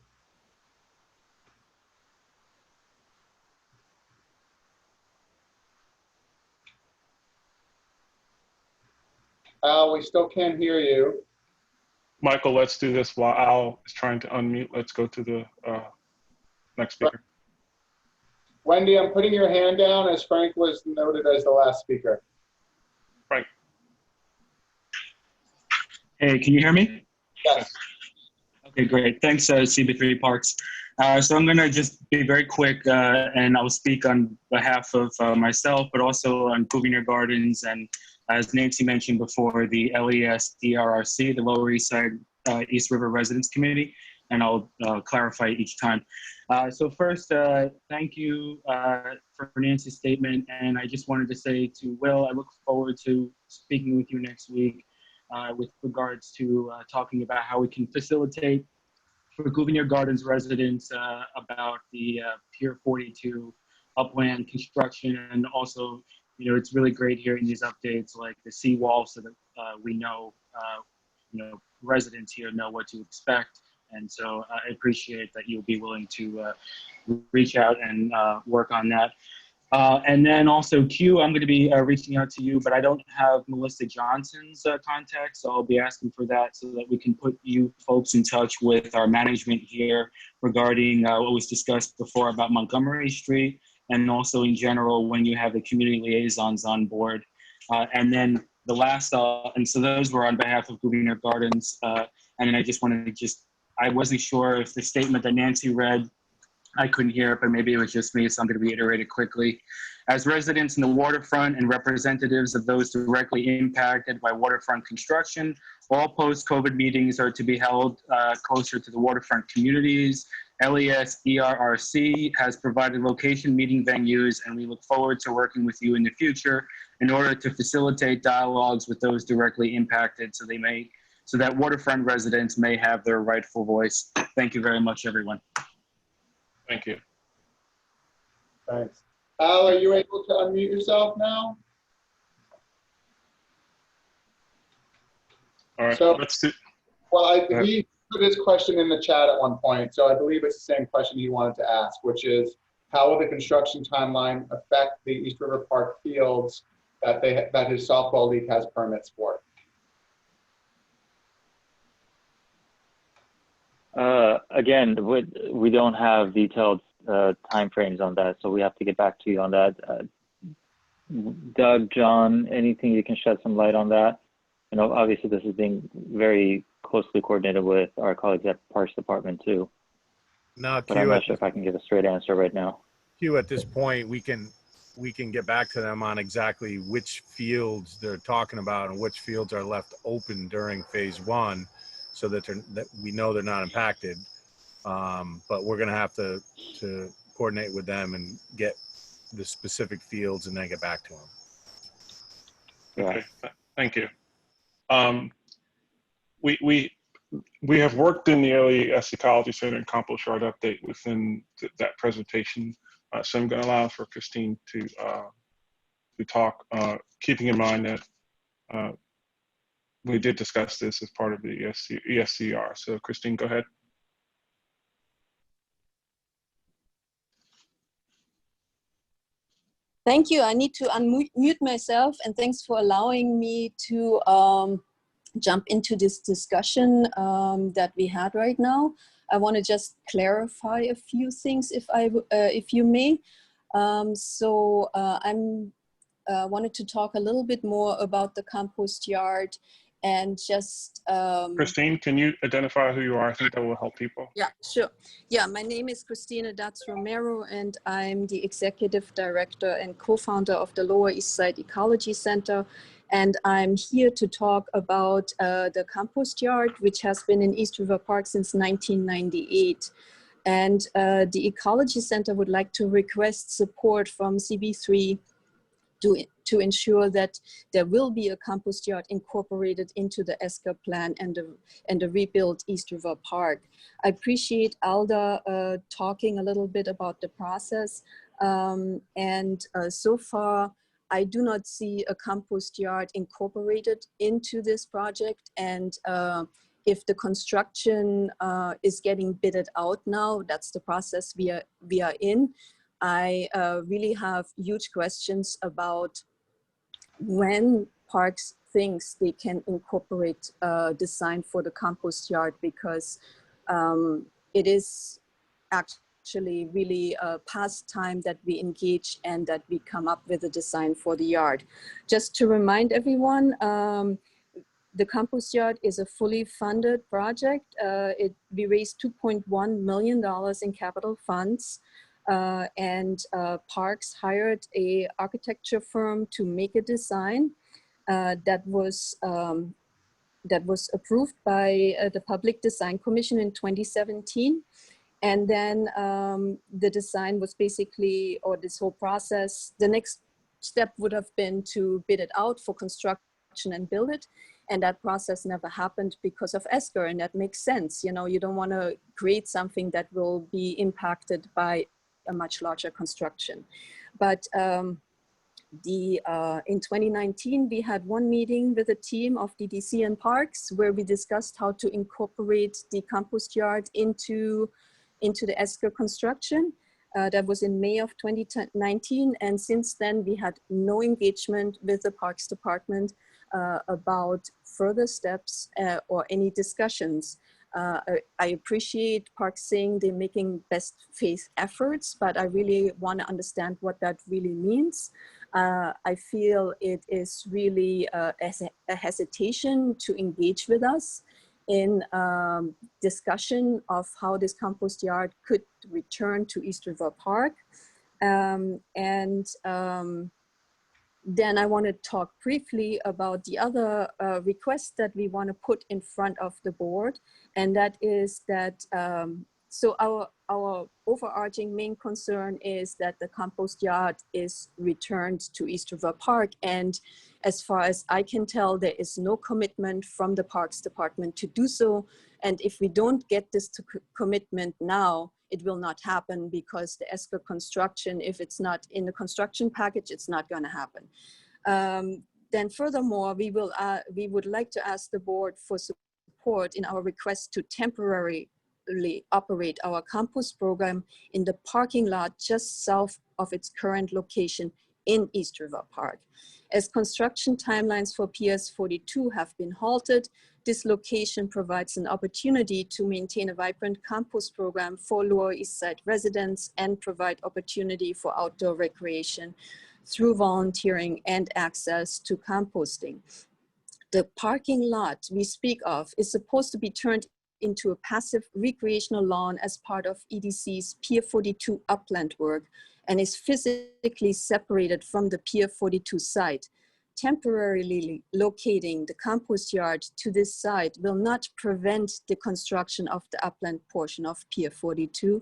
Al, we still can't hear you.
Michael, let's do this while Al is trying to unmute. Let's go to the next speaker.
Wendy, I'm putting your hand down as Frank was noted as the last speaker.
Frank.
Hey, can you hear me?
Yes.
Okay, great. Thanks, CB3 Parks. So I'm going to just be very quick, and I'll speak on behalf of myself, but also on Gouverneur Gardens, and as Nancy mentioned before, the LES-DRRC, the Lower East Side East River Residents Committee, and I'll clarify each time. So first, thank you for Nancy's statement, and I just wanted to say to Will, I look forward to speaking with you next week with regards to talking about how we can facilitate for Gouverneur Gardens residents about the Pier 42 upland construction, and also, you know, it's really great hearing these updates like the seawall, so that we know, residents here know what to expect. And so I appreciate that you'll be willing to reach out and work on that. And then also Q, I'm going to be reaching out to you, but I don't have Melissa Johnson's contact, so I'll be asking for that so that we can put you folks in touch with our management here regarding what was discussed before about Montgomery Street, and also in general when you have the community liaisons on board. And then the last, and so those were on behalf of Gouverneur Gardens, and then I just wanted to I wasn't sure if the statement that Nancy read, I couldn't hear it, but maybe it was just me, so I'm going to reiterate it quickly. As residents in the waterfront and representatives of those directly impacted by waterfront construction, all post-COVID meetings are to be held closer to the waterfront communities. LES-DRRC has provided location meeting venues, and we look forward to working with you in the future in order to facilitate dialogues with those directly impacted so that waterfront residents may have their rightful voice. Thank you very much, everyone.
Thank you.
Thanks. Al, are you able to unmute yourself now?
All right,
so,
let's do.
Well, he put his question in the chat at one point, so I believe it's the same question he wanted to ask, which is, how will the construction timeline affect the East River Park fields that his softball league has permits for?
Again, we don't have detailed timeframes on that, so we have to get back to you on that. Doug, John, anything you can shed some light on that? You know, obviously this is being very closely coordinated with our colleagues at Parks Department too.
No,
but I'm not sure if I can give a straight answer right now.
Q, at this point, we can get back to them on exactly which fields they're talking about and which fields are left open during phase one, so that we know they're not impacted. But we're going to have to coordinate with them and get the specific fields and then get back to them.
Okay, thank you. We have worked in the LES Ecology Center and compost yard update within that presentation. So I'm going to allow for Christine to talk, keeping in mind that we did discuss this as part of the ESCR. So Christine, go ahead.
Thank you. I need to unmute myself, and thanks for allowing me to jump into this discussion that we had right now. I want to just clarify a few things, if you may. I wanted to talk a little bit more about the compost yard and just...
Christine, can you identify who you are? I think that will help people.
Yeah, sure. Yeah, my name is Cristina Datz Romero, and I'm the Executive Director and co-founder of the Lower East Side Ecology Center. And I'm here to talk about the compost yard, which has been in East River Park since 1998. And the Ecology Center would like to request support from CB3 to ensure that there will be a compost yard incorporated into the ESCA plan and the rebuilt East River Park. I appreciate Alda talking a little bit about the process. So far, I do not see a compost yard incorporated into this project. And if the construction is getting bidded out now, that's the process we are in. I really have huge questions about when Parks thinks they can incorporate design for the compost yard, because it is actually really past time that we engage and that we come up with a design for the yard. Just to remind everyone, the compost yard is a fully funded project. We raised $2.1 million in capital funds. Parks hired a architecture firm to make a design that was approved by the Public Design Commission in 2017. And then the design was basically, or this whole process, the next step would have been to bid it out for construction and build it. And that process never happened because of ESCA, and that makes sense. You know, you don't want to create something that will be impacted by a much larger construction. But in 2019, we had one meeting with a team of DDC and Parks where we discussed how to incorporate the compost yard into the ESCA construction. That was in May of 2019. And since then, we had no engagement with the Parks Department about further steps or any discussions. I appreciate Parks saying they're making best faith efforts, but I really want to understand what that really means. I feel it is really a hesitation to engage with us in discussion of how this compost yard could return to East River Park. Then I want to talk briefly about the other request that we want to put in front of the board. And that is that, so our overarching main concern is that the compost yard is returned to East River Park. And as far as I can tell, there is no commitment from the Parks Department to do so. And if we don't get this commitment now, it will not happen, because the ESCA construction, if it's not in the construction package, it's not going to happen. Then furthermore, we would like to ask the board for support in our request to temporarily operate our compost program in the parking lot just south of its current location in East River Park. As construction timelines for PS 42 have been halted, this location provides an opportunity to maintain a vibrant compost program for Lower East Side residents and provide opportunity for outdoor recreation through volunteering and access to composting. The parking lot we speak of is supposed to be turned into a passive recreational lawn as part of EDC's Pier 42 upland work, and is physically separated from the Pier 42 site. Temporarily locating the compost yard to this site will not prevent the construction of the upland portion of Pier 42.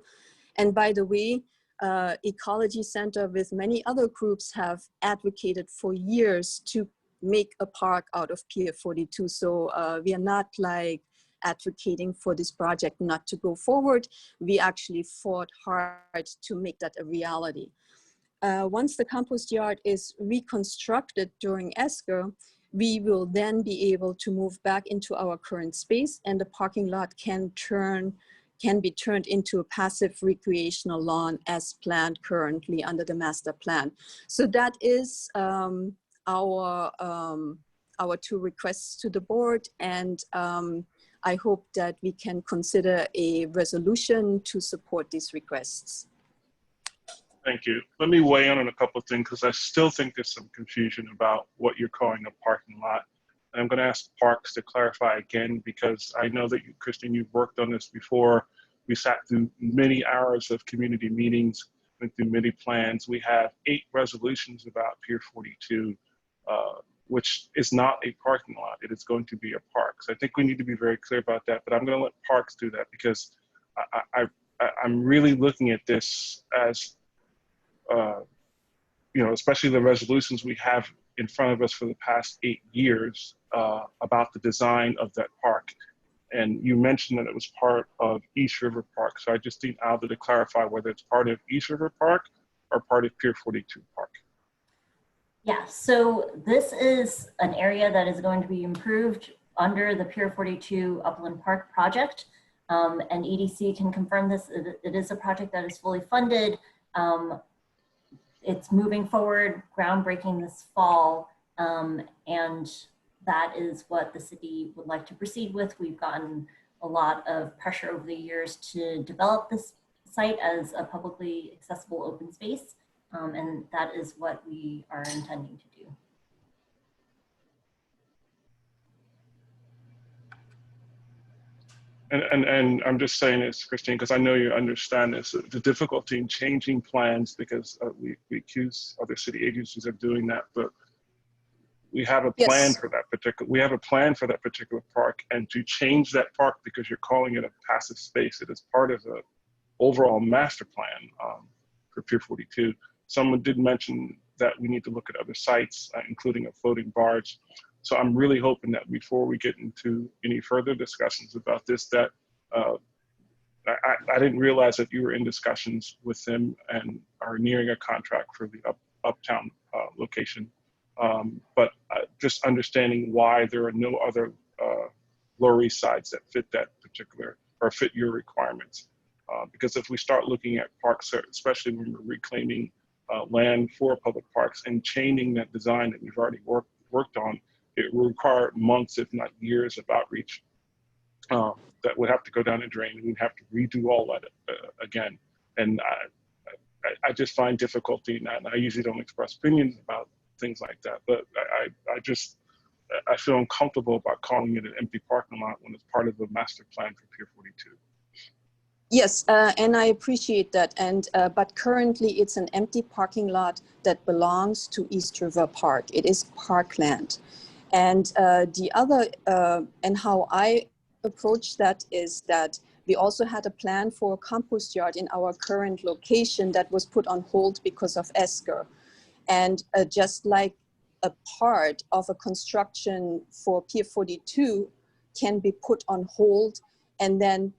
And by the way, Ecology Center with many other groups have advocated for years to make a park out of Pier 42. So we are not like advocating for this project not to go forward. We actually fought hard to make that a reality. Once the compost yard is reconstructed during ESCA, we will then be able to move back into our current space, and the parking lot can be turned into a passive recreational lawn as planned currently under the master plan. So that is our two requests to the board, and I hope that we can consider a resolution to support these requests.
Thank you. Let me weigh in on a couple of things, because I still think there's some confusion about what you're calling a parking lot. And I'm going to ask Parks to clarify again, because I know that you, Christine, you've worked on this before. We sat through many hours of community meetings, went through many plans. We have 8 resolutions about Pier 42, which is not a parking lot. It is going to be a park. So I think we need to be very clear about that, but I'm going to let Parks do that, because I'm really looking at this as especially the resolutions we have in front of us for the past 8 years about the design of that park. And you mentioned that it was part of East River Park. So I just need Alda to clarify whether it's part of East River Park or part of Pier 42 Park.
Yeah, so this is an area that is going to be improved under the Pier 42 Upland Park project. And EDC can confirm this. It is a project that is fully funded. It's moving forward, groundbreaking this fall. And that is what the city would like to proceed with. We've gotten a lot of pressure over the years to develop this site as a publicly accessible open space. And that is what we are intending to do.
And I'm just saying this, Christine, because I know you understand this, the difficulty in changing plans, because we accuse other city agencies of doing that, but we have a plan for that particular, park, and to change that park because you're calling it a passive space, it is part of the overall master plan for Pier 42. Someone did mention that we need to look at other sites, including a floating barge. So I'm really hoping that before we get into any further discussions about this, that I didn't realize that you were in discussions with them and are nearing a contract for the uptown location. But just understanding why there are no other Lower East Sides that fit that particular, or fit your requirements. Because if we start looking at parks, especially when we're reclaiming land for public parks and changing that design that we've already worked on, it will require months, if not years, of outreach that would have to go down a drain, and we'd have to redo all that again. And I just find difficulty in that, and I usually don't express opinions about things like that, but I feel uncomfortable about calling it an empty parking lot when it's part of the master plan for Pier 42.
Yes, and I appreciate that. And but currently it's an empty parking lot that belongs to East River Park. It is parkland. And the other, and how I approach that is that we also had a plan for a compost yard in our current location that was put on hold because of ESCR. And just like a part of a construction for Pier 42 can be put on hold and then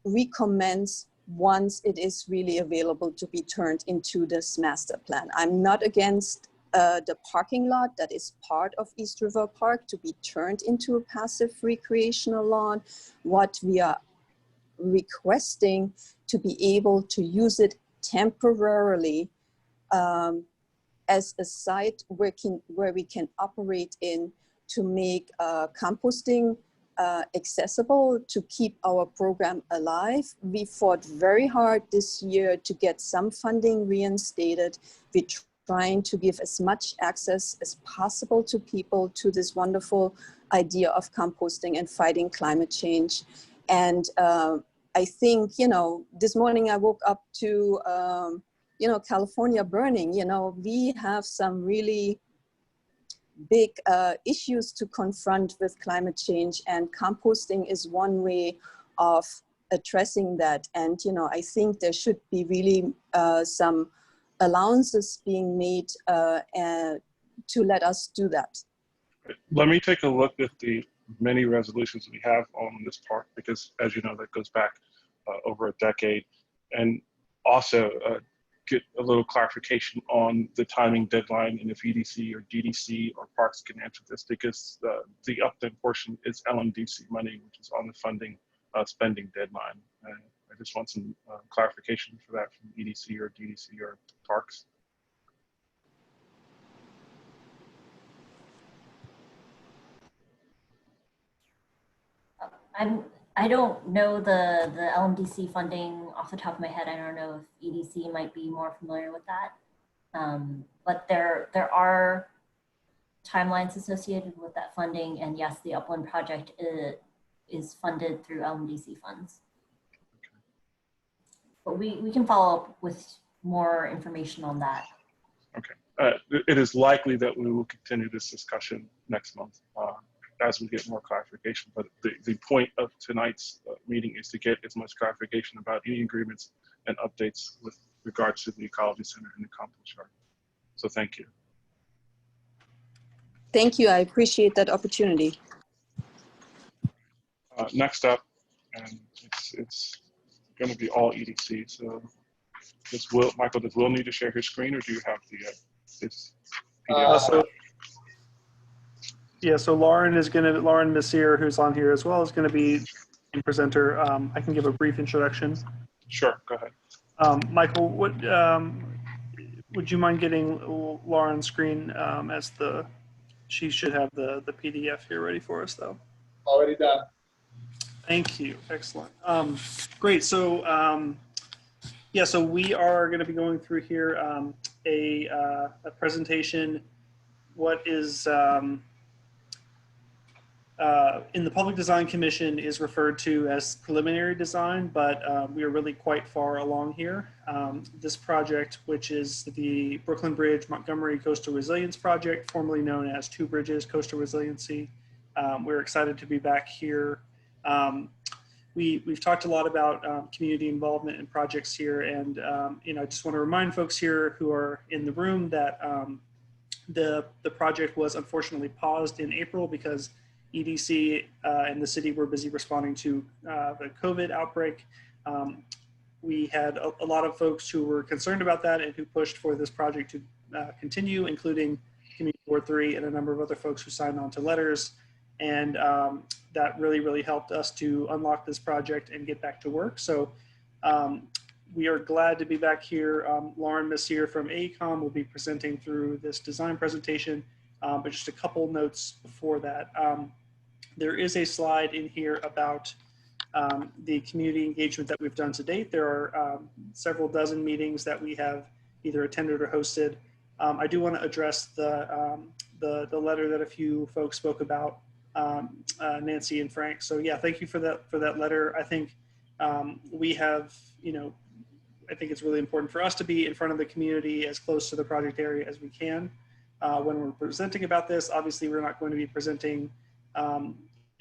recommence once it is really available to be turned into this master plan. I'm not against the parking lot that is part of East River Park to be turned into a passive recreational lawn. What we are requesting to be able to use it temporarily as a site where we can operate in to make composting accessible, to keep our program alive. We fought very hard this year to get some funding reinstated. We're trying to give as much access as possible to people to this wonderful idea of composting and fighting climate change. And I think, this morning I woke up to, California burning. We have some really big issues to confront with climate change, and composting is one way of addressing that. And, I think there should be really some allowances being made to let us do that.
Let me take a look at the many resolutions we have on this park, because as you know, that goes back over a decade. And also get a little clarification on the timing deadline, and if EDC or DDC or parks can answer this, because the upland portion is LMDC money, which is on the funding spending deadline. I just want some clarification for that from EDC or DDC or parks.
I don't know the LMDC funding off the top of my head. I don't know if EDC might be more familiar with that. But there are timelines associated with that funding, and yes, the Upland project is funded through LMDC funds. But we can follow up with more information on that.
Okay. It is likely that we will continue this discussion next month as we get more clarification. But the point of tonight's meeting is to get as much clarification about any agreements and updates with regards to the Ecology Center and the compost yard. So thank you.
Thank you. I appreciate that opportunity.
Next up, and it's going to be all EDC. So Michael, does Will need to share his screen, or do you have his PDF?
So Lauren Messier, who's on here as well, is going to be a presenter. I can give a brief introduction.
Sure, go ahead.
Michael, would you mind getting Lauren's screen as she should have the PDF here ready for us though.
Already done.
Thank you, excellent. Great, so so we are going to be going through here a presentation. What is in the Public Design Commission is referred to as preliminary design, but we are really quite far along here. This project, which is the Brooklyn Bridge Montgomery Coastal Resilience Project, formerly known as Two Bridges Coastal Resiliency. We're excited to be back here. We've talked a lot about community involvement in projects here, and I just want to remind folks here who are in the room that the project was unfortunately paused in April because EDC and the city were busy responding to the COVID outbreak. We had a lot of folks who were concerned about that and who pushed for this project to continue, including Community Board 3 and a number of other folks who signed on to letters. And that really helped us to unlock this project and get back to work. So we are glad to be back here. Lauren Messier from AECOM will be presenting through this design presentation, but just a couple notes before that. There is a slide in here about the community engagement that we've done to date. There are several dozen meetings that we have either attended or hosted. I do want to address the letter that a few folks spoke about, Nancy and Frank. So yeah, thank you for that letter. I think we have, I think it's really important for us to be in front of the community as close to the project area as we can when we're presenting about this. Obviously, we're not going to be presenting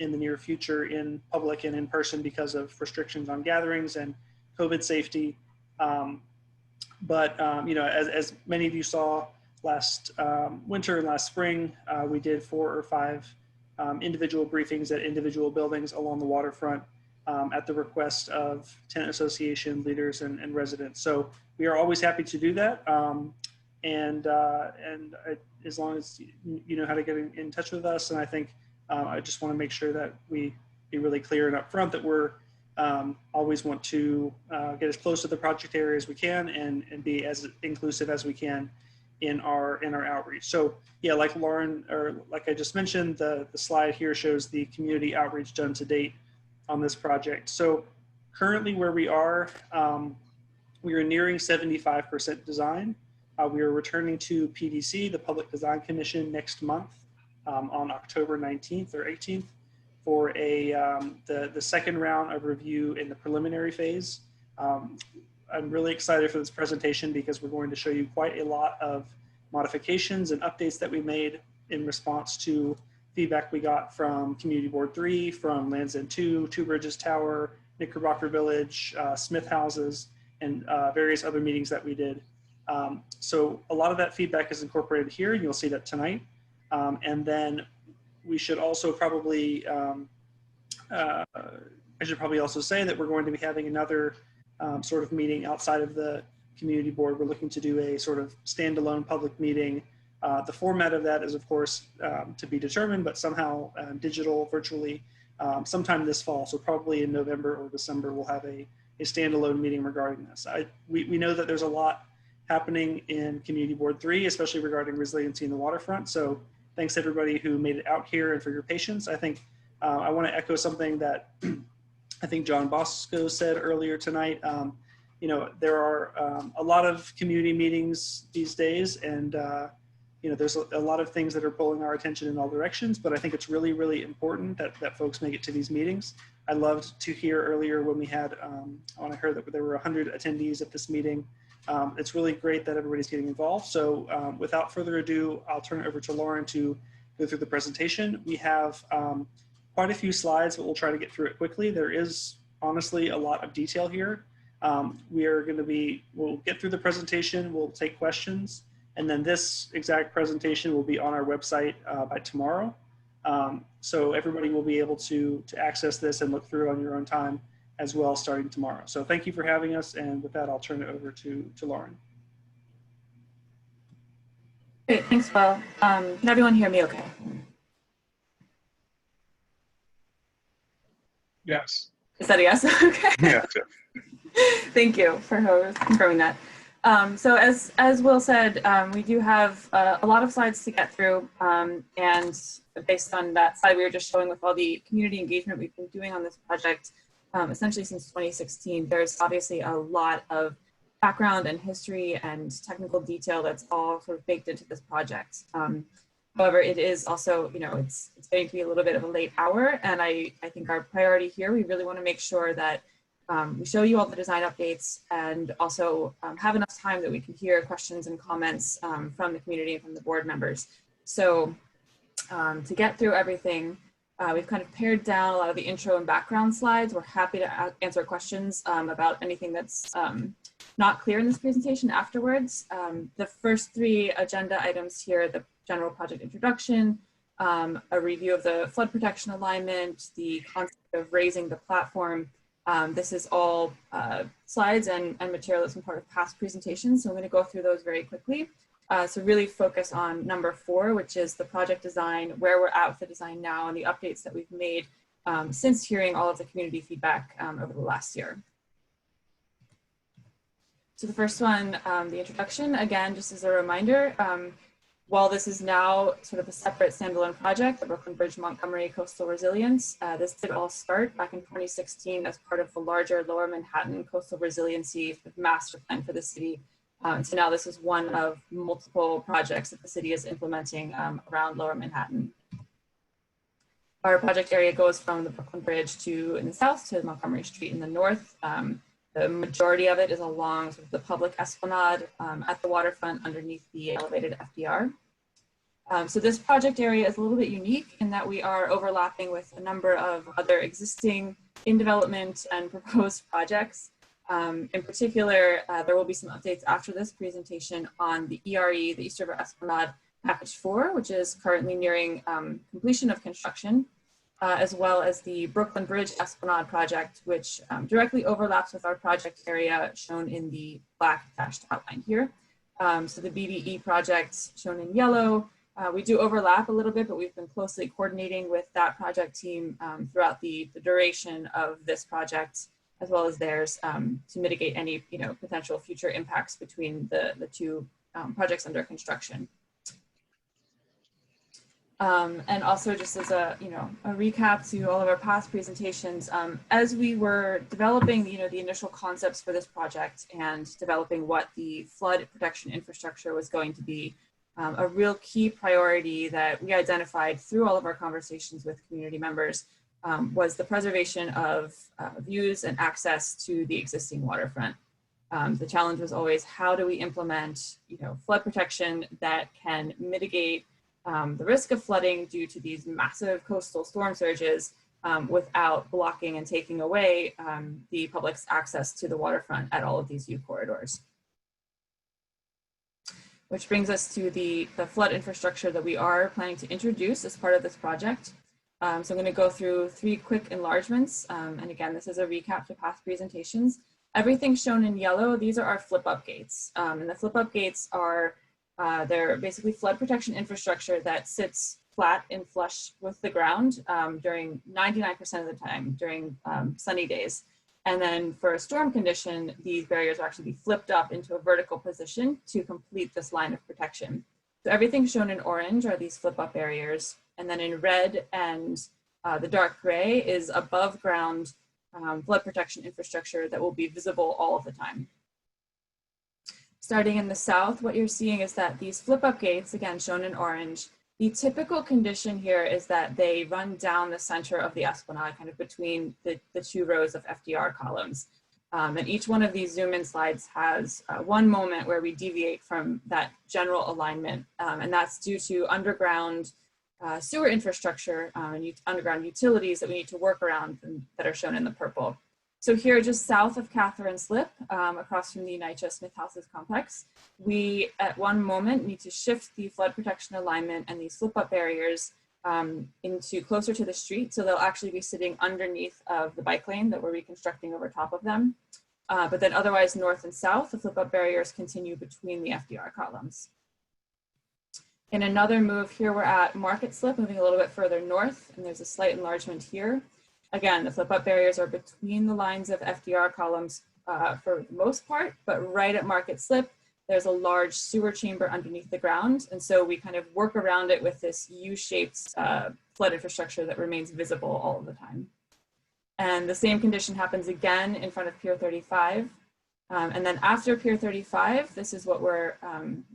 in the near future in public and in person because of restrictions on gatherings and COVID safety. As many of you saw last winter and last spring, we did 4 or 5 individual briefings at individual buildings along the waterfront at the request of tenant association leaders and residents. So we are always happy to do that. As long as you know how to get in touch with us, and I think I just want to make sure that we be really clear and upfront that we're always want to get as close to the project area as we can and be as inclusive as we can in our outreach. So yeah, like Lauren, or like I just mentioned, the slide here shows the community outreach done to date on this project. So currently where we are nearing 75% design. We are returning to PDC, the Public Design Commission, next month on October 19th or 18th for the second round of review in the preliminary phase. I'm really excited for this presentation because we're going to show you quite a lot of modifications and updates that we made in response to feedback we got from Community Board 3, from Lands End 2, Two Bridges Tower, Knickerbocker Village, Smith Houses, and various other meetings that we did. So a lot of that feedback is incorporated here. You'll see that tonight. And then we should also probably, I should probably also say that we're going to be having another sort of meeting outside of the community board. We're looking to do a sort of standalone public meeting. The format of that is, of course, to be determined, but somehow digital, virtually, sometime this fall. So probably in November or December, we'll have a standalone meeting regarding this. We know that there's a lot happening in Community Board 3, especially regarding resiliency in the waterfront. So thanks everybody who made it out here and for your patience. I think I want to echo something that I think John Bosco said earlier tonight. There are a lot of community meetings these days, and there's a lot of things that are pulling our attention in all directions, but I think it's really, really important that folks make it to these meetings. I loved to hear earlier when we had, when I heard that there were 100 attendees at this meeting. It's really great that everybody's getting involved. So without further ado, I'll turn it over to Lauren to go through the presentation. We have quite a few slides, but we'll try to get through it quickly. There is honestly a lot of detail here. We'll get through the presentation, we'll take questions, And then this exact presentation will be on our website by tomorrow. So everybody will be able to access this and look through on your own time as well starting tomorrow. So thank you for having us. And with that, I'll turn it over to Lauren.
Great, thanks, Will. Can everyone hear me okay?
Yes.
Is that a yes? Okay.
Yeah.
Thank you for confirming that. So as Will said, we do have a lot of slides to get through, and based on that slide we were just showing with all the community engagement we've been doing on this project, essentially since 2016, there's obviously a lot of background and history and technical detail that's all sort of baked into this project. However, it is also, you know, it's getting to be a little bit of a late hour, and I think our priority here, we really want to make sure that we show you all the design updates and also have enough time that we can hear questions and comments from the community and from the board members. So to get through everything, we've kind of pared down a lot of the intro and background slides. We're happy to answer questions about anything that's not clear in this presentation afterwards. The first three agenda items here, the general project introduction, a review of the flood protection alignment, the concept of raising the platform. This is all slides and material that's been part of past presentations. So I'm going to go through those very quickly. So really focus on number 4, which is the project design, where we're at with the design now and the updates that we've made since hearing all of the community feedback over the last year. So the first one, the introduction, again, just as a reminder, while this is now sort of a separate standalone project, the Brooklyn Bridge Montgomery Coastal Resilience, this did all start back in 2016 as part of the larger Lower Manhattan Coastal Resiliency master plan for the city. So now this is one of multiple projects that the city is implementing around Lower Manhattan. Our project area goes from the Brooklyn Bridge in the south to Montgomery Street in the north. The majority of it is along sort of the public esplanade at the waterfront underneath the elevated FDR. So this project area is a little bit unique in that we are overlapping with a number of other existing in development and proposed projects. In particular, there will be some updates after this presentation on the ERE, the East River Esplanade Package 4, which is currently nearing completion of construction, as well as the Brooklyn Bridge Esplanade project, which directly overlaps with our project area shown in the black dashed outline here. So the BBE project shown in yellow, we do overlap a little bit, but we've been closely coordinating with that project team throughout the duration of this project, as well as theirs, to mitigate any potential future impacts between the two projects under construction. And also just as a recap to all of our past presentations, as we were developing the initial concepts for this project and developing what the flood protection infrastructure was going to be, a real key priority that we identified through all of our conversations with community members was the preservation of views and access to the existing waterfront. The challenge was always, how do we implement flood protection that can mitigate the risk of flooding due to these massive coastal storm surges without blocking and taking away the public's access to the waterfront at all of these view corridors. Which brings us to the flood infrastructure that we are planning to introduce as part of this project. So I'm going to go through 3 quick enlargements. And again, this is a recap to past presentations. Everything shown in yellow, these are our flip-up gates. And the flip-up gates are they're basically flood protection infrastructure that sits flat and flush with the ground during 99% of the time during sunny days. And then for a storm condition, these barriers will actually be flipped up into a vertical position to complete this line of protection. So everything shown in orange are these flip-up barriers. And then in red and the dark gray is above ground flood protection infrastructure that will be visible all of the time. Starting in the south, what you're seeing is that these flip-up gates, again shown in orange, the typical condition here is that they run down the center of the esplanade, kind of between the 2 rows of FDR columns. And each one of these zoom-in slides has one moment where we deviate from that general alignment, and that's due to underground sewer infrastructure and underground utilities that we need to work around and that are shown in the purple. So here, just south of Catherine Slip, across from the NYCHA Smith Houses complex. We, at one moment, need to shift the flood protection alignment and these slip-up barriers into closer to the street. So they'll actually be sitting underneath of the bike lane that we're reconstructing over top of them. But then otherwise, north and south, the flip-up barriers continue between the FDR columns. In another move here, we're at Market Slip, moving a little bit further north, and there's a slight enlargement here. Again, the flip-up barriers are between the lines of FDR columns for the most part, but right at Market Slip, there's a large sewer chamber underneath the ground. And so we kind of work around it with this U-shaped flood infrastructure that remains visible all of the time. And the same condition happens again in front of Pier 35. And then after Pier 35, this is what we're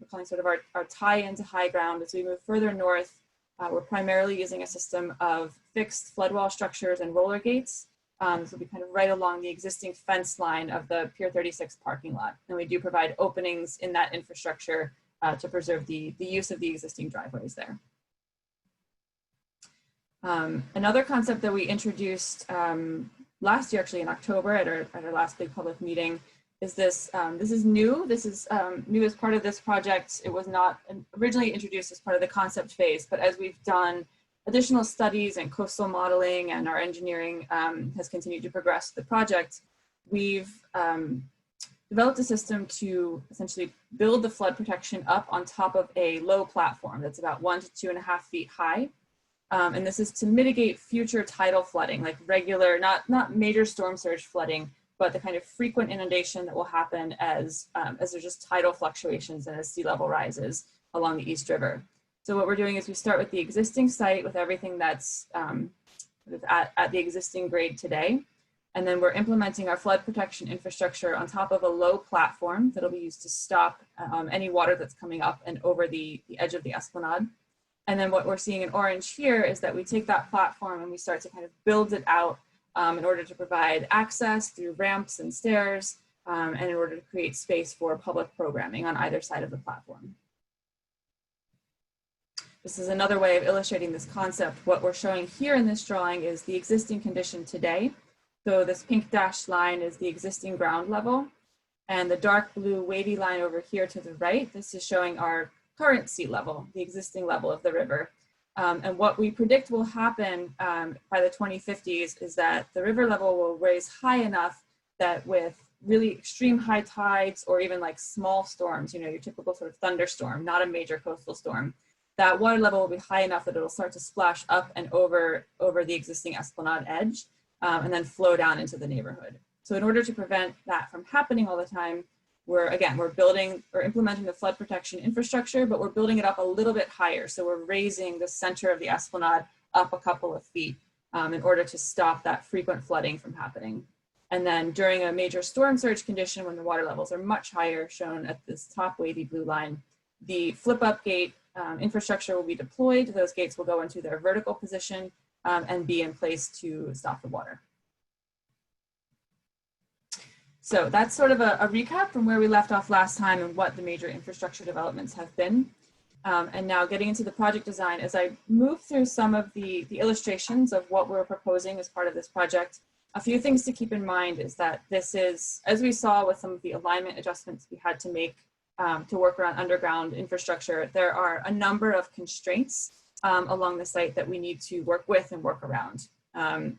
calling sort of our tie-in to high ground. As we move further north, we're primarily using a system of fixed flood wall structures and roller gates. This will be kind of right along the existing fence line of the Pier 36 parking lot. And we do provide openings in that infrastructure to preserve the use of the existing driveways there. Another concept that we introduced last year, actually in October at our last big public meeting, is this. This is new. This is new as part of this project. It was not originally introduced as part of the concept phase, but as we've done additional studies and coastal modeling and our engineering has continued to progress the project, we've developed a system to essentially build the flood protection up on top of a low platform that's about 1 to 2.5 feet high. And this is to mitigate future tidal flooding, like regular, not major storm surge flooding, but the kind of frequent inundation that will happen as there's just tidal fluctuations and as sea level rises along the East River. So what we're doing is we start with the existing site with everything that's at the existing grade today. And then we're implementing our flood protection infrastructure on top of a low platform that'll be used to stop any water that's coming up and over the edge of the esplanade. And then what we're seeing in orange here is that we take that platform and we start to kind of build it out in order to provide access through ramps and stairs, and in order to create space for public programming on either side of the platform. This is another way of illustrating this concept. What we're showing here in this drawing is the existing condition today. So this pink dashed line is the existing ground level, and the dark blue wavy line over here to the right, this is showing our current sea level, the existing level of the river. And what we predict will happen by the 2050s is that the river level will raise high enough that with really extreme high tides or even like small storms, you know, your typical sort of thunderstorm, not a major coastal storm, that water level will be high enough that it'll start to splash up and over the existing esplanade edge and then flow down into the neighborhood. So in order to prevent that from happening all the time, we're implementing the flood protection infrastructure, but we're building it up a little bit higher. So we're raising the center of the esplanade up a couple of feet in order to stop that frequent flooding from happening. And then during a major storm surge condition, when the water levels are much higher, shown at this top wavy blue line, the flip up gate infrastructure will be deployed. Those gates will go into their vertical position and be in place to stop the water. So that's sort of a recap from where we left off last time and what the major infrastructure developments have been. And now getting into the project design, as I move through some of the illustrations of what we're proposing as part of this project, a few things to keep in mind is that this is, as we saw with some of the alignment adjustments we had to make to work around underground infrastructure, there are a number of constraints along the site that we need to work with and work around.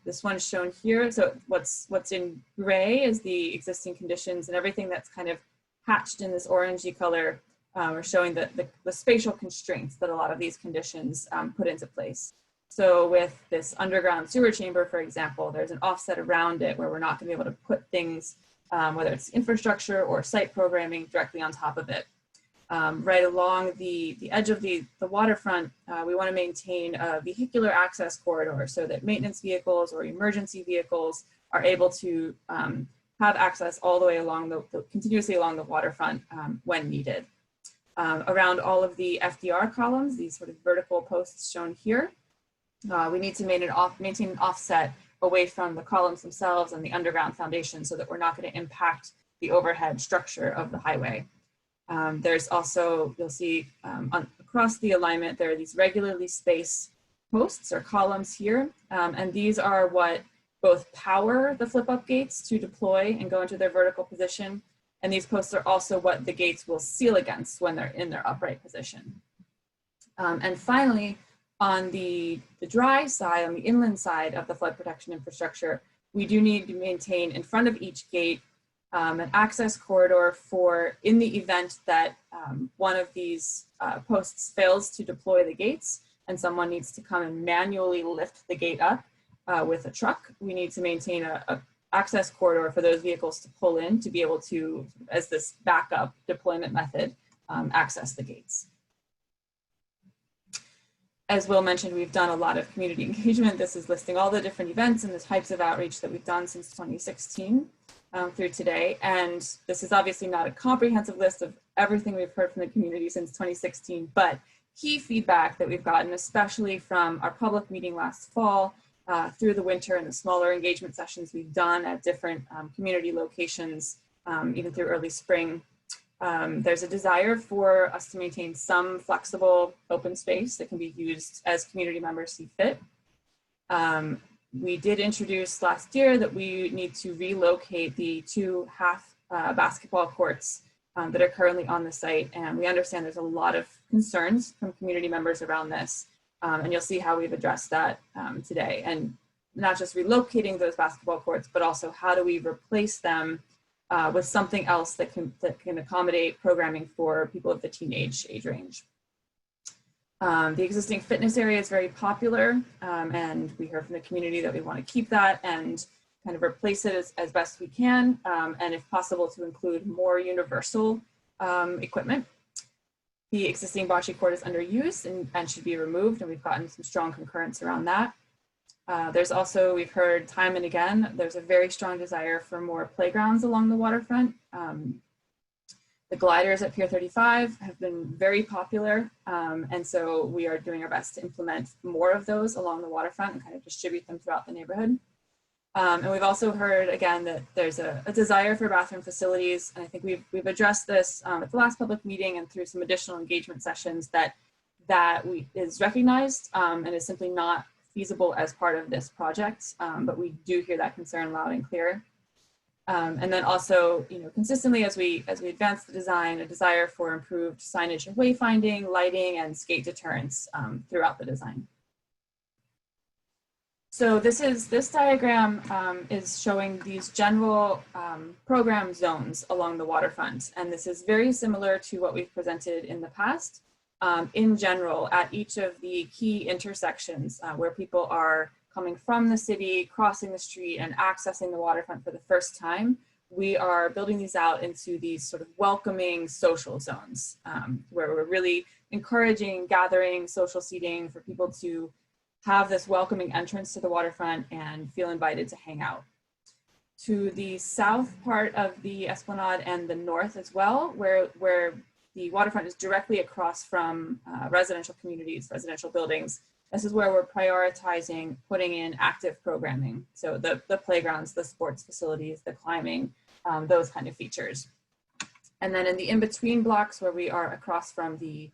This one's shown here. So what's in gray is the existing conditions, and everything that's kind of hatched in this orangey color are showing the spatial constraints that a lot of these conditions put into place. So with this underground sewer chamber, for example, there's an offset around it where we're not going to be able to put things, whether it's infrastructure or site programming, directly on top of it. Right along the edge of the waterfront, we want to maintain a vehicular access corridor so that maintenance vehicles or emergency vehicles are able to have access all the way along continuously along the waterfront when needed. Around all of the FDR columns, these sort of vertical posts shown here, we need to maintain an offset away from the columns themselves and the underground foundation so that we're not going to impact the overhead structure of the highway. There's also, you'll see across the alignment, there are these regularly spaced posts or columns here. And these are what both power the flip-up gates to deploy and go into their vertical position. And these posts are also what the gates will seal against when they're in their upright position. And finally, on the dry side, on the inland side of the flood protection infrastructure, we do need to maintain in front of each gate an access corridor for, in the event that one of these posts fails to deploy the gates and someone needs to come and manually lift the gate up with a truck, we need to maintain a access corridor for those vehicles to pull in to be able to, as this backup deployment method, access the gates. As Will mentioned, we've done a lot of community engagement. This is listing all the different events and the types of outreach that we've done since 2016 through today. And this is obviously not a comprehensive list of everything we've heard from the community since 2016, but key feedback that we've gotten, especially from our public meeting last fall, through the winter and the smaller engagement sessions we've done at different community locations, even through early spring. There's a desire for us to maintain some flexible open space that can be used as community members see fit. We did introduce last year that we need to relocate the 2 half basketball courts that are currently on the site. And we understand there's a lot of concerns from community members around this. And you'll see how we've addressed that today. And not just relocating those basketball courts, but also how do we replace them with something else that can accommodate programming for people of the teenage age range. The existing fitness area is very popular, and we heard from the community that we want to keep that and kind of replace it as best we can, and if possible to include more universal equipment. The existing bocce court is underused and should be removed, and we've gotten some strong concurrence around that. There's also, we've heard time and again, there's a very strong desire for more playgrounds along the waterfront. The gliders at Pier 35 have been very popular, and so we are doing our best to implement more of those along the waterfront and kind of distribute them throughout the neighborhood. And we've also heard, again, that there's a desire for bathroom facilities, and I think we've addressed this at the last public meeting and through some additional engagement sessions that is recognized and is simply not feasible as part of this project, but we do hear that concern loud and clear. And then also, consistently as we advance the design, a desire for improved signage and wayfinding, lighting, and skate deterrence throughout the design. So this diagram is showing these general program zones along the waterfront, and this is very similar to what we've presented in the past. In general, at each of the key intersections where people are coming from the city, crossing the street, and accessing the waterfront for the first time, we are building these out into these sort of welcoming social zones where we're really encouraging gathering, social seating for people to have this welcoming entrance to the waterfront and feel invited to hang out. To the south part of the Esplanade and the north as well, where the waterfront is directly across from residential communities, residential buildings. This is where we're prioritizing putting in active programming. So the playgrounds, the sports facilities, the climbing, those kind of features. And then in the in-between blocks where we are across from the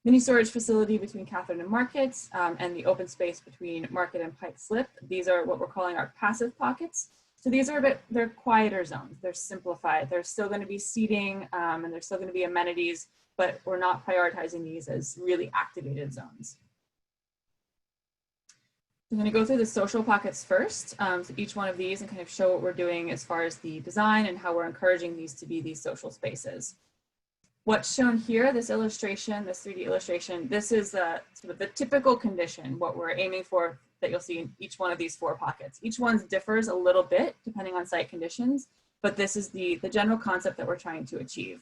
mini storage facility between Catherine and Market, and the open space between Market and Pike Slip, these are what we're calling our passive pockets. So these are they're quieter zones, they're simplified. There's still going to be seating and there's still going to be amenities, but we're not prioritizing these as really activated zones. I'm going to go through the social pockets first, so each one of these, and kind of show what we're doing as far as the design and how we're encouraging these to be these social spaces. What's shown here, this illustration, this 3D illustration, this is sort of the typical condition, what we're aiming for that you'll see in each one of these 4 pockets. Each one differs a little bit depending on site conditions, but this is the general concept that we're trying to achieve.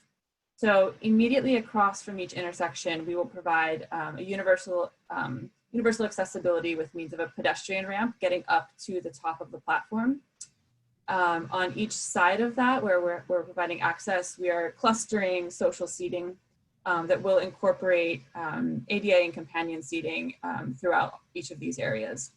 So immediately across from each intersection, we will provide a universal accessibility with means of a pedestrian ramp getting up to the top of the platform. On each side of that, where we're providing access, we are clustering social seating that will incorporate ADA and companion seating throughout each of these areas.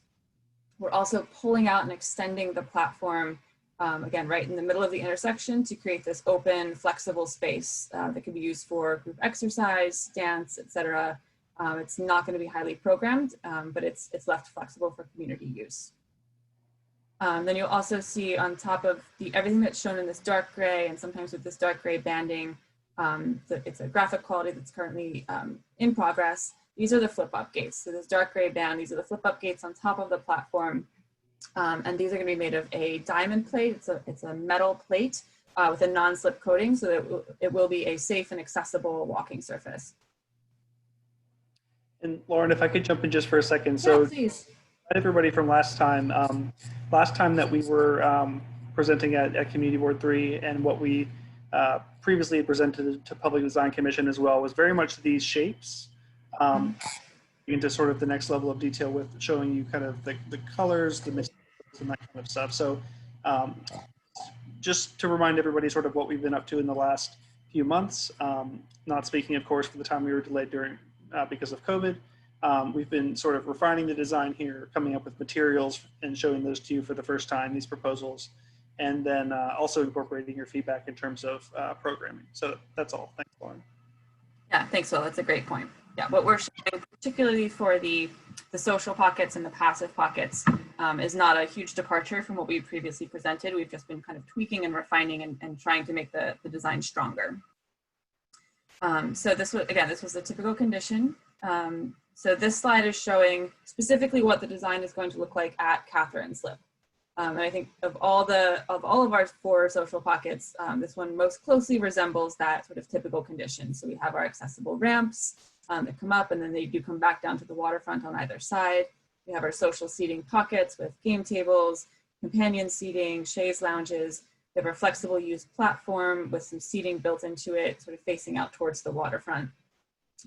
We're also pulling out and extending the platform, again, right in the middle of the intersection to create this open, flexible space that can be used for group exercise, dance, etc. It's not going to be highly programmed, but it's left flexible for community use. Then you'll also see on top of everything that's shown in this dark gray, and sometimes with this dark gray banding, it's a graphic quality that's currently in progress. These are the flip-up gates. So this dark gray band, these are the flip-up gates on top of the platform. And these are going to be made of a diamond plate. It's a metal plate with a non-slip coating, so that it will be a safe and accessible walking surface.
And Lauren, if I could jump in just for a second. So,
yeah, please.
Everybody from last time. Last time that we were presenting at Community Board 3, and what we previously presented to Public Design Commission as well, was very much these shapes. Into sort of the next level of detail with showing you kind of the colors, the materials, and that kind of stuff. So just to remind everybody sort of what we've been up to in the last few months, not speaking, of course, for the time we were delayed during because of COVID. We've been sort of refining the design here, coming up with materials and showing those to you for the first time, these proposals, and then also incorporating your feedback in terms of programming. So that's all. Thanks, Lauren.
Yeah, thanks, Will. That's a great point. Yeah, what we're showing, particularly for the social pockets and the passive pockets, is not a huge departure from what we previously presented. We've just been kind of tweaking and refining and trying to make the design stronger. So this was the typical condition. So this slide is showing specifically what the design is going to look like at Catherine Slip. And I think of all of our 4 social pockets, this one most closely resembles that sort of typical condition. So we have our accessible ramps that come up, and then they do come back down to the waterfront on either side. We have our social seating pockets with game tables, companion seating, chaise lounges. We have our flexible use platform with some seating built into it, sort of facing out towards the waterfront.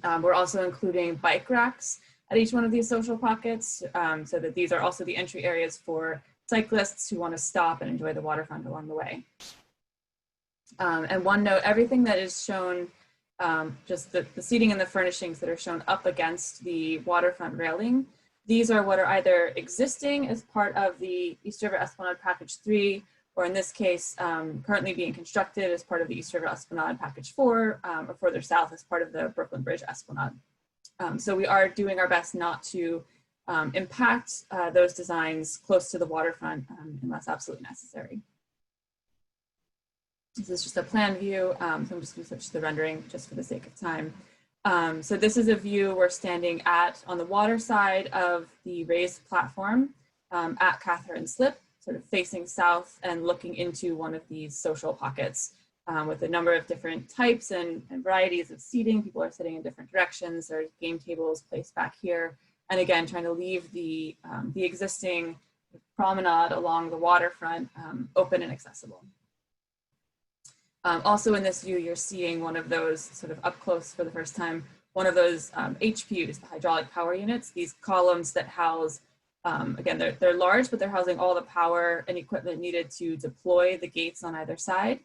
We're also including bike racks at each one of these social pockets, so that these are also the entry areas for cyclists who want to stop and enjoy the waterfront along the way. And one note, everything that is shown, just the seating and the furnishings that are shown up against the waterfront railing, these are what are either existing as part of the East River Esplanade Package 3, or in this case, currently being constructed as part of the East River Esplanade Package 4, or further south as part of the Brooklyn Bridge Esplanade. So we are doing our best not to impact those designs close to the waterfront unless absolutely necessary. This is just a plan view, so I'm just going to switch to the rendering just for the sake of time. So this is a view we're standing on the water side of the raised platform at Catherine Slip, sort of facing south and looking into one of these social pockets with a number of different types and varieties of seating. People are sitting in different directions. There's game tables placed back here. And again, trying to leave the existing promenade along the waterfront open and accessible. Also in this view, you're seeing one of those sort of up close for the first time, one of those HPUs, the hydraulic power units, these columns that house, again, they're large, but they're housing all the power and equipment needed to deploy the gates on either side.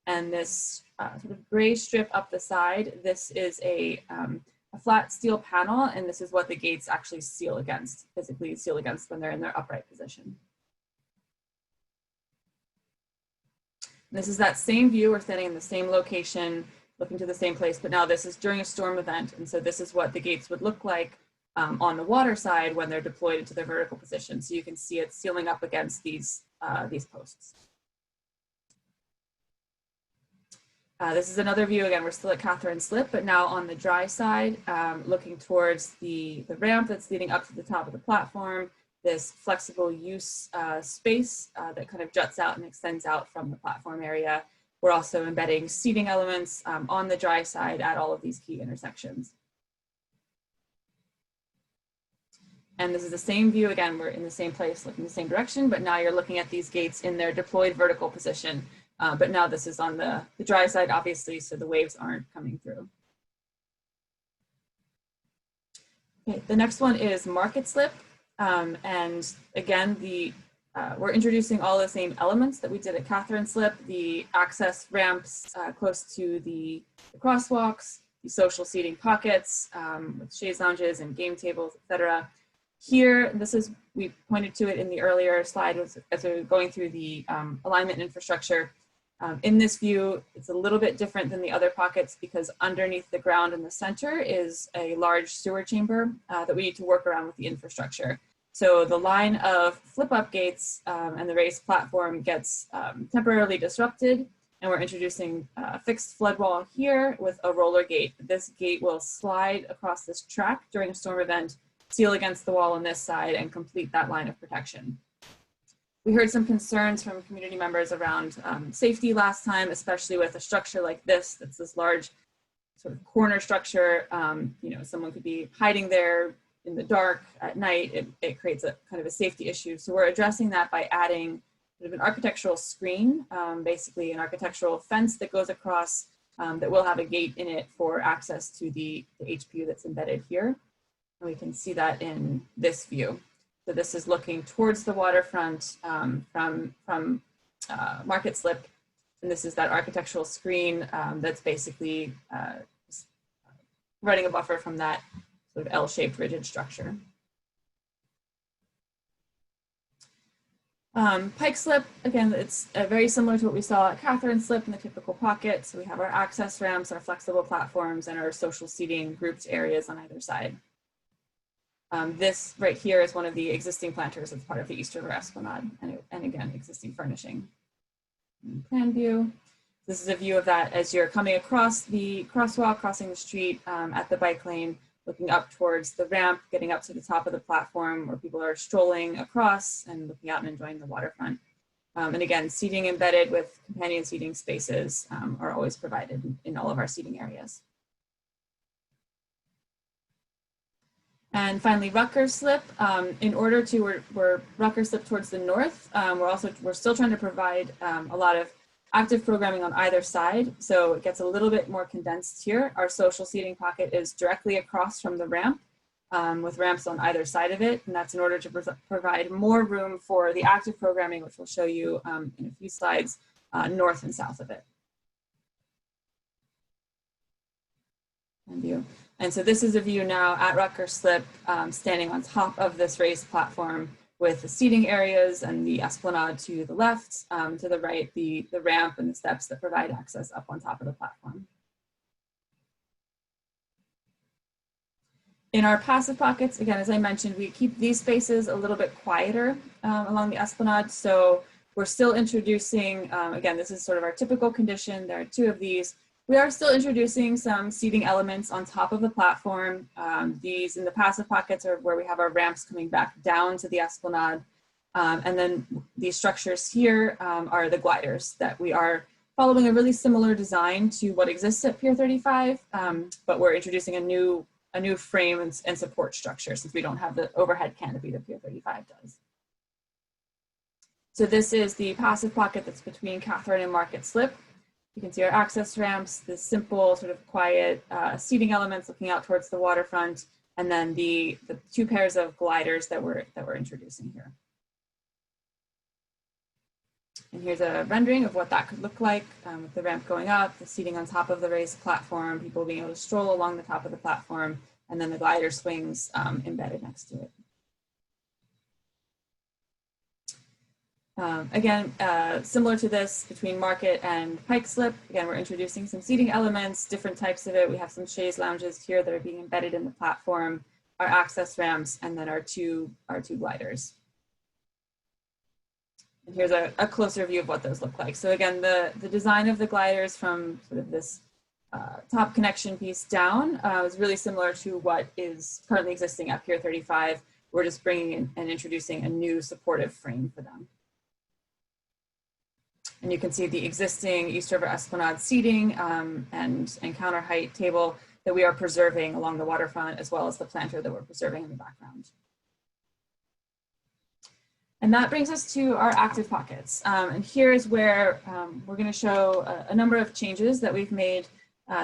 And this sort of gray strip up the side, this is a flat steel panel, and this is what the gates actually seal against, physically seal against when they're in their upright position. This is that same view. We're standing in the same location, looking to the same place, but now this is during a storm event. And so this is what the gates would look like on the water side when they're deployed into their vertical position. So you can see it sealing up against these posts. This is another view. Again, we're still at Catherine Slip, but now on the dry side, looking towards the ramp that's leading up to the top of the platform, this flexible use space that kind of juts out and extends out from the platform area. We're also embedding seating elements on the dry side at all of these key intersections. And this is the same view. Again, we're in the same place, looking the same direction, but now you're looking at these gates in their deployed vertical position. But now this is on the dry side, obviously, so the waves aren't coming through. Okay, the next one is Market Slip. And again, we're introducing all the same elements that we did at Catherine Slip, the access ramps close to the crosswalks, the social seating pockets with chaise lounges and game tables, etc. Here, we pointed to it in the earlier slide as we were going through the alignment infrastructure. In this view, it's a little bit different than the other pockets because underneath the ground in the center is a large sewer chamber that we need to work around with the infrastructure. So the line of flip-up gates and the raised platform gets temporarily disrupted, and we're introducing a fixed flood wall here with a roller gate. This gate will slide across this track during a storm event, seal against the wall on this side, and complete that line of protection. We heard some concerns from community members around safety last time, especially with a structure like this, that's this large sort of corner structure. You know, someone could be hiding there in the dark at night. It creates a kind of a safety issue. So we're addressing that by adding sort of an architectural screen, basically an architectural fence that goes across that will have a gate in it for access to the HPU that's embedded here. And we can see that in this view. So this is looking towards the waterfront from Market Slip. And this is that architectural screen that's basically running a buffer from that sort of L-shaped rigid structure. Pike Slip, again, it's very similar to what we saw at Catherine Slip in the typical pocket. So we have our access ramps, our flexible platforms, and our social seating grouped areas on either side. This right here is one of the existing planters as part of the East River Esplanade, and again, existing furnishing. Plan view. This is a view of that as you're coming across the crosswalk, crossing the street at the bike lane, looking up towards the ramp, getting up to the top of the platform where people are strolling across and looking out and enjoying the waterfront. And again, seating embedded with companion seating spaces are always provided in all of our seating areas. And finally, Rucker Slip. In order to, we're Rucker Slip towards the north. We're still trying to provide a lot of active programming on either side. So it gets a little bit more condensed here. Our social seating pocket is directly across from the ramp with ramps on either side of it. And that's in order to provide more room for the active programming, which we'll show you in a few slides, north and south of it. And so this is a view now at Rucker Slip, standing on top of this raised platform with the seating areas and the esplanade to the left, to the right, the ramp and the steps that provide access up on top of the platform. In our passive pockets, again, as I mentioned, we keep these spaces a little bit quieter along the esplanade. So we're still introducing, again, this is sort of our typical condition. There are two of these. We are still introducing some seating elements on top of the platform. These in the passive pockets are where we have our ramps coming back down to the esplanade. And then these structures here are the gliders that we are following a really similar design to what exists at Pier 35, but we're introducing a new frame and support structure since we don't have the overhead canopy that Pier 35 does. So this is the passive pocket that's between Catherine and Market Slip. You can see our access ramps, the simple sort of quiet seating elements looking out towards the waterfront, and then the two pairs of gliders that we're introducing here. And here's a rendering of what that could look like with the ramp going up, the seating on top of the raised platform, people being able to stroll along the top of the platform, and then the glider swings embedded next to it. Again, similar to this between Market and Pike Slip, again, we're introducing some seating elements, different types of it. We have some chaise lounges here that are being embedded in the platform, our access ramps, and then our two gliders. And here's a closer view of what those look like. So again, the design of the gliders from sort of this top connection piece down is really similar to what is currently existing at Pier 35. We're just bringing in and introducing a new supportive frame for them. And you can see the existing East River Esplanade seating and counter height table that we are preserving along the waterfront, as well as the planter that we're preserving in the background. And that brings us to our active pockets. And here is where we're going to show a number of changes that we've made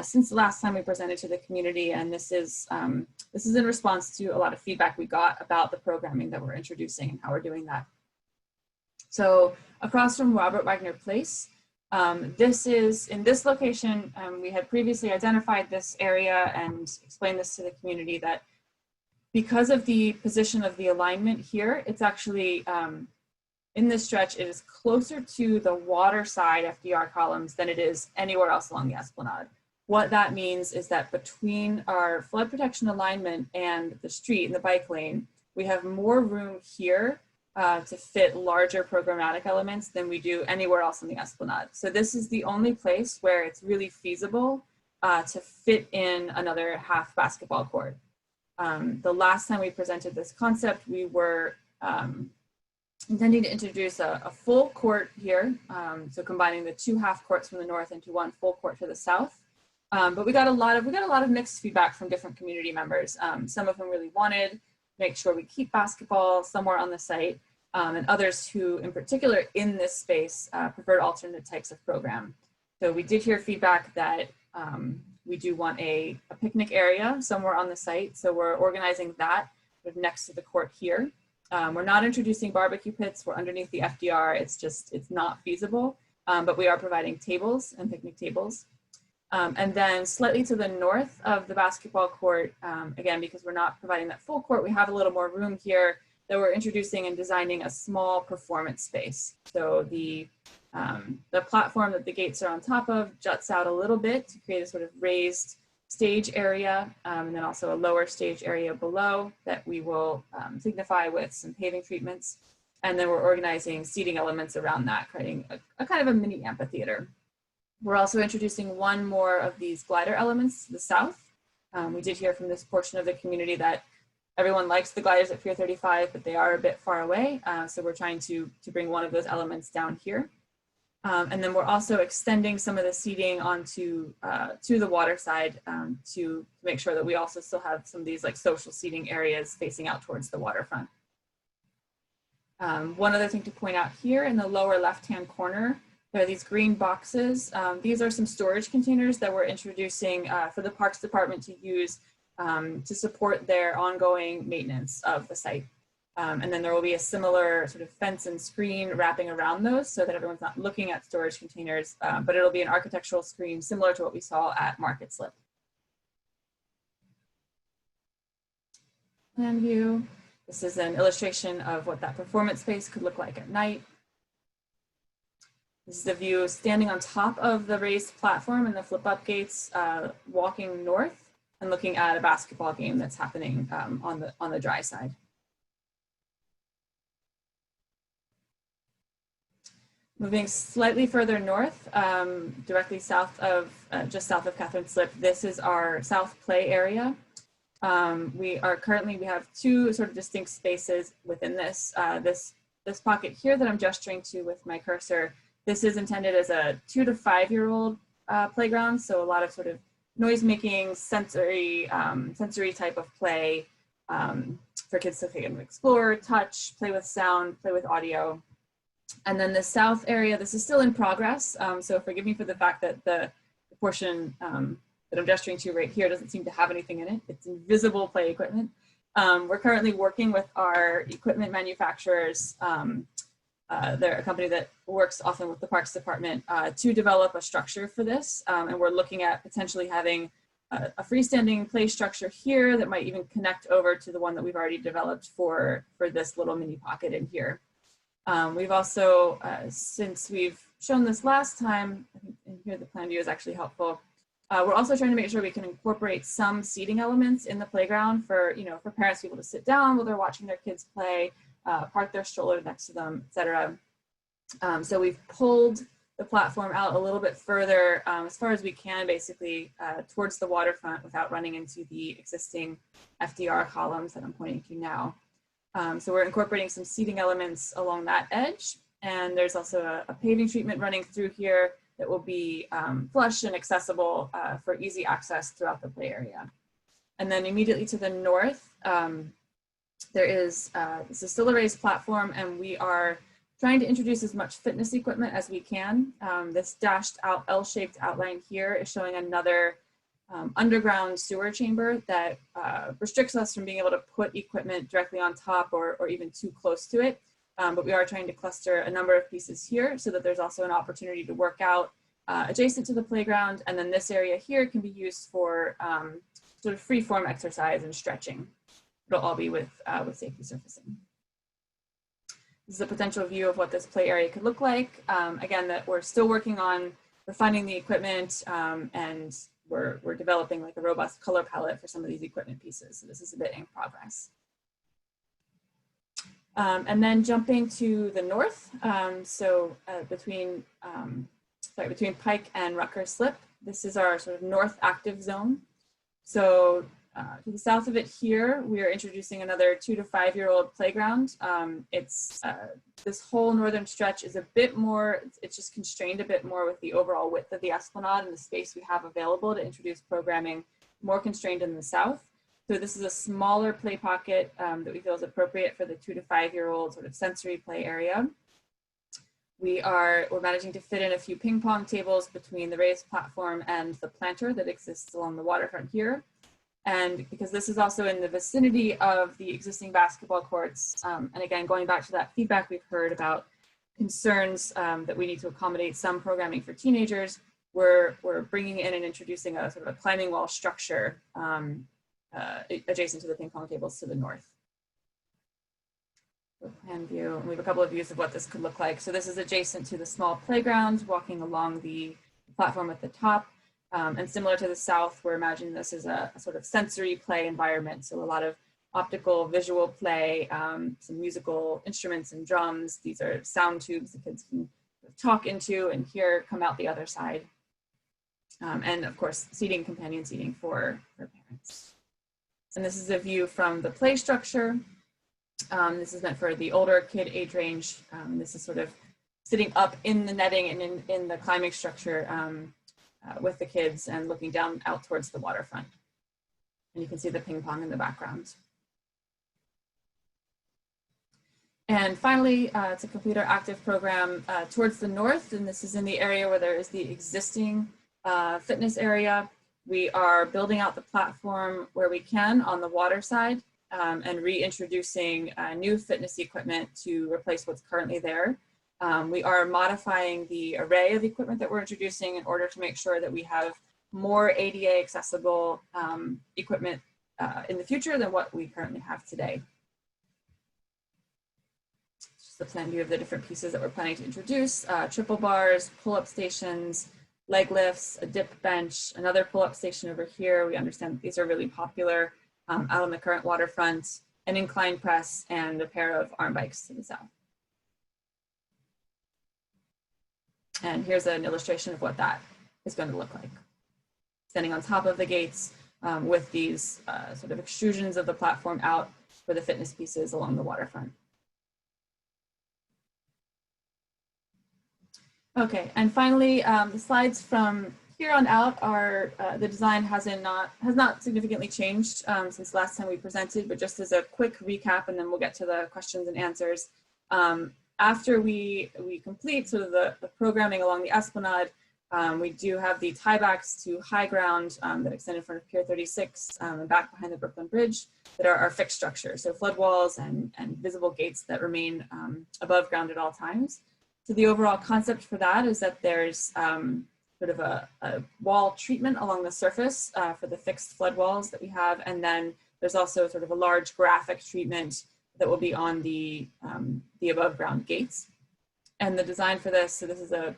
since the last time we presented to the community. And this is in response to a lot of feedback we got about the programming that we're introducing and how we're doing that. So across from Robert Wagner Place, this is in this location. We had previously identified this area and explained this to the community that because of the position of the alignment here, it's actually in this stretch, it is closer to the water side FDR columns than it is anywhere else along the esplanade. What that means is that between our flood protection alignment and the street and the bike lane, we have more room here to fit larger programmatic elements than we do anywhere else in the Esplanade. So this is the only place where it's really feasible to fit in another half basketball court. The last time we presented this concept, we were intending to introduce a full court here, so combining the 2 half courts from the north into 1 full court to the south. But we got a lot of mixed feedback from different community members. Some of them really wanted to make sure we keep basketball somewhere on the site, and others who, in particular, in this space, preferred alternate types of program. So we did hear feedback that we do want a picnic area somewhere on the site. So we're organizing that next to the court here. We're not introducing barbecue pits. We're underneath the FDR. It's not feasible, but we are providing tables and picnic tables. And then slightly to the north of the basketball court, again, because we're not providing that full court, we have a little more room here that we're introducing and designing a small performance space. So the platform that the gates are on top of juts out a little bit to create a sort of raised stage area, and then also a lower stage area below that we will signify with some paving treatments. And then we're organizing seating elements around that, creating a kind of a mini amphitheater. We're also introducing 1 more of these glider elements to the south. We did hear from this portion of the community that everyone likes the gliders at Pier 35, but they are a bit far away. So we're trying to bring 1 of those elements down here. And then we're also extending some of the seating onto to the water side to make sure that we also still have some of these like social seating areas facing out towards the waterfront. One other thing to point out here in the lower left-hand corner, there are these green boxes. These are some storage containers that we're introducing for the Parks Department to use to support their ongoing maintenance of the site. And then there will be a similar sort of fence and screen wrapping around those so that everyone's not looking at storage containers, but it'll be an architectural screen similar to what we saw at Market Slip. Plan view. This is an illustration of what that performance space could look like at night. This is the view standing on top of the raised platform and the flip-up gates, walking north and looking at a basketball game that's happening on the dry side. Moving slightly further north, directly south of, just south of Catherine Slip, this is our south play area. We have 2 sort of distinct spaces within this. This pocket here that I'm gesturing to with my cursor, this is intended as a 2 to 5-year-old playground. So a lot of sort of noise making, sensory type of play for kids to explore, touch, play with sound, play with audio. And then the south area, this is still in progress. So forgive me for the fact that the portion that I'm gesturing to right here doesn't seem to have anything in it. It's invisible play equipment. We're currently working with our equipment manufacturers. They're a company that works often with the Parks Department to develop a structure for this. And we're looking at potentially having a freestanding play structure here that might even connect over to the one that we've already developed for this little mini pocket in here. We've also, since we've shown this last time, I think in here the plan view is actually helpful. We're also trying to make sure we can incorporate some seating elements in the playground for, for parents to be able to sit down while they're watching their kids play, park their stroller next to them, etc. So we've pulled the platform out a little bit further as far as we can, basically towards the waterfront without running into the existing FDR columns that I'm pointing to now. So we're incorporating some seating elements along that edge. And there's also a paving treatment running through here that will be flush and accessible for easy access throughout the play area. And then immediately to the north, this is still a raised platform, and we are trying to introduce as much fitness equipment as we can. This dashed out L-shaped outline here is showing another underground sewer chamber that restricts us from being able to put equipment directly on top or even too close to it. But we are trying to cluster a number of pieces here so that there's also an opportunity to work out adjacent to the playground. And then this area here can be used for sort of free form exercise and stretching. It'll all be with safety surfacing. This is a potential view of what this play area could look like. Again, that we're still working on refining the equipment and we're developing like a robust color palette for some of these equipment pieces. So this is a bit in progress. And then jumping to the north, between Pike and Rucker Slip, this is our sort of north active zone. So to the south of it here, we are introducing another 2 to 5 year old playground. This whole northern stretch is a bit more, it's just constrained a bit more with the overall width of the esplanade and the space we have available to introduce programming, more constrained in the south. So this is a smaller play pocket that we feel is appropriate for the 2 to 5 year old sort of sensory play area. We're managing to fit in a few ping pong tables between the raised platform and the planter that exists along the waterfront here. And because this is also in the vicinity of the existing basketball courts, and again, going back to that feedback we've heard about concerns that we need to accommodate some programming for teenagers, we're bringing in and introducing a sort of a climbing wall structure adjacent to the ping pong tables to the north. Plan view, and we have a couple of views of what this could look like. So this is adjacent to the small playground, walking along the platform at the top. And similar to the south, we're imagining this as a sort of sensory play environment. So a lot of optical, visual play, some musical instruments and drums. These are sound tubes the kids can talk into and hear come out the other side. And of course, seating, companion seating for parents. And this is a view from the play structure. This is meant for the older kid age range. This is sort of sitting up in the netting and in the climbing structure with the kids and looking down out towards the waterfront. And you can see the ping pong in the background. And finally, to complete our active program towards the north, and this is in the area where there is the existing fitness area. We are building out the platform where we can on the water side and reintroducing new fitness equipment to replace what's currently there. We are modifying the array of equipment that we're introducing in order to make sure that we have more ADA accessible equipment in the future than what we currently have today. Just the plan view of the different pieces that we're planning to introduce: triple bars, pull-up stations, leg lifts, a dip bench, another pull-up station over here. We understand that these are really popular out on the current waterfront, an incline press, and a pair of arm bikes to the south. And here's an illustration of what that is going to look like. Standing on top of the gates with these sort of extrusions of the platform out for the fitness pieces along the waterfront. Okay, and finally, the slides from here on out are, the design has not significantly changed since last time we presented, but just as a quick recap, and then we'll get to the questions and answers. After we complete sort of the programming along the esplanade, we do have the tiebacks to high ground that extend in front of Pier 36 and back behind the Brooklyn Bridge that are our fixed structures, so flood walls and visible gates that remain above ground at all times. So the overall concept for that is that there's sort of a wall treatment along the surface for the fixed flood walls that we have, and then there's also sort of a large graphic treatment that will be on the above ground gates. And the design for this, so this is a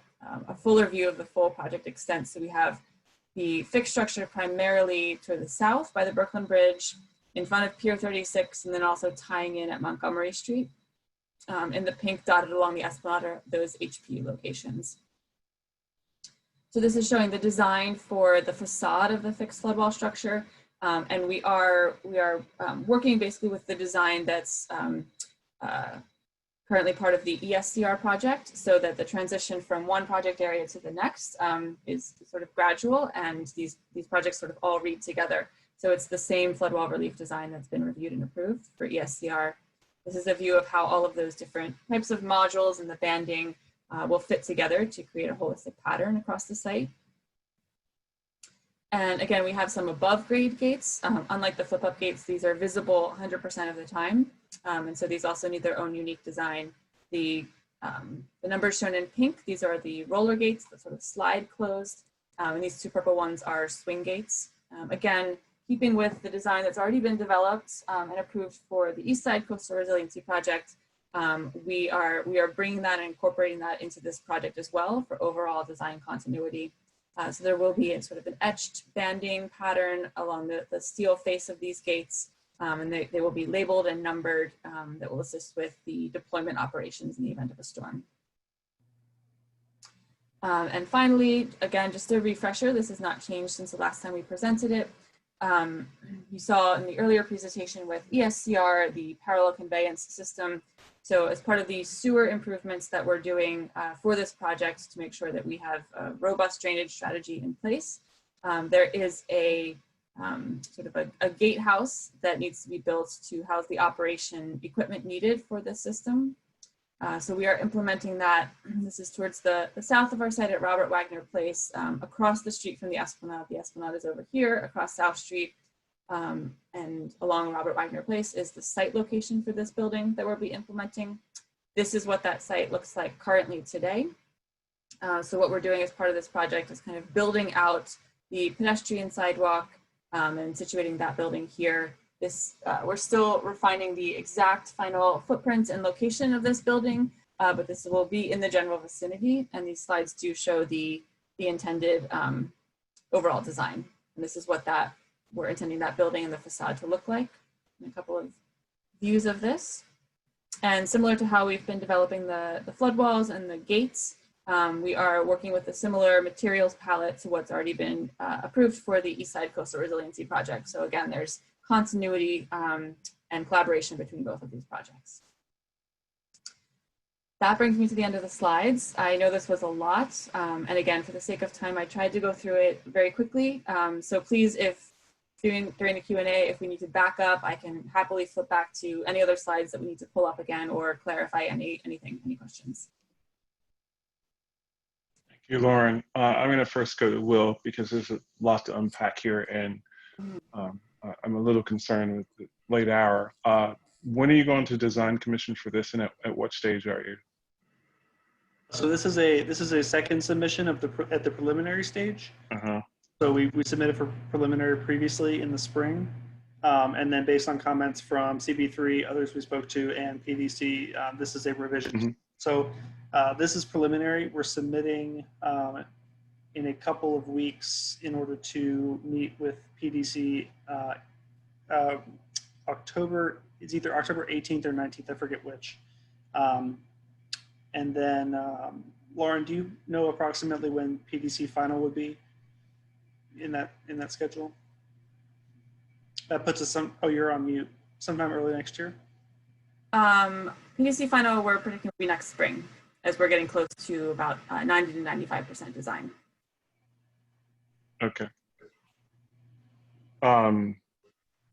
fuller view of the full project extent. So we have the fixed structure primarily to the south by the Brooklyn Bridge, in front of Pier 36, and then also tying in at Montgomery Street. In the pink dotted along the esplanade are those HP locations. So this is showing the design for the facade of the fixed flood wall structure. And we are working basically with the design that's currently part of the ESCR project, so that the transition from one project area to the next is sort of gradual, and these projects sort of all read together. So it's the same flood wall relief design that's been reviewed and approved for ESCR. This is a view of how all of those different types of modules and the banding will fit together to create a holistic pattern across the site. And again, we have some above grade gates. Unlike the flip up gates, these are visible 100% of the time. And so these also need their own unique design. The numbers shown in pink, these are the roller gates that sort of slide closed. And these two purple ones are swing gates. Again, keeping with the design that's already been developed and approved for the East Side Coastal Resiliency Project, we are bringing that and incorporating that into this project as well for overall design continuity. So there will be a sort of an etched banding pattern along the steel face of these gates, and they will be labeled and numbered that will assist with the deployment operations in the event of a storm. And finally, again, just a refresher, this has not changed since the last time we presented it. You saw in the earlier presentation with ESCR, the parallel conveyance system. So as part of the sewer improvements that we're doing for this project to make sure that we have a robust drainage strategy in place, there is a sort of a gatehouse that needs to be built to house the operation equipment needed for this system. So we are implementing that. This is towards the south of our site at Robert Wagner Place, across the street from the Esplanade. The Esplanade is over here, across South Street, and along Robert Wagner Place is the site location for this building that we'll be implementing. This is what that site looks like currently today. So what we're doing as part of this project is kind of building out the pedestrian sidewalk and situating that building here. We're still refining the exact final footprint and location of this building, but this will be in the general vicinity, and these slides do show the intended overall design. And this is what we're intending that building and the facade to look like. And a couple of views of this. And similar to how we've been developing the flood walls and the gates, we are working with a similar materials palette to what's already been approved for the East Side Coastal Resiliency project. So again, there's continuity and collaboration between both of these projects. That brings me to the end of the slides. I know this was a lot, and again, for the sake of time, I tried to go through it very quickly. So please, if during the Q&A, if we need to back up, I can happily flip back to any other slides that we need to pull up again or clarify any questions.
Thank you, Lauren. I'm going to first go to Will because there's a lot to unpack here, and I'm a little concerned with the late hour. When are you going to design commission for this, and at what stage are you?
So this is a second submission at the preliminary stage. So we submitted for preliminary previously in the spring, and then based on comments from CB3, others we spoke to, and PDC, this is a revision. So this is preliminary. We're submitting in a couple of weeks in order to meet with PDC it's either October 18th or 19th, I forget which. And then, Lauren, do you know approximately when PDC final would be in that schedule? That puts us oh, you're on mute. Sometime early next year?
PDC final, we're predicting will be next spring, as we're getting close to about 90 to 95% design.
Okay. And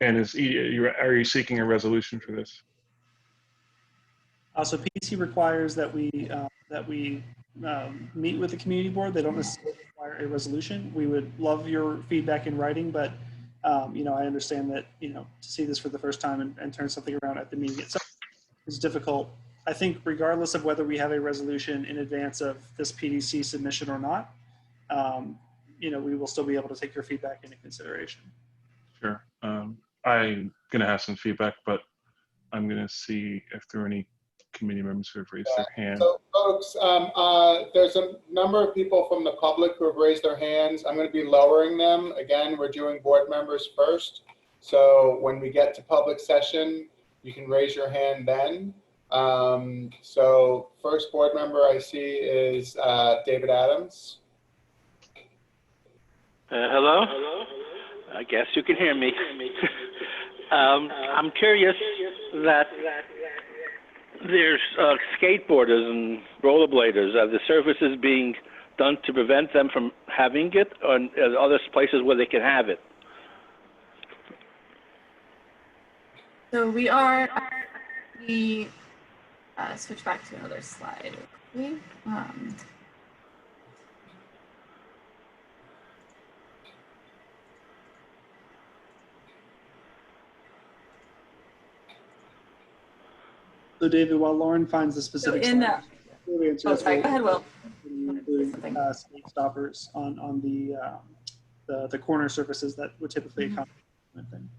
are you seeking a resolution for this?
So PDC requires that we meet with the community board. They don't necessarily require a resolution. We would love your feedback in writing, but you know, I understand that, you know, to see this for the first time and turn something around at the meeting itself is difficult. I think regardless of whether we have a resolution in advance of this PDC submission or not, you know, we will still be able to take your feedback into consideration.
Sure. I'm going to have some feedback, but I'm going to see if there are any committee members who have raised their hand.
So folks, there's a number of people from the public who have raised their hands. I'm going to be lowering them. Again, we're doing board members first. So when we get to public session, you can raise your hand then. So first board member I see is David Adams.
Hello? I guess you can hear me. I'm curious that there's skateboarders and rollerbladers. Are the services being done to prevent them from having it, or are there other places where they can have it?
So we switch back to another slide quickly.
So David, while Lauren finds the specific
go ahead, Will.
Including skate stoppers on the corner surfaces that would typically accommodate thing.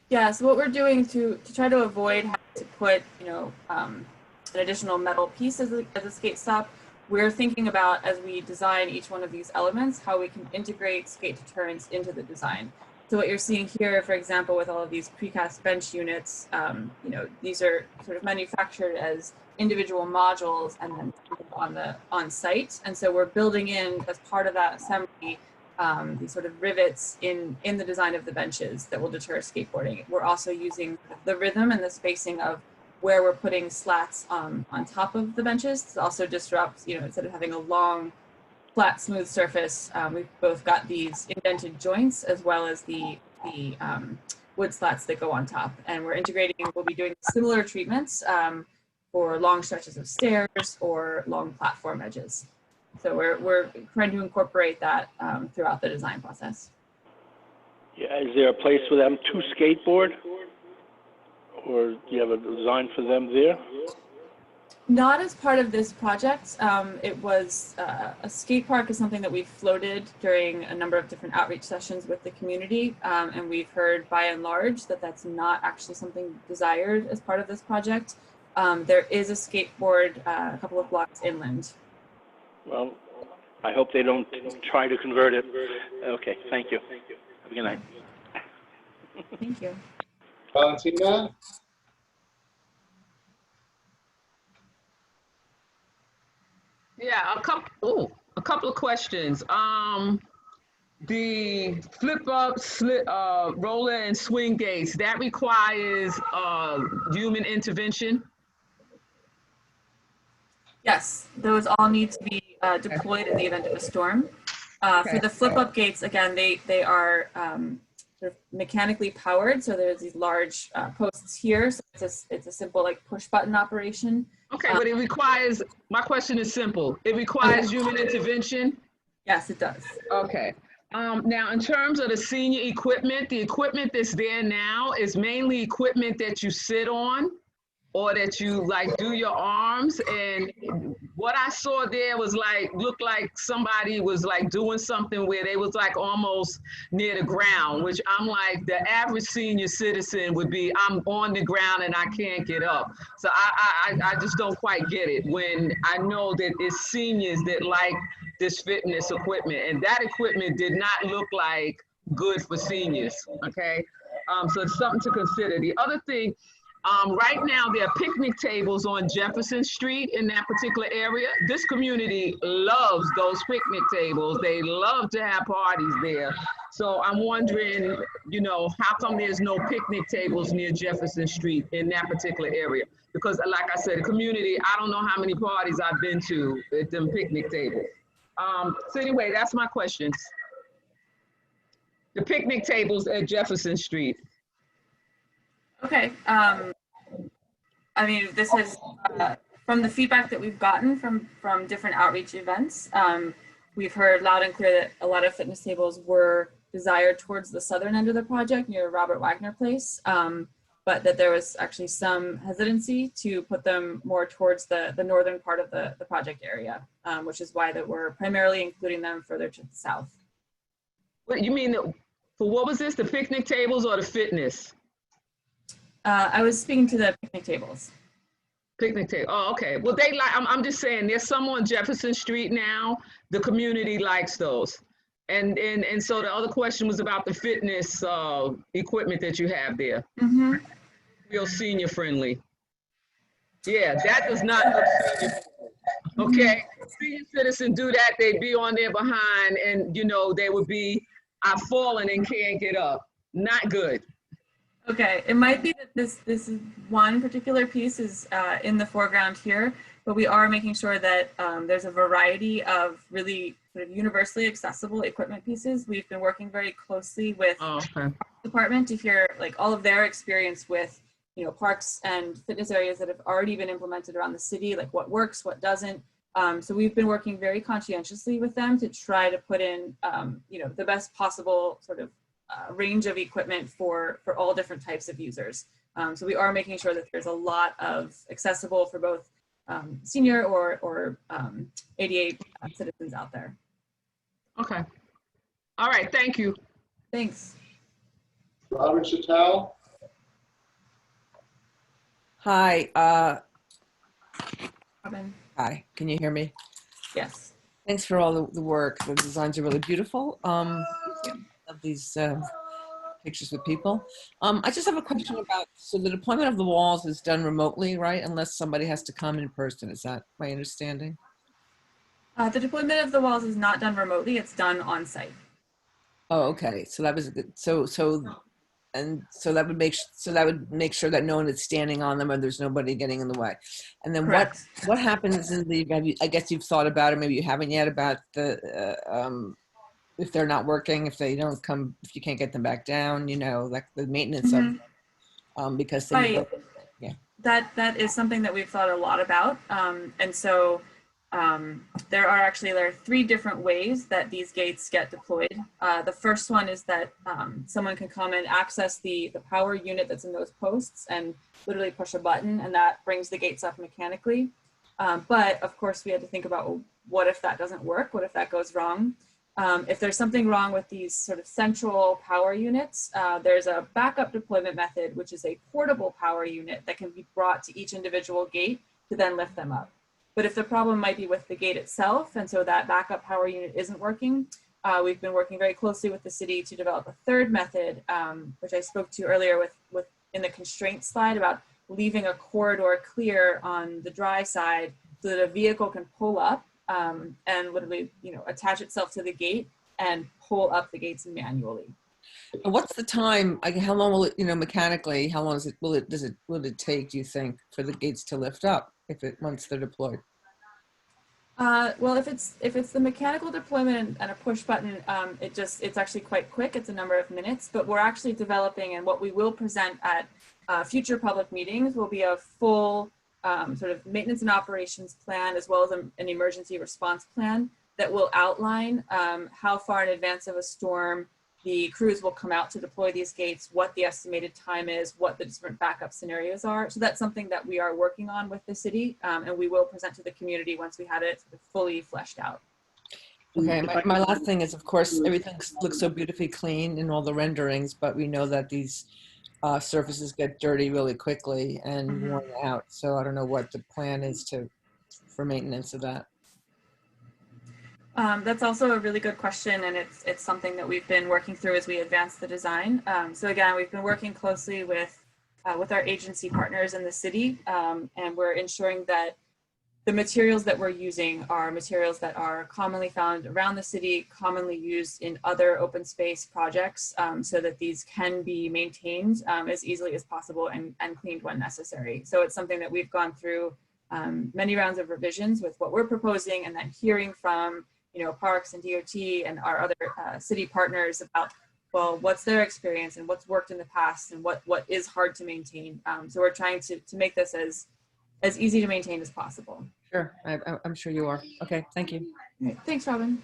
Yeah, so what we're doing to try to avoid having to put, you know, an additional metal piece as a skate stop, we're thinking about, as we design each one of these elements, how we can integrate skate deterrents into the design. So what you're seeing here, for example, with all of these precast bench units, you know, these are sort of manufactured as individual modules and then on site. And so we're building in, as part of that assembly, these sort of rivets in the design of the benches that will deter skateboarding. We're also using the rhythm and the spacing of where we're putting slats on top of the benches to also disrupt, you know, instead of having a long, flat, smooth surface, we've both got these indented joints as well as the wood slats that go on top. And we're integrating, we'll be doing similar treatments for long stretches of stairs or long platform edges. So we're trying to incorporate that throughout the design process.
Yeah, is there a place for them to skateboard? Or do you have a design for them there?
Not as part of this project. It was a skate park is something that we've floated during a number of different outreach sessions with the community. And we've heard by and large that that's not actually something desired as part of this project. There is a skateboard a couple of blocks inland.
Well, I hope they don't try to convert it. Okay, thank you. Have a good night.
Thank you.
Valentina?
Yeah, a couple of questions. The flip up, roller and swing gates, that requires human intervention?
Yes, those all need to be deployed in the event of a storm. For the flip up gates, again, they are sort of mechanically powered. So there's these large posts here. So it's a simple like push button operation.
Okay, but it requires, my question is simple. It requires human intervention?
Yes, it does.
Okay. Now, in terms of the senior equipment, the equipment that's there now is mainly equipment that you sit on or that you like do your arms. And what I saw there was like, looked like somebody was like doing something where they was like almost near the ground, which I'm like, the average senior citizen would be, I'm on the ground and I can't get up. So I just don't quite get it when I know that it's seniors that like this fitness equipment, and that equipment did not look like good for seniors, okay? So it's something to consider. The other thing, right now there are picnic tables on Jefferson Street in that particular area. This community loves those picnic tables. They love to have parties there. So I'm wondering, you know, how come there's no picnic tables near Jefferson Street in that particular area? Because like I said, the community, I don't know how many parties I've been to at them picnic tables. So anyway, that's my questions. The picnic tables at Jefferson Street.
Okay. I mean, this is from the feedback that we've gotten from different outreach events. We've heard loud and clear that a lot of fitness tables were desired towards the southern end of the project near Robert Wagner Place, but that there was actually some hesitancy to put them more towards the northern part of the project area, which is why that we're primarily including them further to the south.
What you mean, for what was this, the picnic tables or the fitness?
I was speaking to the picnic tables.
Picnic table. Oh, okay. Well, they like. I'm just saying. There's some on Jefferson Street now. The community likes those, and so the other question was about the fitness equipment that you have there.
Mm-hmm.
Real senior friendly. Yeah, that does not look senior. Okay, senior citizen do that. They'd be on there behind, and you know they would be. I've fallen and can't get up. Not good.
Okay, it might be that this is one particular piece is in the foreground here, but we are making sure that there's a variety of really sort of universally accessible equipment pieces. We've been working very closely with the department to hear like all of their experience with, you know, parks and fitness areas that have already been implemented around the city, like what works, what doesn't. So we've been working very conscientiously with them to try to put in, you know, the best possible sort of range of equipment for all different types of users. So we are making sure that there's a lot of accessible for both senior or ADA citizens out there.
Okay. All right. Thank you.
Thanks.
Robin Chattel.
Hi.
Robin.
Hi. Can you hear me?
Yes.
Thanks for all the work. The designs are really beautiful. Of these pictures with people. I just have a question about, so the deployment of the walls is done remotely, right? Unless somebody has to come in person. Is that my understanding?
The deployment of the walls is not done remotely, it's done on site.
Oh, okay. So that was a good, so that would make sure that no one is standing on them or there's nobody getting in the way. And then
Correct.
what happens in the, I guess you've thought about it, maybe you haven't yet, about the, if they're not working, if they don't come, if you can't get them back down, you know, like the maintenance of, because things
Right.
yeah.
That is something that we've thought a lot about. And so there are 3 different ways that these gates get deployed. The first one is that someone can come and access the power unit that's in those posts and literally push a button, and that brings the gates up mechanically. But of course we had to think about, well, what if that doesn't work? What if that goes wrong? If there's something wrong with these sort of central power units, there's a backup deployment method, which is a portable power unit that can be brought to each individual gate to then lift them up. But if the problem might be with the gate itself, and so that backup power unit isn't working, we've been working very closely with the city to develop a third method, which I spoke to earlier with in the constraint slide, about leaving a corridor clear on the dry side so that a vehicle can pull up and literally, you know, attach itself to the gate and pull up the gates manually.
And what's the time? Like, how long will it, you know, mechanically, how long will it take, do you think, for the gates to lift up once they're deployed?
Well, if it's the mechanical deployment and a push button, it's actually quite quick. It's a number of minutes, but we're actually developing, and what we will present at future public meetings will be a full sort of maintenance and operations plan, as well as an emergency response plan that will outline how far in advance of a storm the crews will come out to deploy these gates, what the estimated time is, what the different backup scenarios are. So that's something that we are working on with the city, and we will present to the community once we have it sort of fully fleshed out.
Okay, my last thing is, of course, everything looks so beautifully clean in all the renderings, but we know that these surfaces get dirty really quickly and worn out. So I don't know what the plan is for maintenance of that.
That's also a really good question, and it's something that we've been working through as we advance the design. So again, we've been working closely with our agency partners in the city, and we're ensuring that the materials that we're using are materials that are commonly found around the city, commonly used in other open space projects, so that these can be maintained as easily as possible and cleaned when necessary. So it's something that we've gone through many rounds of revisions with what we're proposing, and then hearing from, you know, parks and DOT and our other city partners about, well, what's their experience and what's worked in the past and what is hard to maintain. So we're trying to make this as easy to maintain as possible.
Sure, I'm sure you are. Okay, thank you.
Right. Thanks, Robin.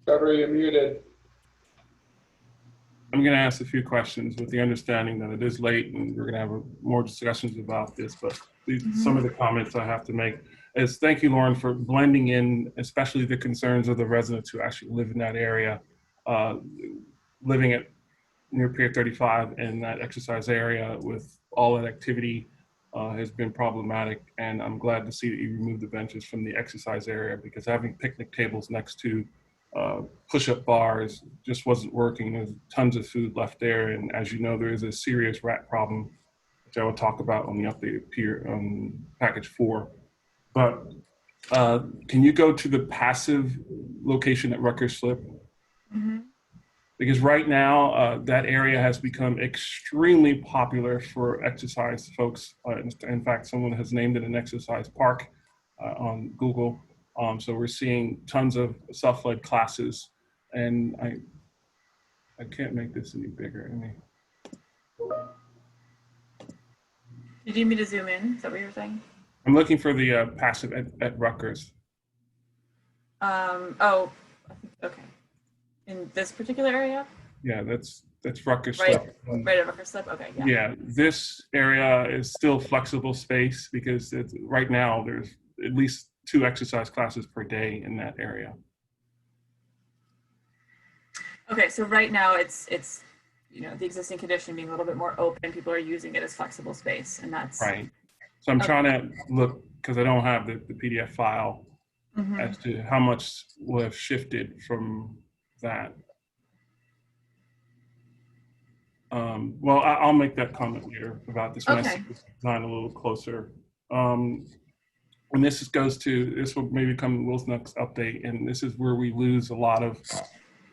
Trevor, you're muted.
I'm going to ask a few questions with the understanding that it is late and we're going to have more discussions about this, but some of the comments I have to make is thank you, Lauren, for blending in, especially the concerns of the residents who actually live in that area, living at near Pier 35 in that exercise area with all that activity has been problematic. And I'm glad to see that you removed the benches from the exercise area, because having picnic tables next to push-up bars just wasn't working. There's tons of food left there. And as you know, there is a serious rat problem, which I will talk about on the updated peer package 4. But can you go to the passive location at Rutgers Slip? Because right now, that area has become extremely popular for exercise folks. In fact, someone has named it an exercise park on Google. So we're seeing tons of self-led classes, and I can't make this any bigger.
Did you need me to zoom in? Is that what you're saying?
I'm looking for the passive at Rutgers.
Oh, okay. In this particular area?
Yeah, that's Rutgers
Right,
Slip.
right at Rutgers Slip. Okay, yeah.
Yeah, this area is still flexible space because right now there's at least 2 exercise classes per day in that area.
Okay, so right now it's you know, the existing condition being a little bit more open, people are using it as flexible space, and that's
right. So I'm trying to look, because I don't have the PDF file. as to how much will have shifted from that. Well, I'll make that comment later about this when I see this design a little closer. And this will maybe come Will's next update, and this is where we lose a lot of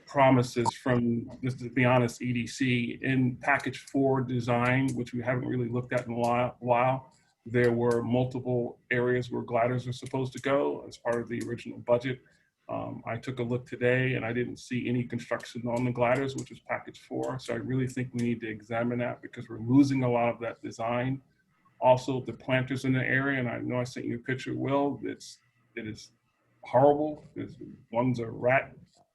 promises from, just to be honest, EDC. In package 4 design, which we haven't really looked at in a while, there were multiple areas where gliders are supposed to go as part of the original budget. I took a look today and I didn't see any construction on the gliders, which is package 4. So I really think we need to examine that because we're losing a lot of that design. Also, the planters in the area, and I know I sent you a picture, Will, it is horrible. One's a rat,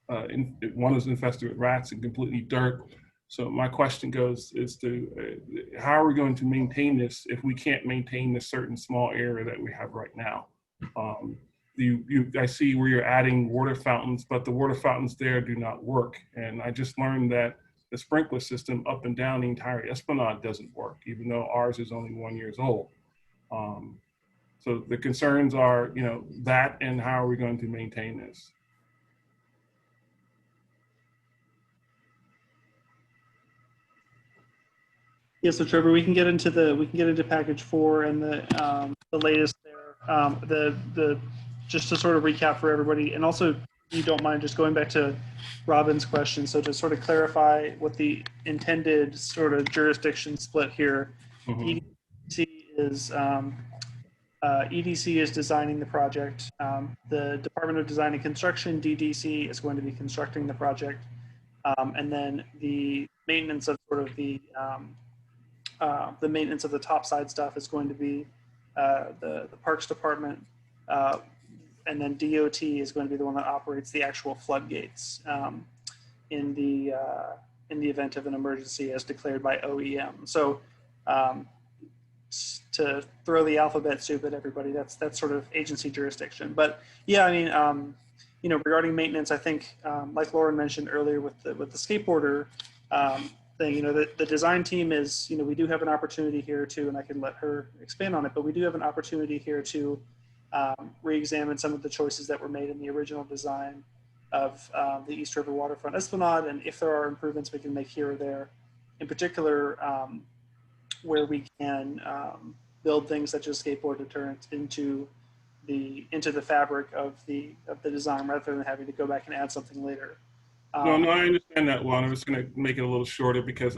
one is infested with rats and completely dirt. So my question is to how are we going to maintain this if we can't maintain this certain small area that we have right now? I see where you're adding water fountains, but the water fountains there do not work. And I just learned that the sprinkler system up and down the entire Esplanade doesn't work, even though ours is only 1 year old. So the concerns are, that and how are we going to maintain this?
Yeah, so Trevor, we can get into package 4 and the latest there. Just to sort of recap for everybody, and also, if you don't mind just going back to Robin's question. So to sort of clarify what the intended sort of jurisdiction split here, EDC is designing the project. The Department of Design and Construction, DDC, is going to be constructing the project, and then the maintenance of sort of the maintenance of the topside stuff is going to be the Parks Department, and then DOT is going to be the one that operates the actual floodgates in the event of an emergency as declared by OEM. So to throw the alphabet soup at everybody, that's sort of agency jurisdiction. But yeah, I mean, regarding maintenance, I think like Lauren mentioned earlier with the skateboarder thing, the design team is, we do have an opportunity here too, and I can let her expand on it, but we do have an opportunity here to re-examine some of the choices that were made in the original design of the East River Waterfront Esplanade, and if there are improvements we can make here or there, in particular where we can build things such as skateboard deterrent into the fabric of the design rather than having to go back and add something later.
No, I understand that one. I was going to make it a little shorter because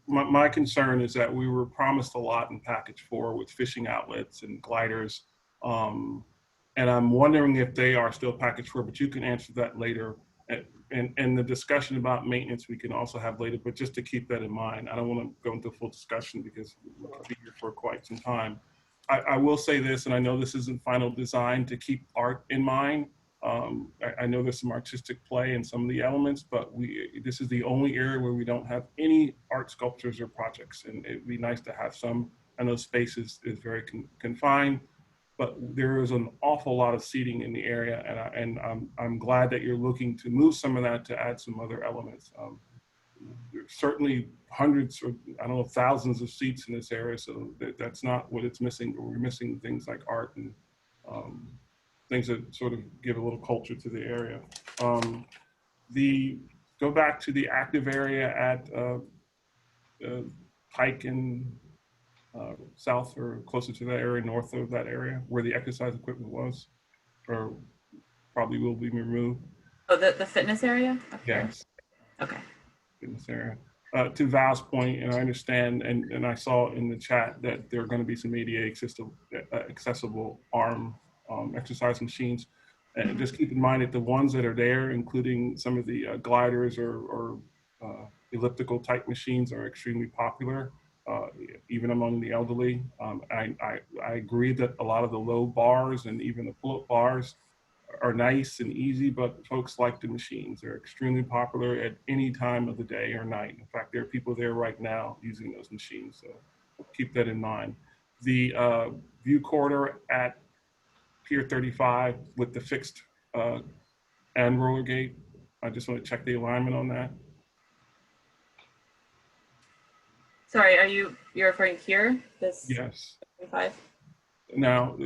my concern is that we were promised a lot in package 4 with fishing outlets and gliders. And I'm wondering if they are still package 4, but you can answer that later. And the discussion about maintenance we can also have later, but just to keep that in mind. I don't want to go into a full discussion because we'll be here for quite some time. I will say this, and I know this isn't final design, to keep art in mind. I know there's some artistic play in some of the elements, but this is the only area where we don't have any art sculptures or projects, and it'd be nice to have some. I know space is very confined, but there is an awful lot of seating in the area, and I'm glad that you're looking to move some of that to add some other elements. There's certainly hundreds or I don't know, thousands of seats in this area, so that's not what it's missing, but we're missing things like art and things that sort of give a little culture to the area. Go back to the active area at Pike and south or closer to that area, north of that area where the exercise equipment was, or probably will be removed.
Oh, the fitness area?
Yes.
Okay.
Fitness area. To Val's point, and I understand, and I saw in the chat that there are going to be some ADA accessible arm exercise machines. And just keep in mind that the ones that are there, including some of the gliders or elliptical type machines, are extremely popular, even among the elderly. I agree that a lot of the low bars and even the pull-up bars are nice and easy, but folks like the machines. They're extremely popular at any time of the day or night. In fact, there are people there right now using those machines, so keep that in mind. The view corridor at Pier 35 with the fixed and roller gate, I just want to check the alignment on that.
Sorry, you're referring here? This
yes.
35?
Now,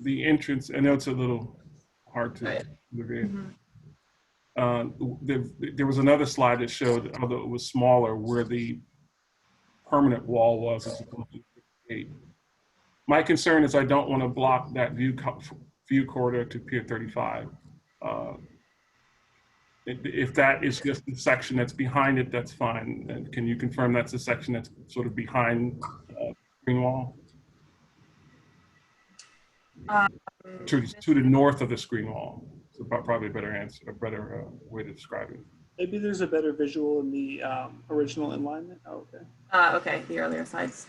the entrance, I know it's a little hard to read. There was another slide that showed, although it was smaller, where the permanent wall was as opposed to the gate. My concern is I don't want to block that view corridor to Pier 35. If that is just the section that's behind it, that's fine. And can you confirm that's the section that's sort of behind the screen wall? To the north of the screen wall. So probably a better answer, a better way to describe it.
Maybe there's a better visual in the original alignment. Oh, okay.
Okay, the earlier slides.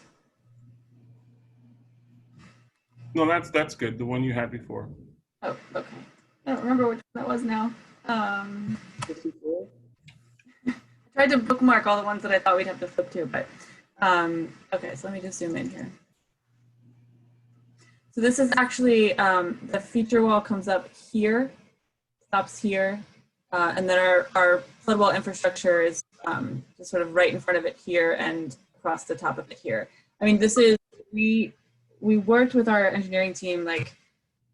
No, that's good. The one you had before.
Oh, okay. I don't remember which one that was now.
54.
I tried to bookmark all the ones that I thought we'd have to flip to, but okay, so let me just zoom in here. So this is actually, the feature wall comes up here, stops here, and then our flood wall infrastructure is just sort of right in front of it here and across the top of it here. I mean, this is, we worked with our engineering team, like,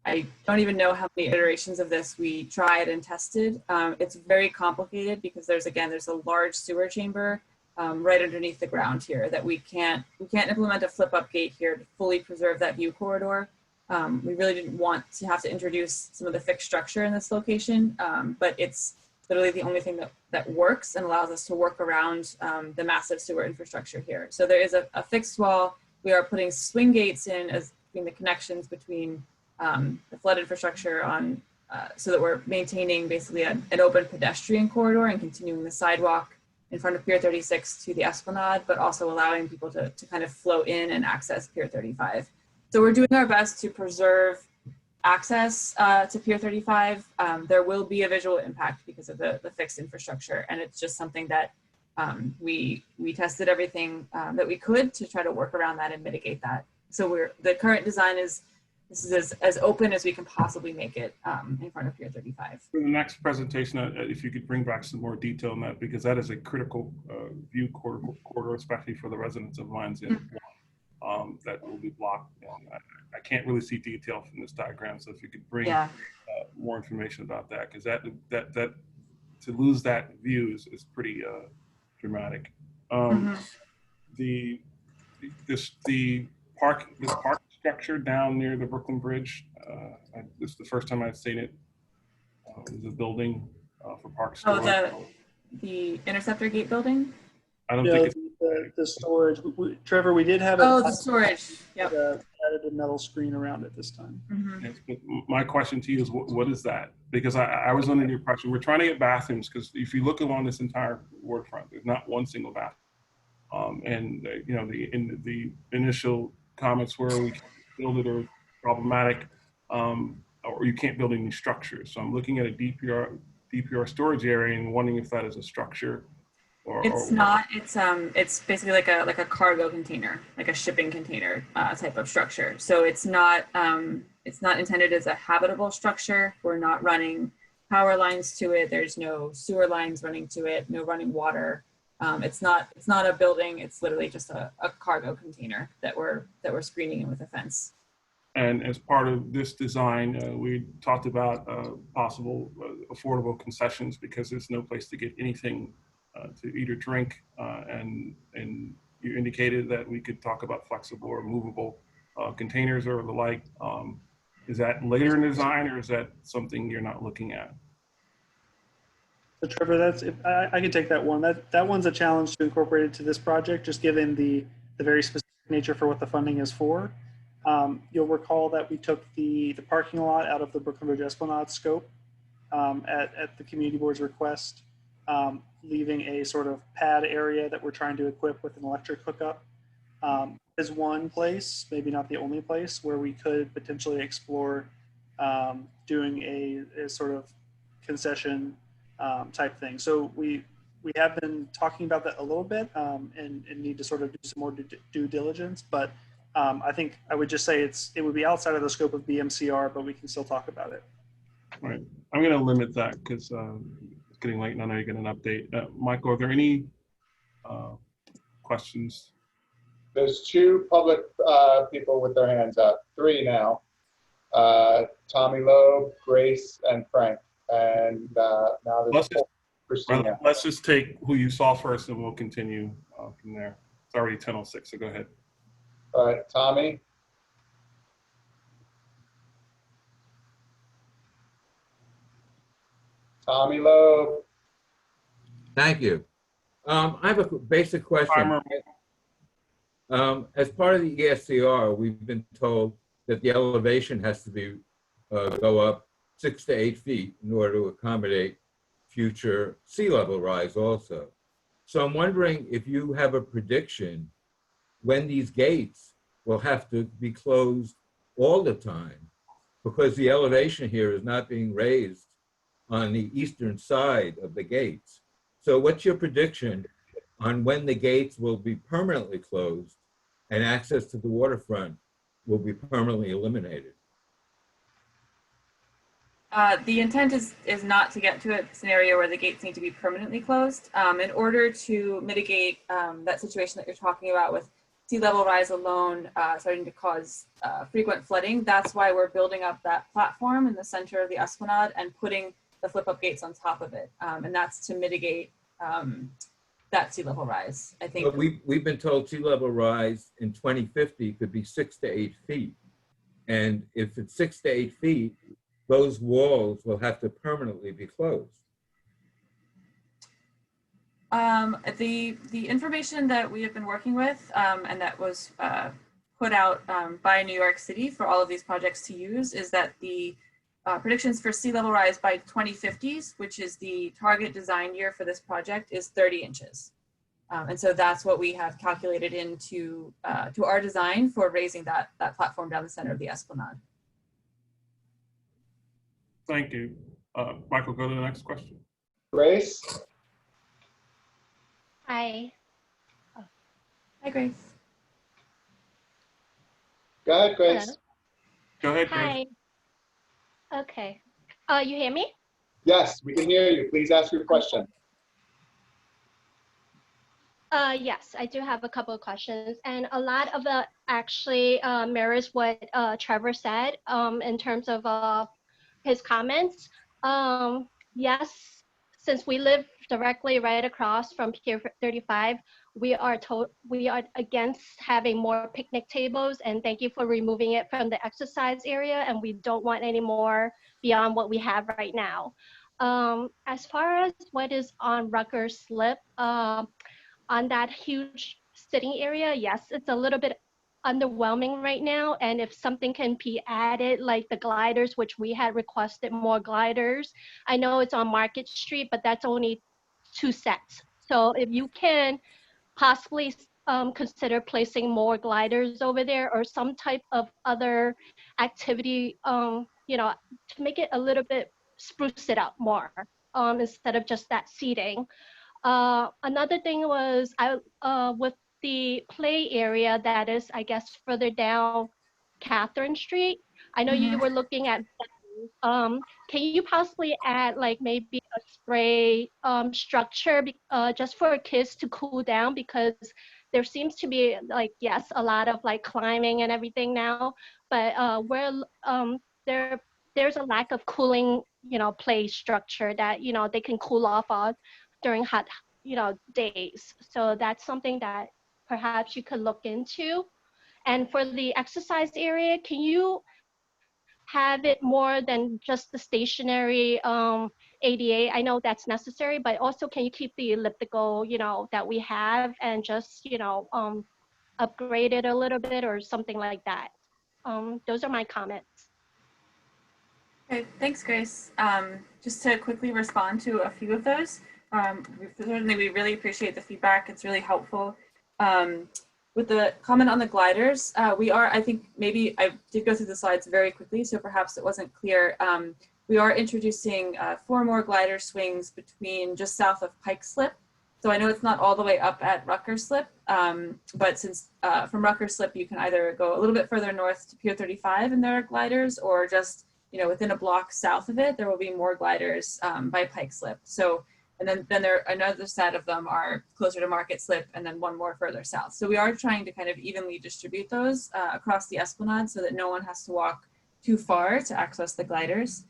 I don't even know how many iterations of this we tried and tested. It's very complicated because there's a large sewer chamber right underneath the ground here that we can't implement a flip up gate here to fully preserve that view corridor. We really didn't want to have to introduce some of the fixed structure in this location, but it's literally the only thing that works and allows us to work around the massive sewer infrastructure here. So there is a fixed wall. We are putting swing gates in as between the connections between the flood infrastructure on, so that we're maintaining basically an open pedestrian corridor and continuing the sidewalk in front of Pier 36 to the Esplanade, but also allowing people to kind of flow in and access Pier 35. So we're doing our best to preserve access to Pier 35. There will be a visual impact because of the fixed infrastructure, and it's just something that we tested everything that we could to try to work around that and mitigate that. So the current design is, this is as open as we can possibly make it in front of Pier 35.
For the next presentation, if you could bring back some more detail on that, because that is a critical view corridor, especially for the residents of Lions End, that will be blocked. I can't really see detail from this diagram, so if you could bring more information about that, because that to lose that view is pretty dramatic. The park structure down near the Brooklyn Bridge. This is the first time I've seen it. There's a building for park storage.
Oh, the Interceptor Gate building?
I don't think it's
the storage. Trevor, we did have
the storage. Yep.
Added a metal screen around it this time.
Yes, but my question to you is, what is that? Because I was under the impression we're trying to get bathrooms, because if you look along this entire waterfront, there's not one single bathroom. And you know, the initial comments were we can't build it or problematic, or you can't build any structures. So I'm looking at a DPR storage area and wondering if that is a structure.
It's not. It's basically like a cargo container, like a shipping container type of structure. So it's not intended as a habitable structure. We're not running power lines to it. There's no sewer lines running to it. No running water. It's not a building. It's literally just a cargo container that we're screening in with a fence.
And as part of this design, we talked about possible affordable concessions, because there's no place to get anything to eat or drink, and you indicated that we could talk about flexible or movable containers or the like. Is that later in design, or is that something you're not looking at?
So Trevor, I can take that one. That one's a challenge to incorporate into this project, just given the very specific nature for what the funding is for. You'll recall that we took the parking lot out of the Brooklyn Bridge Esplanade scope at the community board's request, leaving a sort of pad area that we're trying to equip with an electric hookup. Is one place, maybe not the only place, where we could potentially explore doing a sort of concession type thing. So we have been talking about that a little bit, and need to sort of do some more due diligence, but I think I would just say it would be outside of the scope of BMCR, but we can still talk about it.
Right. I'm going to limit that because it's getting late and I know you get an update. Michael, are there any questions?
There's two public people with their hands up, three now. Tommy Loeb, Grace, and Frank. And now there's Christina.
Let's just take who you saw first, and we'll continue from there. It's already 10:06, so go ahead.
All right, Tommy. Tommy Loeb.
Thank you. I have a basic question. As part of the ESCR, we've been told that the elevation has to be go up 6 to 8 feet in order to accommodate future sea level rise also. So I'm wondering if you have a prediction when these gates will have to be closed all the time, because the elevation here is not being raised on the eastern side of the gates. So what's your prediction on when the gates will be permanently closed and access to the waterfront will be permanently eliminated?
The intent is not to get to a scenario where the gates need to be permanently closed. In order to mitigate that situation that you're talking about with sea level rise alone starting to cause frequent flooding, that's why we're building up that platform in the center of the Esplanade and putting the flip-up gates on top of it. And that's to mitigate that sea level rise, I think.
But we've been told sea level rise in 2050 could be 6 to 8 feet. And if it's 6 to 8 feet, those walls will have to permanently be closed.
The information that we have been working with and that was put out by New York City for all of these projects to use is that the predictions for sea level rise by 2050s, which is the target design year for this project, is 30 inches. And so that's what we have calculated into to our design for raising that platform down the center of the Esplanade.
Thank you. Michael, go to the next question.
Grace.
Hi.
Oh. Hi, Grace.
Go ahead, Grace.
Hello.
Go ahead, Grace.
Hi. Okay. You hear me?
Yes, we can hear you. Please ask your question.
Yes, I do have a couple of questions, and a lot of it actually mirrors what Trevor said in terms of his comments. Yes, since we live directly right across from Pier 35, we are against having more picnic tables, and thank you for removing it from the exercise area, and we don't want any more beyond what we have right now. As far as what is on Rutgers Slip, on that huge sitting area, yes, it's a little bit underwhelming right now, and if something can be added like the gliders, which we had requested more gliders. I know it's on Market Street, but that's only 2 sets. So if you can possibly consider placing more gliders over there or some type of other activity, you know, to make it a little bit, spruce it up more instead of just that seating. Another thing was with the play area that is, I guess, further down Catherine Street. I know you were looking at, can you possibly add like maybe a spray structure just for kids to cool down, because there seems to be like, yes, a lot of like climbing and everything now, but there's a lack of cooling, you know, play structure that, you know, they can cool off on during hot, you know, days. So that's something that perhaps you could look into. And for the exercise area, can you have it more than just the stationary ADA? I know that's necessary, but also can you keep the elliptical, you know, that we have and just, you know, upgrade it a little bit or something like that? Those are my comments.
Okay, thanks, Grace. Just to quickly respond to a few of those. Certainly, we really appreciate the feedback. It's really helpful. With the comment on the gliders, we are, I think maybe I did go through the slides very quickly, so perhaps it wasn't clear. We are introducing 4 more glider swings between just south of Pike Slip. So I know it's not all the way up at Rutgers Slip, but since from Rutgers Slip, you can either go a little bit further north to Pier 35 and there are gliders, or just, you know, within a block south of it, there will be more gliders by Pike Slip. So, and then there, another set of them are closer to Market Slip, and then 1 more further south. So we are trying to kind of evenly distribute those across the Esplanade so that no one has to walk too far to access the gliders.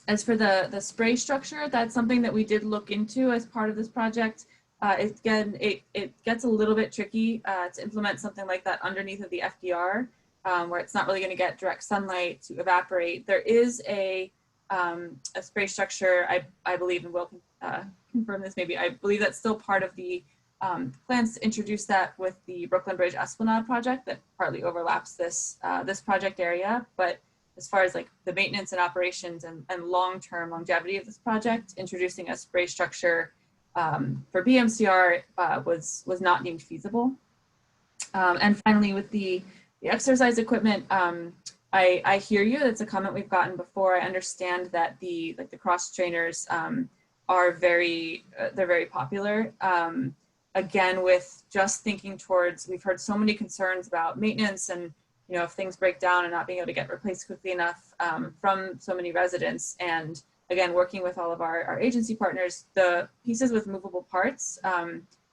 As for the spray structure, that's something that we did look into as part of this project. It gets a little bit tricky to implement something like that underneath of the FDR, where it's not really going to get direct sunlight to evaporate. There is a spray structure, I believe, and will confirm this maybe, I believe that's still part of the plans to introduce that with the Brooklyn Bridge Esplanade project that partly overlaps this, this project area. But as far as like the maintenance and operations and long-term longevity of this project, introducing a spray structure for BMCR was not deemed feasible. And finally, with the exercise equipment, I hear you. That's a comment we've gotten before. I understand that the cross trainers are they're very popular. Again, with just thinking towards, we've heard so many concerns about maintenance and, you know, if things break down and not being able to get replaced quickly enough from so many residents. And again, working with all of our agency partners, the pieces with movable parts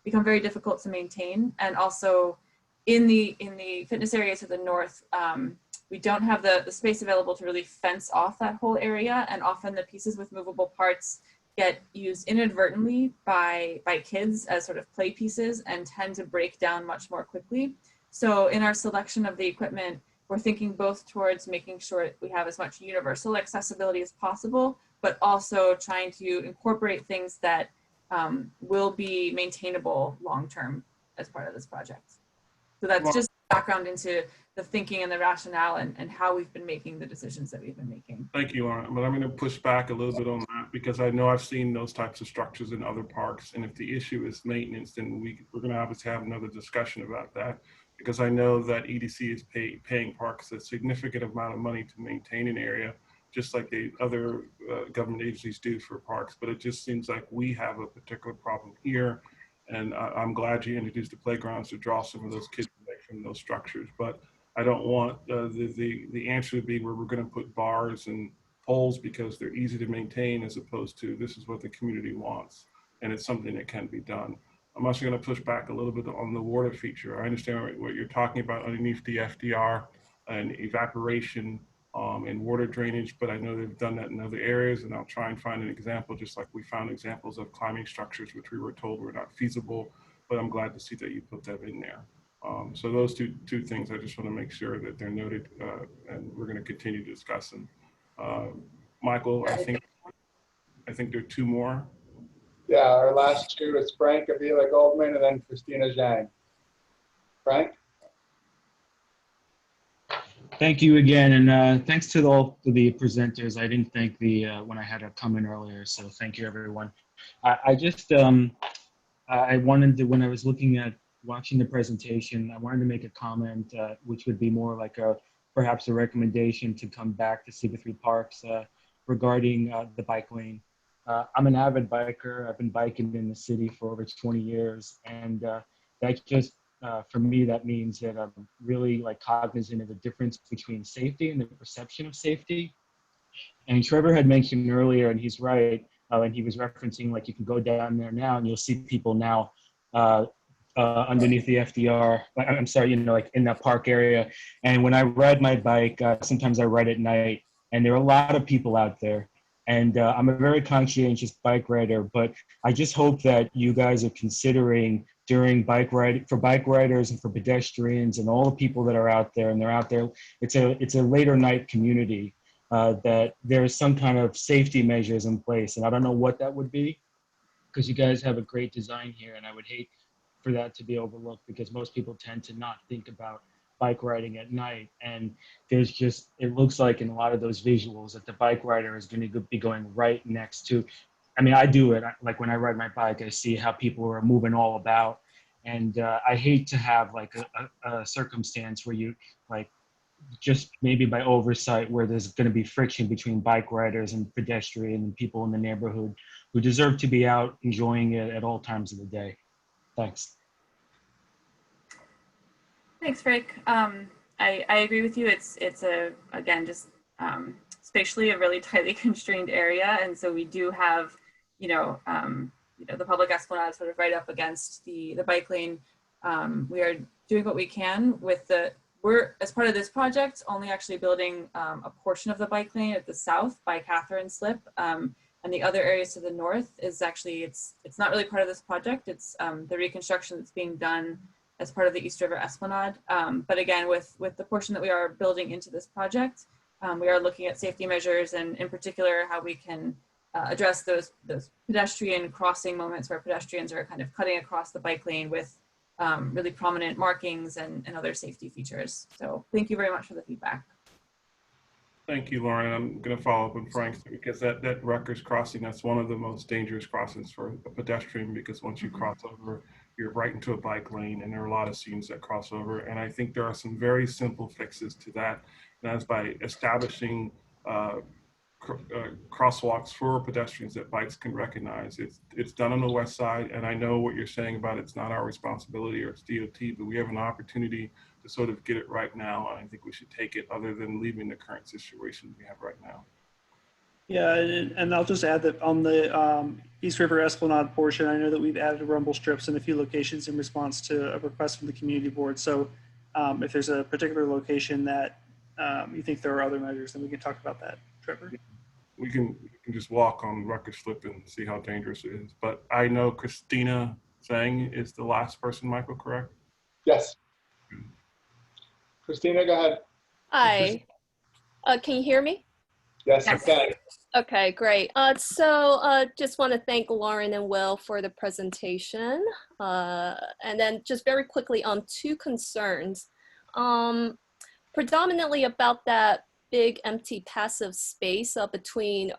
become very difficult to maintain. And also in the fitness area to the north, we don't have the space available to really fence off that whole area. And often the pieces with movable parts get used inadvertently by kids as sort of play pieces and tend to break down much more quickly. So in our selection of the equipment, we're thinking both towards making sure we have as much universal accessibility as possible, but also trying to incorporate things that will be maintainable long-term as part of this project. So that's just background into the thinking and the rationale and how we've been making the decisions that we've been making.
Thank you, Lauren. But I'm going to push back a little bit on that because I know I've seen those types of structures in other parks. And if the issue is maintenance, then we're going to obviously have another discussion about that, because I know that EDC is paying parks a significant amount of money to maintain an area, just like the other government agencies do for parks. But it just seems like we have a particular problem here. And I'm glad you introduced the playgrounds to draw some of those kids away from those structures. But I don't want the answer to be where we're going to put bars and poles because they're easy to maintain, as opposed to this is what the community wants. And it's something that can be done. I'm also going to push back a little bit on the water feature. I understand what you're talking about underneath the FDR and evaporation and water drainage, but I know they've done that in other areas, and I'll try and find an example, just like we found examples of climbing structures, which we were told were not feasible, but I'm glad to see that you put that in there. So those two things, I just want to make sure that they're noted, and we're going to continue to discuss them. Michael, I think there are two more.
Yeah, our last two is Frank Avila Goldman and then Christina Zhang. Frank?
Thank you again, and thanks to all of the presenters. I didn't thank when I had to come in earlier, so thank you everyone. I just I wanted to, when I was watching the presentation, I wanted to make a comment, which would be more like perhaps a recommendation to come back to CB3 Parks regarding the bike lane. I'm an avid biker. I've been biking in the city for over 20 years, and that just for me, that means that I'm really like cognizant of the difference between safety and the perception of safety. And Trevor had mentioned earlier, and he's right, and he was referencing like you can go down there now and you'll see people now underneath the FDR, I'm sorry, you know, like in that park area. And when I ride my bike, sometimes I ride at night, and there are a lot of people out there. And I'm a very conscientious bike rider, but I just hope that you guys are considering during for bike riders and for pedestrians and all the people that are out there, and they're out there, it's a later night community, that there's some kind of safety measures in place. And I don't know what that would be, because you guys have a great design here, and I would hate for that to be overlooked, because most people tend to not think about bike riding at night. And there's just, it looks like in a lot of those visuals that the bike rider is going to be going right next to, I mean, I do it, like when I ride my bike, I see how people are moving all about. And I hate to have like a circumstance where you like, just maybe by oversight, where there's going to be friction between bike riders and pedestrians and people in the neighborhood who deserve to be out enjoying it at all times of the day. Thanks.
Thanks, Frank. I agree with you. It's again, just spatially a really tightly constrained area. And so we do have, the public esplanade sort of right up against the bike lane. We are doing what we can with we're, as part of this project, only actually building a portion of the bike lane at the south by Catherine Slip. And the other areas to the north is actually, it's not really part of this project. It's the reconstruction that's being done as part of the East River Esplanade. But again, with the portion that we are building into this project, we are looking at safety measures and in particular how we can address those pedestrian crossing moments where pedestrians are kind of cutting across the bike lane with really prominent markings and other safety features. So thank you very much for the feedback.
Thank you, Lauren. I'm going to follow up with Frank because that Rutgers crossing, that's one of the most dangerous crossings for a pedestrian because once you cross over, you're right into a bike lane and there are a lot of students that cross over. And I think there are some very simple fixes to that. And that's by establishing crosswalks for pedestrians that bikes can recognize. It's done on the west side, and I know what you're saying about it's not our responsibility or it's DOT, but we have an opportunity to sort of get it right now, and I think we should take it other than leaving the current situation we have right now.
Yeah, and I'll just add that on the East River Esplanade portion, I know that we've added rumble strips in a few locations in response to a request from the community board. So if there's a particular location that you think there are other measures, then we can talk about that, Trevor.
We can just walk on Rutgers Slip and see how dangerous it is. But I know Christina Zhang is the last person, Michael, correct?
Yes. Christina, go ahead.
Hi. Can you hear me?
Yes, I can.
Okay, great. Just want to thank Lauren and Will for the presentation. And then just very quickly on two concerns. Predominantly about that big empty passive space between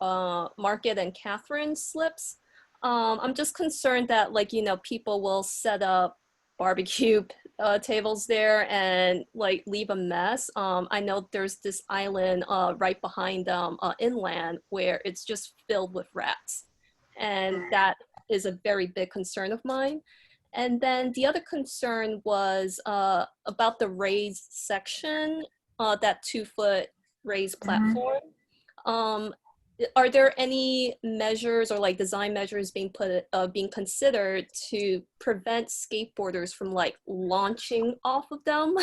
Market and Catherine Slips. I'm just concerned that people will set up barbecue tables there and leave a mess. I know there's this island right behind them inland where it's just filled with rats. And that is a very big concern of mine. And then the other concern was about the raised section, that 2-foot raised platform. Are there any measures or design measures being considered to prevent skateboarders from launching off of them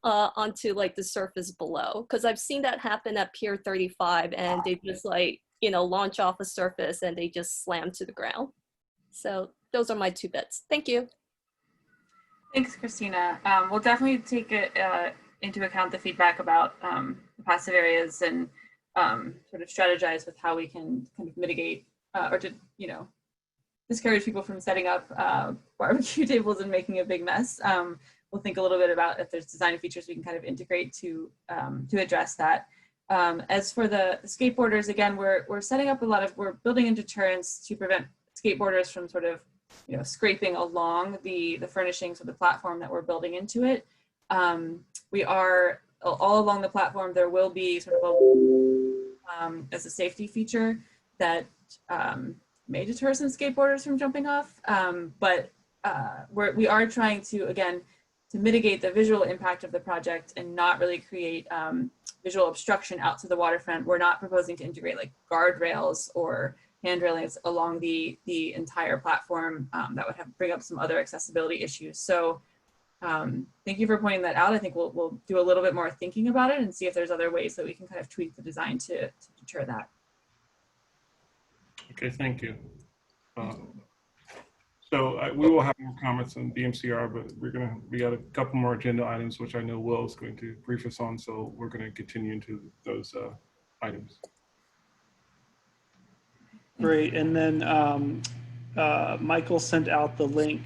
onto the surface below? Because I've seen that happen at Pier 35 and they just launch off a surface and they just slam to the ground. So those are my 2 bits. Thank you.
Thanks, Christina. We'll definitely take it into account the feedback about the passive areas and sort of strategize with how we can kind of mitigate or to, discourage people from setting up barbecue tables and making a big mess. We'll think a little bit about if there's design features we can kind of integrate to address that. As for the skateboarders, again, we're setting up we're building in deterrents to prevent skateboarders from sort of, scraping along the furnishings of the platform that we're building into it. We are all along the platform, there will be sort of as a safety feature that may deter some skateboarders from jumping off. But we are trying to, again, to mitigate the visual impact of the project and not really create visual obstruction out to the waterfront. We're not proposing to integrate guardrails or hand railings along the entire platform that would bring up some other accessibility issues. So thank you for pointing that out. I think we'll do a little bit more thinking about it and see if there's other ways that we can kind of tweak the design to deter that.
Okay, thank you. We will have more comments on DMCR, but we got a couple more agenda items, which I know Will is going to brief us on. So we're going to continue into those items.
Great, and then Michael sent out the link,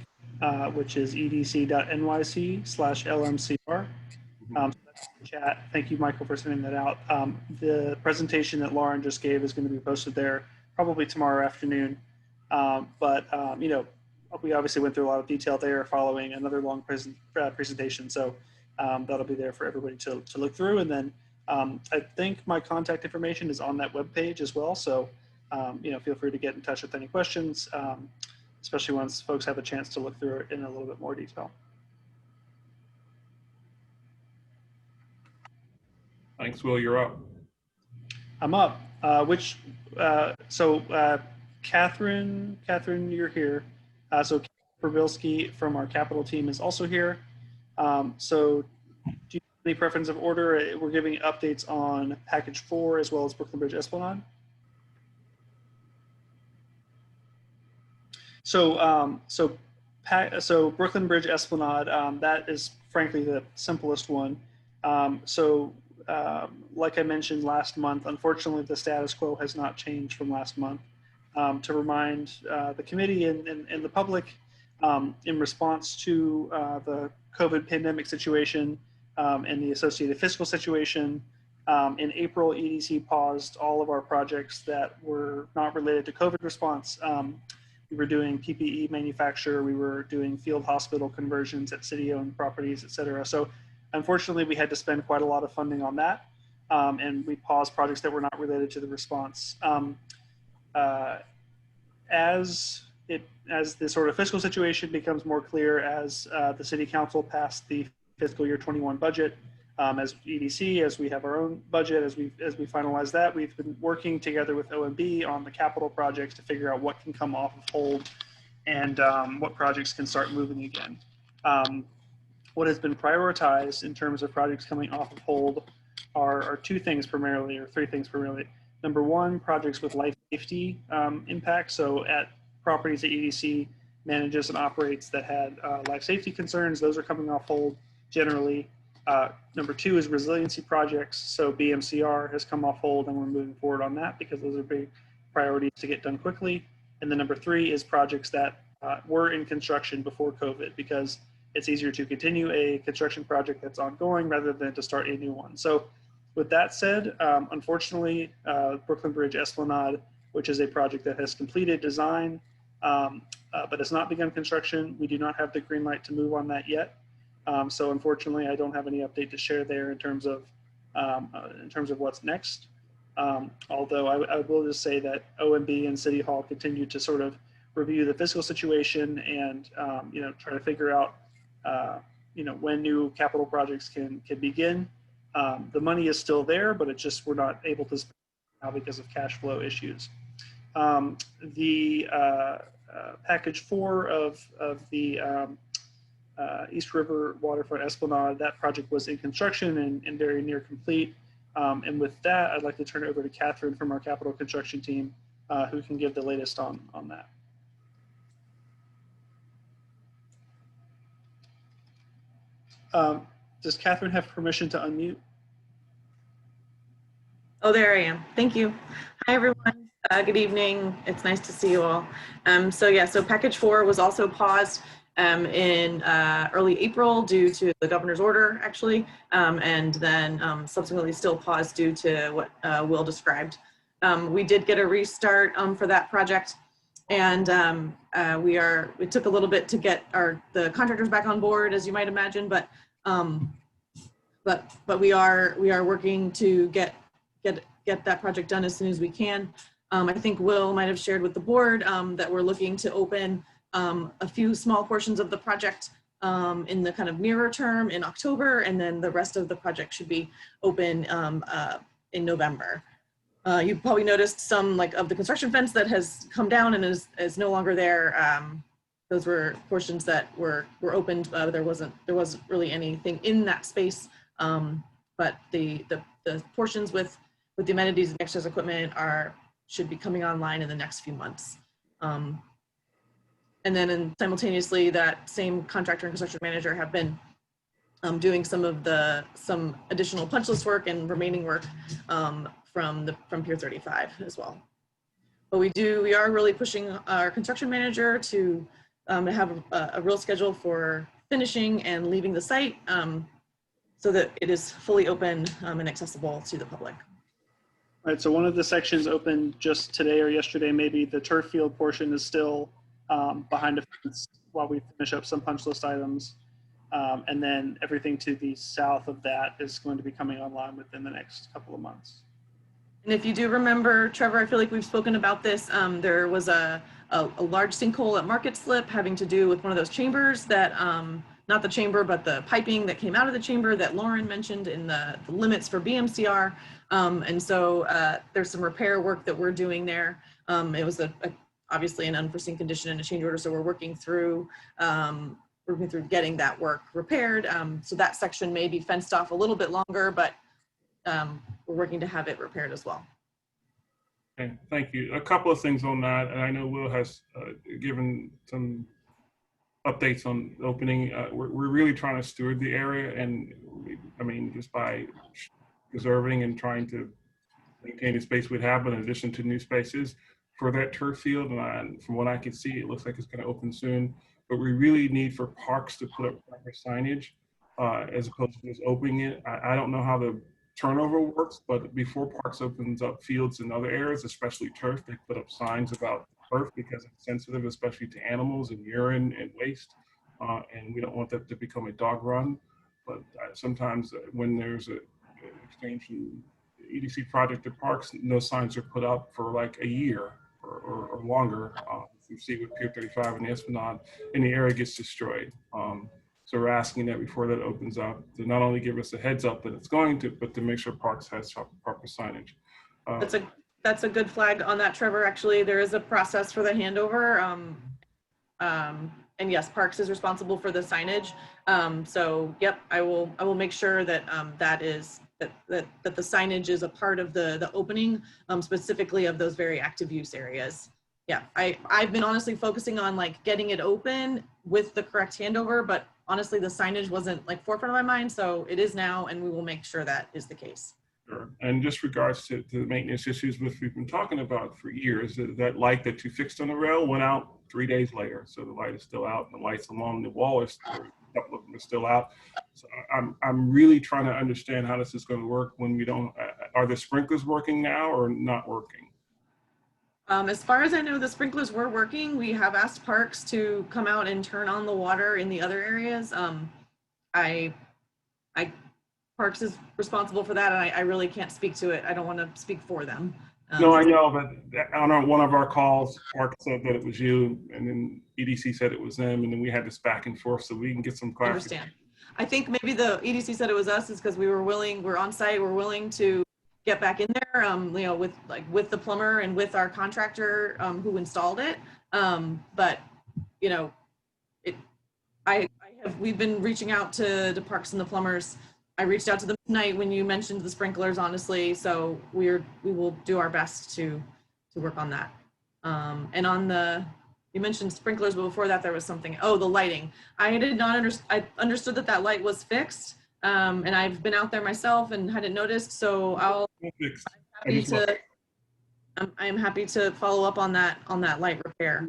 which is edc.nyc/LMCR. Chat. Thank you, Michael, for sending that out. The presentation that Lauren just gave is going to be posted there probably tomorrow afternoon. We obviously went through a lot of detail there following another long presentation, so that'll be there for everybody to look through. And then I think my contact information is on that webpage as well, so feel free to get in touch with any questions, especially once folks have a chance to look through it in a little bit more detail.
Thanks, Will. You're up.
I'm up. Catherine, you're here. So Berbilski from our capital team is also here. So do Any preference of order? We're giving updates on package 4 as well as Brooklyn Bridge Esplanade. So, so Brooklyn Bridge Esplanade, that is frankly the simplest one. Like I mentioned last month, unfortunately, the status quo has not changed from last month. To remind the committee and the public, in response to the COVID pandemic situation and the associated fiscal situation, in April, EDC paused all of our projects that were not related to COVID response. We were doing PPE manufacture, we were doing field hospital conversions at city-owned properties, et cetera. So unfortunately, we had to spend quite a lot of funding on that. And we paused projects that were not related to the response. As the sort of fiscal situation becomes more clear, as the city council passed the fiscal year 21 budget, as EDC, as we have our own budget, as we finalize that, we've been working together with OMB on the capital projects to figure out what can come off of hold and what projects can start moving again. What has been prioritized in terms of projects coming off of hold are two things primarily, or three things primarily. Number one, projects with life safety impact. So at properties that EDC manages and operates that had life safety concerns, those are coming off hold generally. Number two is resiliency projects. So BMCR has come off hold and we're moving forward on that because those are big priorities to get done quickly. And then number three is projects that were in construction before COVID, because it's easier to continue a construction project that's ongoing rather than to start a new one. So with that said, unfortunately, Brooklyn Bridge Esplanade, which is a project that has completed design, but has not begun construction, we do not have the green light to move on that yet. So unfortunately, I don't have any update to share there in terms of what's next. Although I will just say that OMB and City Hall continue to sort of review the fiscal situation and try to figure out when new capital projects can begin. The money is still there, but it's just we're not able to spend now because of cash flow issues. The package 4 of the East River Waterfront Esplanade, that project was in construction and very near complete. And with that, I'd like to turn it over to Catherine from our capital construction team, who can give the latest on that. Does Catherine have permission to unmute?
Oh, there I am. Thank you. Hi, everyone. Good evening. It's nice to see you all. So package 4 was also paused in early April due to the governor's order, actually, and then subsequently still paused due to what Will described. We did get a restart for that project, and it took a little bit to get the contractors back on board, as you might imagine, but we are working to get that project done as soon as we can. I think Will might have shared with the board that we're looking to open a few small portions of the project in the kind of nearer term in October, and then the rest of the project should be open in November. You've probably noticed some of the construction fence that has come down and is no longer there. Those were portions that were opened. There wasn't really anything in that space, but the portions with the amenities and extras equipment should be coming online in the next few months. And then simultaneously, that same contractor and construction manager have been doing some additional punch list work and remaining work from Pier 35 as well. But we are really pushing our construction manager to have a real schedule for finishing and leaving the site so that it is fully open and accessible to the public.
All right, so one of the sections opened just today or yesterday, maybe the turf field portion is still behind a fence while we finish up some punch list items. And then everything to the south of that is going to be coming online within the next couple of months.
And if you do remember, Trevor, I feel like we've spoken about this. There was a large sinkhole at Market Slip having to do with one of those chambers that, not the chamber, but the piping that came out of the chamber that Lauren mentioned in the limits for BMCR. And so there's some repair work that we're doing there. It was obviously an unforeseen condition and a change order, so we're working through working through getting that work repaired. So that section may be fenced off a little bit longer, but we're working to have it repaired as well.
Okay, thank you. A couple of things on that, and I know Will has given some updates on opening. We're really trying to steward the area, and I mean, just by preserving and trying to maintain the space we'd have, but in addition to new spaces for that turf field, and from what I can see, it looks like it's going to open soon. But we really need for parks to put up proper signage as opposed to just opening it. I don't know how the turnover works, but before parks opens up fields in other areas, especially turf, they put up signs about turf because it's sensitive, especially to animals and urine and waste. And we don't want that to become a dog run. But sometimes when there's an extension EDC project at parks, no signs are put up for like a year or longer. You see with Pier 35 and the Esplanade, and the area gets destroyed. So we're asking that before that opens up to not only give us a heads up that it's going to, but to make sure parks has proper signage.
That's a good flag on that, Trevor. Actually, there is a process for the handover. And yes, Parks is responsible for the signage. So yep, I will make sure that that the signage is a part of the opening, specifically of those very active use areas. Yeah, I've been honestly focusing on like getting it open with the correct handover, but honestly the signage wasn't like forefront of my mind, so it is now, and we will make sure that is the case.
Sure. And just regards to the maintenance issues which we've been talking about for years, that light that you fixed on the rail went out 3 days later. So the light is still out, and the lights along the wall are still, a couple of them are still out. So I'm really trying to understand how this is going to work when we don't, are the sprinklers working now or not working?
As far as I know, the sprinklers were working. We have asked Parks to come out and turn on the water in the other areas. Parks is responsible for that, and I really can't speak to it. I don't want to speak for them.
No, I know, but on one of our calls, Parks said that it was you, and then EDC said it was them, and then we had this back and forth, so we can get some clarification.
I understand. I think maybe the EDC said it was us is because we're on site, we're willing to get back in there, you know, with the plumber and with our contractor who installed it. But you know, we've been reaching out to Parks and the plumbers. I reached out to them tonight when you mentioned the sprinklers, honestly. So we will do our best to work on that. And on you mentioned sprinklers, but before that there was something. Oh, the lighting. I did not I understood that light was fixed. And I've been out there myself and hadn't noticed. So I'm happy to follow up on that light repair.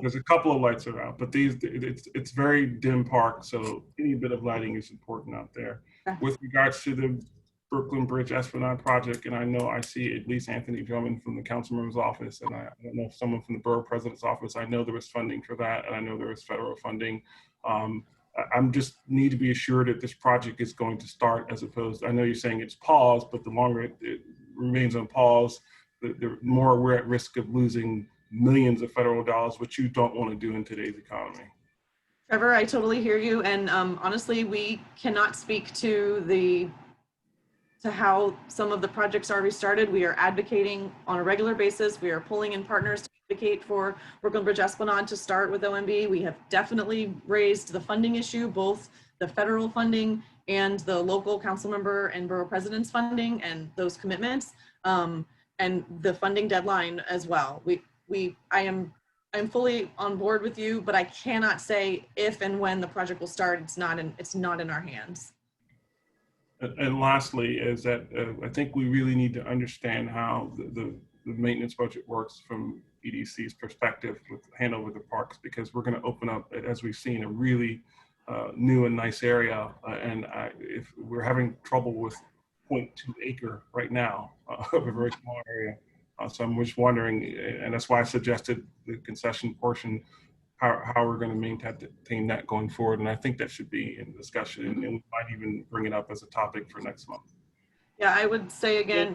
There's a couple of lights are out, but it's very dim park, so any bit of lighting is important out there. Okay. With regards to the Brooklyn Bridge Esplanade project, and I know I see at least Anthony Drummond from the councilman's office, and I don't know if someone from the borough president's office. I know there was funding for that, and I know there was federal funding. I'm just need to be assured that this project is going to start, as opposed, I know you're saying it's paused, but the longer it remains on pause, the more we're at risk of losing millions of federal dollars, which you don't want to do in today's economy.
Trevor, I totally hear you. And honestly, we cannot speak to how some of the projects are restarted. We are advocating on a regular basis. We are pulling in partners to advocate for Brooklyn Bridge Esplanade to start with OMB. We have definitely raised the funding issue, both the federal funding and the local council member and borough president's funding and those commitments, and the funding deadline as well. I'm fully on board with you, but I cannot say if and when the project will start. It's not in our hands.
And lastly, is that I think we really need to understand how the maintenance budget works from EDC's perspective with handover the parks, because we're going to open up, as we've seen, a really new and nice area. And if we're having trouble with 0.2 acre right now of a very small area. So I'm just wondering, and that's why I suggested the concession portion, how we're going to maintain that going forward. And I think that should be in discussion, and we might even bring it up as a topic for next month.
Yeah, I would say again.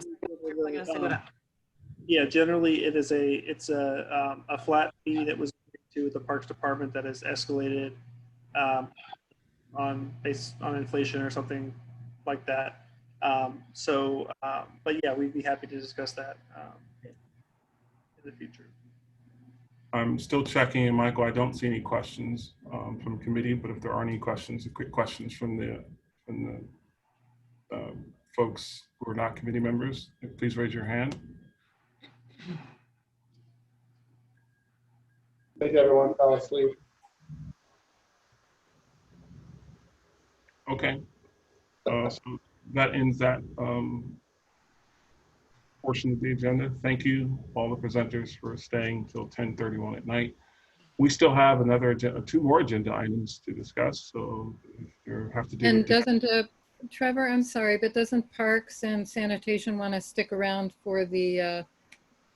Yeah, generally it's a flat fee that was to the Parks Department that is escalated based on inflation or something like that. But yeah, we'd be happy to discuss that in the future.
I'm still checking, and Michael, I don't see any questions from committee, but if there are any questions, quick questions from the folks who are not committee members, please raise your hand.
I think everyone fell asleep.
Okay, so that ends that portion of the agenda. Thank you, all the presenters, for staying till 10:31 at night. We still have another two more agenda items to discuss, so if you have to do
And
it.
doesn't, Trevor, I'm sorry, but doesn't Parks and Sanitation want to stick around for the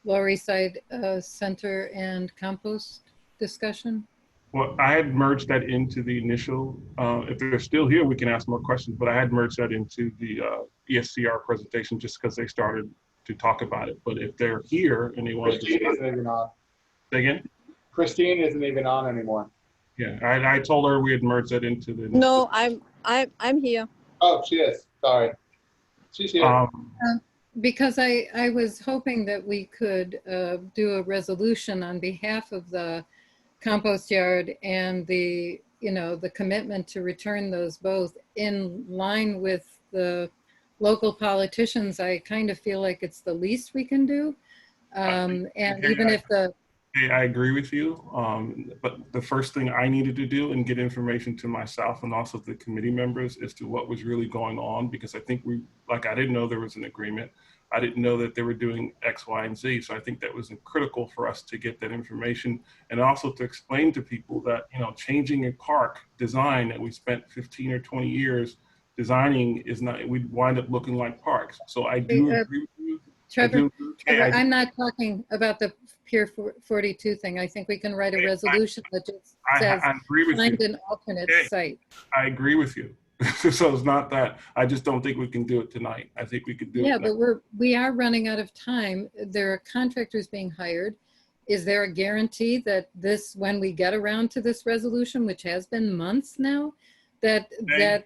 Lower East Side Center and compost discussion?
Well, I had merged that into the initial, if they're still here, we can ask more questions, but I had merged that into the ESCR presentation just because they started to talk about it. But if they're here and they want to
Christine
discuss
isn't even on.
Say again?
Christine isn't even on anymore.
Yeah, I told her we had merged that into the.
No, I'm here.
Oh, she is. Sorry. She's here.
Because I was hoping that we could do a resolution on behalf of the compost yard and the, the commitment to return those both in line with the local politicians. I kind of feel like it's the least we can do. And even if the
I agree with you, but the first thing I needed to do and get information to myself and also the committee members as to what was really going on, because I think I didn't know there was an agreement. I didn't know that they were doing X, Y, and Z. So I think that was critical for us to get that information and also to explain to people that, changing a park design that we spent 15 or 20 years designing is not, we'd wind up looking like parks. So I do agree with you.
Trevor, I'm not talking about the Pier 42 thing. I think we can write a resolution that just says
I agree with
find
you.
an alternate site.
I agree with you. So it's not that, I just don't think we can do it tonight. I think we could do it.
Yeah, but we are running out of time. There are contractors being hired. Is there a guarantee that when we get around to this resolution, which has been months now, that it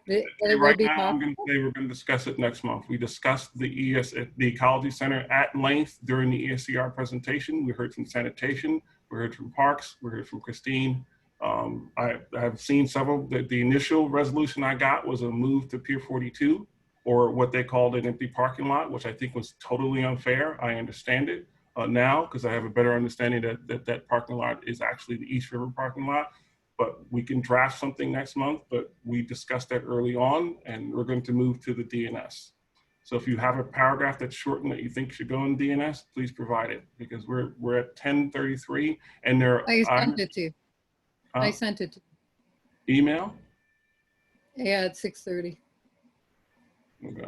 will be possible?
I'm going to say we're going to discuss it next month. We discussed the Ecology Center at length during the ESCR presentation. We heard from sanitation, we heard from parks, we heard from Christine. I have seen several. The initial resolution I got was a move to Pier 42, or what they called an empty parking lot, which I think was totally unfair. I understand it now because I have a better understanding that parking lot is actually the East River parking lot. But we can draft something next month, but we discussed that early on, and we're going to move to the DNS. So if you have a paragraph that's shortened that you think should go in DNS, please provide it, because we're at 10:33, and
I sent it to you. I sent it to
you. Email?
Yeah, at 6:30.
Okay.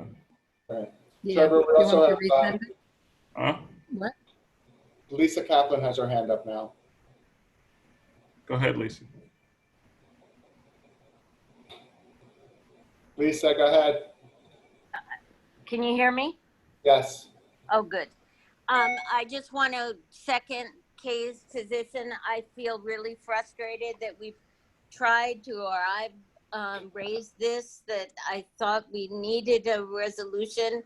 All right.
Yeah.
Trevor, we also have,
resend it? What?
Lisa Kaplan has her hand up now.
Go ahead, Lisa.
Lisa, go ahead.
Can you hear me?
Yes.
Oh, good. I just want to second Kay's position. I feel really frustrated that we've tried to, or I've raised this, that I thought we needed a resolution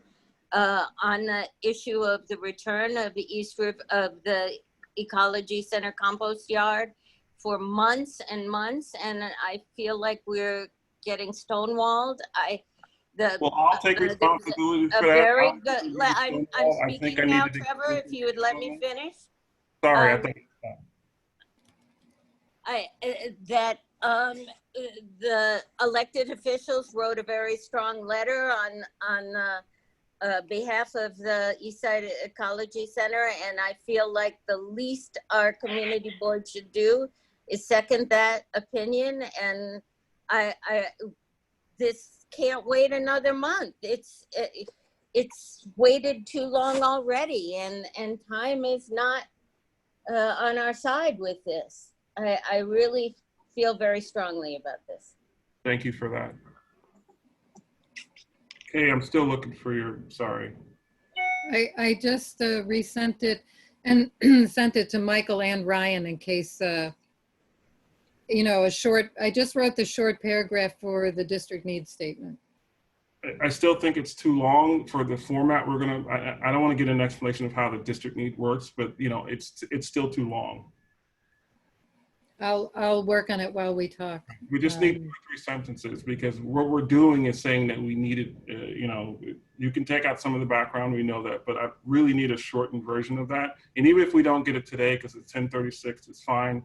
on the issue of the return of the East River, of the Ecology Center compost yard for months and months, and I feel like we're getting stonewalled.
Well, I'll take responsibility for that.
Very good. I'm speaking now, Trevor, if you would let me finish.
Sorry, I think.
The elected officials wrote a very strong letter on behalf of the Eastside Ecology Center, and I feel like the least our community board should do is second that opinion. And this can't wait another month. It's waited too long already, and time is not on our side with this. I really feel very strongly about this.
Thank you for that. Okay, I'm still looking for your, sorry.
I just resent it and sent it to Michael and Ryan in case, I just wrote the short paragraph for the district needs statement.
I still think it's too long for the format. I don't want to get an explanation of how the district need works, but it's still too long.
I'll work on it while we talk.
We just need 2 or 3 sentences, because what we're doing is saying that we needed, you know, you can take out some of the background, we know that, but I really need a shortened version of that. And even if we don't get it today, because it's 10:36, it's fine.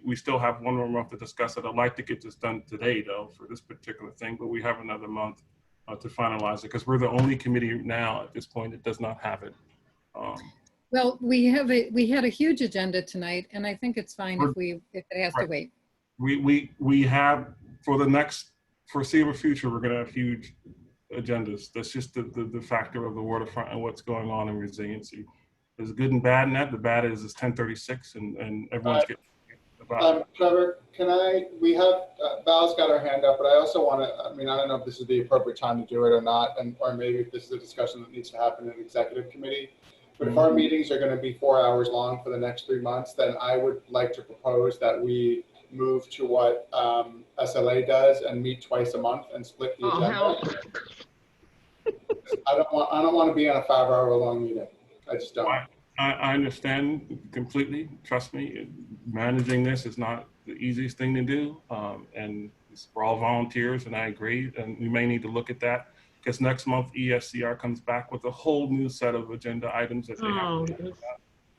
We still have 1 more month to discuss it. I'd like to get this done today, though, for this particular thing, but we have another month to finalize it, because we're the only committee now at this point that does not have it.
Well, we had a huge agenda tonight, and I think it's fine if it has to wait.
We have, for the next foreseeable future, we're going to have huge agendas. That's just the factor of the waterfront and what's going on in resiliency. There's good and bad in that. The bad is it's 10:36 and everyone's getting about it.
Trevor, we have, Val's got her hand up, but I also want to, I mean, I don't know if this is the appropriate time to do it or not, or maybe if this is a discussion that needs to happen in executive committee. But if our meetings are going to be 4 hours long for the next 3 months, then I would like to propose that we move to what SLA does and meet twice a month and split the agenda. I don't want to be on a 5-hour long meeting. I just don't.
I understand completely. Trust me, managing this is not the easiest thing to do. And we're all volunteers, and I agree. And we may need to look at that, because next month ESCR comes back with a whole new set of agenda items that they have to do.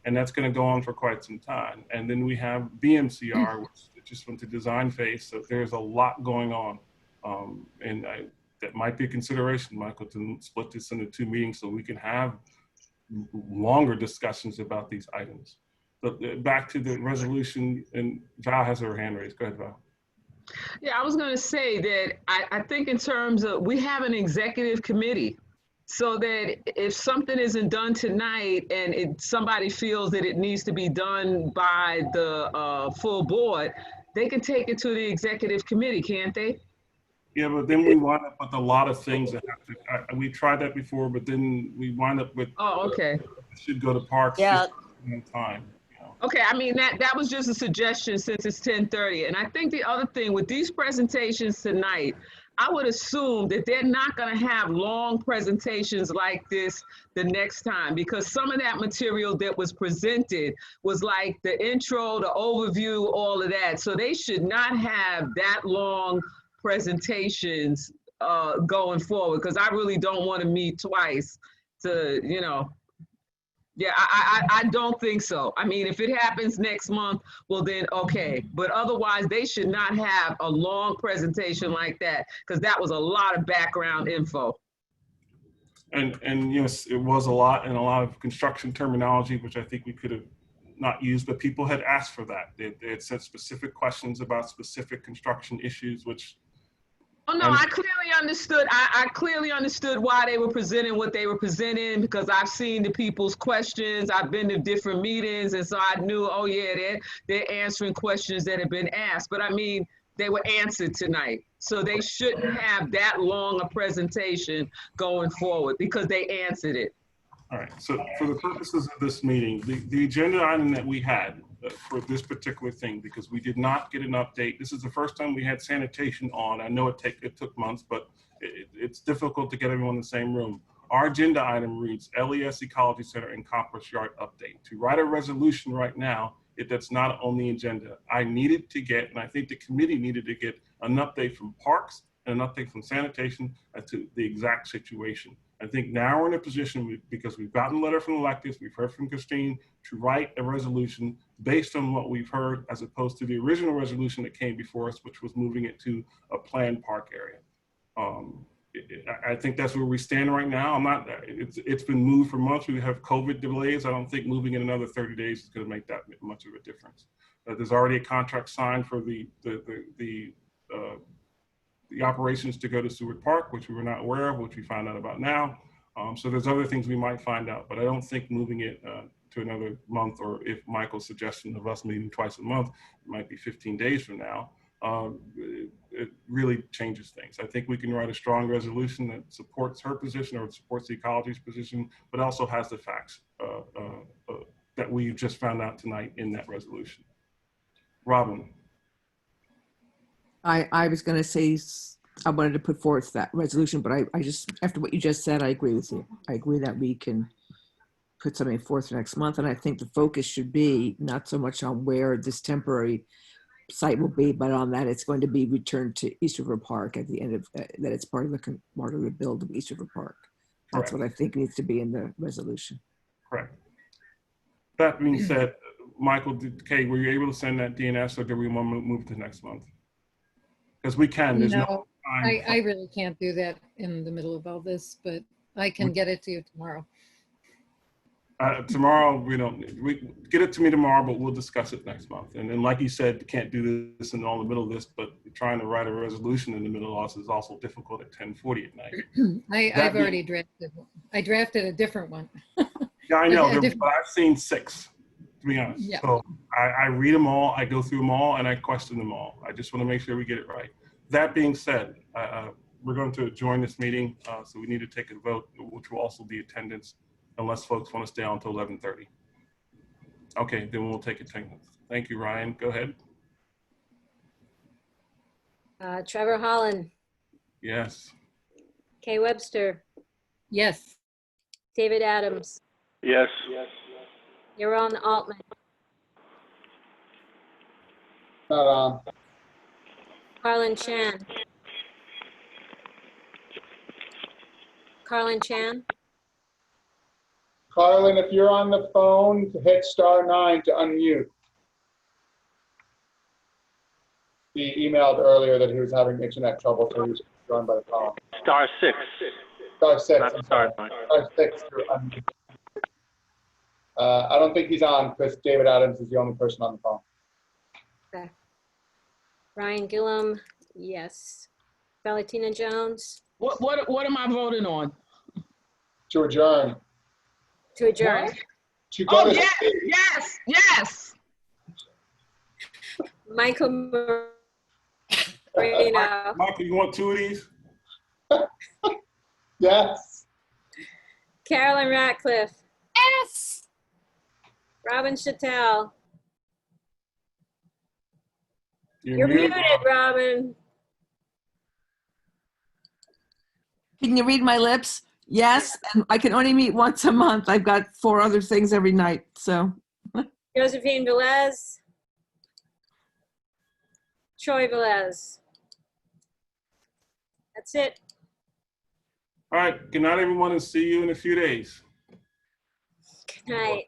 And that's going to go on for quite some time. And then we have BMCR, which just went to design phase. So there's a lot going on. And that might be a consideration, Michael, to split this into 2 meetings so we can have longer discussions about these items. But back to the resolution, and Val has her hand raised. Go ahead, Val.
Yeah, I was going to say that I think in terms of, we have an executive committee, so that if something isn't done tonight and somebody feels that it needs to be done by the full board, they can take it to the executive committee, can't they?
Yeah, but then we wind up with a lot of things that have to, we tried that before, but then we wind up with,
okay.
Should go to parks.
Yeah.
Time.
Okay, I mean, that was just a suggestion since it's 10:30. And I think the other thing with these presentations tonight, I would assume that they're not going to have long presentations like this the next time, because some of that material that was presented was like the intro, the overview, all of that. So they should not have that long presentations going forward, because I really don't want to meet twice to, you know. Yeah, I don't think so. I mean, if it happens next month, well then, okay. But otherwise, they should not have a long presentation like that, because that was a lot of background info.
And yes, it was a lot, and a lot of construction terminology, which I think we could have not used, but people had asked for that. They had said specific questions about specific construction issues, which.
Oh no, I clearly understood. I clearly understood why they were presenting what they were presenting, because I've seen the people's questions. I've been to different meetings, and so I knew, oh yeah, they're answering questions that have been asked. But I mean, they were answered tonight, so they shouldn't have that long a presentation going forward, because they answered it.
All right. So for the purposes of this meeting, the agenda item that we had for this particular thing, because we did not get an update. This is the first time we had sanitation on. I know it took months, but it's difficult to get everyone in the same room. Our agenda item reads LES Ecology Center and Compost Yard update. To write a resolution right now, that's not on the agenda. I needed to get, and I think the committee needed to get, an update from parks and an update from sanitation as to the exact situation. I think now we're in a position, because we've gotten a letter from electeds, we've heard from Christine, to write a resolution based on what we've heard, as opposed to the original resolution that came before us, which was moving it to a planned park area. I think that's where we stand right now. It's been moved for months. We have COVID delays. I don't think moving in another 30 days is going to make that much of a difference. There's already a contract signed for the operations to go to Seward Park, which we were not aware of, which we found out about now. So there's other things we might find out, but I don't think moving it to another month, or if Michael's suggestion of us meeting twice a month, it might be 15 days from now, it really changes things. I think we can write a strong resolution that supports her position, or supports the ecology's position, but also has the facts that we just found out tonight in that resolution. Robin.
I was going to say, I wanted to put forth that resolution, but I just, after what you just said, I agree with you. I agree that we can put something forth next month. And I think the focus should be not so much on where this temporary site will be, but on that it's going to be returned to East River Park at the end of, that it's part of the build of East River Park. That's
Correct.
what I think needs to be in the resolution.
Correct. That being said, Michael, Kay, were you able to send that DNS, or do we want to move to next month? Because we can, there's no time.
I really can't do that in the middle of all this, but I can get it to you tomorrow.
Tomorrow, we get it to me tomorrow, but we'll discuss it next month. And then, like you said, can't do this in all the middle of this, but trying to write a resolution in the middle of this is also difficult at 10:40 at night.
I've already drafted one. I drafted a different one.
Yeah, I know, but I've seen 6, to be honest.
Yeah.
So I read them all, I go through them all, and I question them all. I just want to make sure we get it right. That being said, we're going to adjourn this meeting, so we need to take a vote, which will also be attendance, unless folks want to stay on until 11:30. Okay, then we'll take attendance. Thank you, Ryan. Go ahead.
Trevor Holland,
Yes.
Kay Webster,
Yes.
David Adams,
Yes.
Yaron Altman,
Not on.
Carlin Chan. Carlin Chan.
Carlin, if you're on the phone, hit *9 to unmute. He emailed earlier that he was having internet trouble, so he was joined by the phone.
*6.
*6.
Not
I'm sorry. *6 to unmute. I don't think he's on because David Adams is the only person on the phone.
Okay. Ryan Gillum, yes. Valentina Jones.
What am I voting on?
To adjourn.
To adjourn.
What?
To go to
yes.
Michael Marino.
Michael, you want 2 of these?
Yes.
Carolyn Ratcliffe.
Yes.
Robin Chattel.
You're
muted, Robin.
Can you read my lips? Yes, and I can only meet once a month. I've got 4 other things every night, so.
Josephine Velez. Troy Velez. That's it.
All right. Good night, everyone, and see you in a few days.
Good night.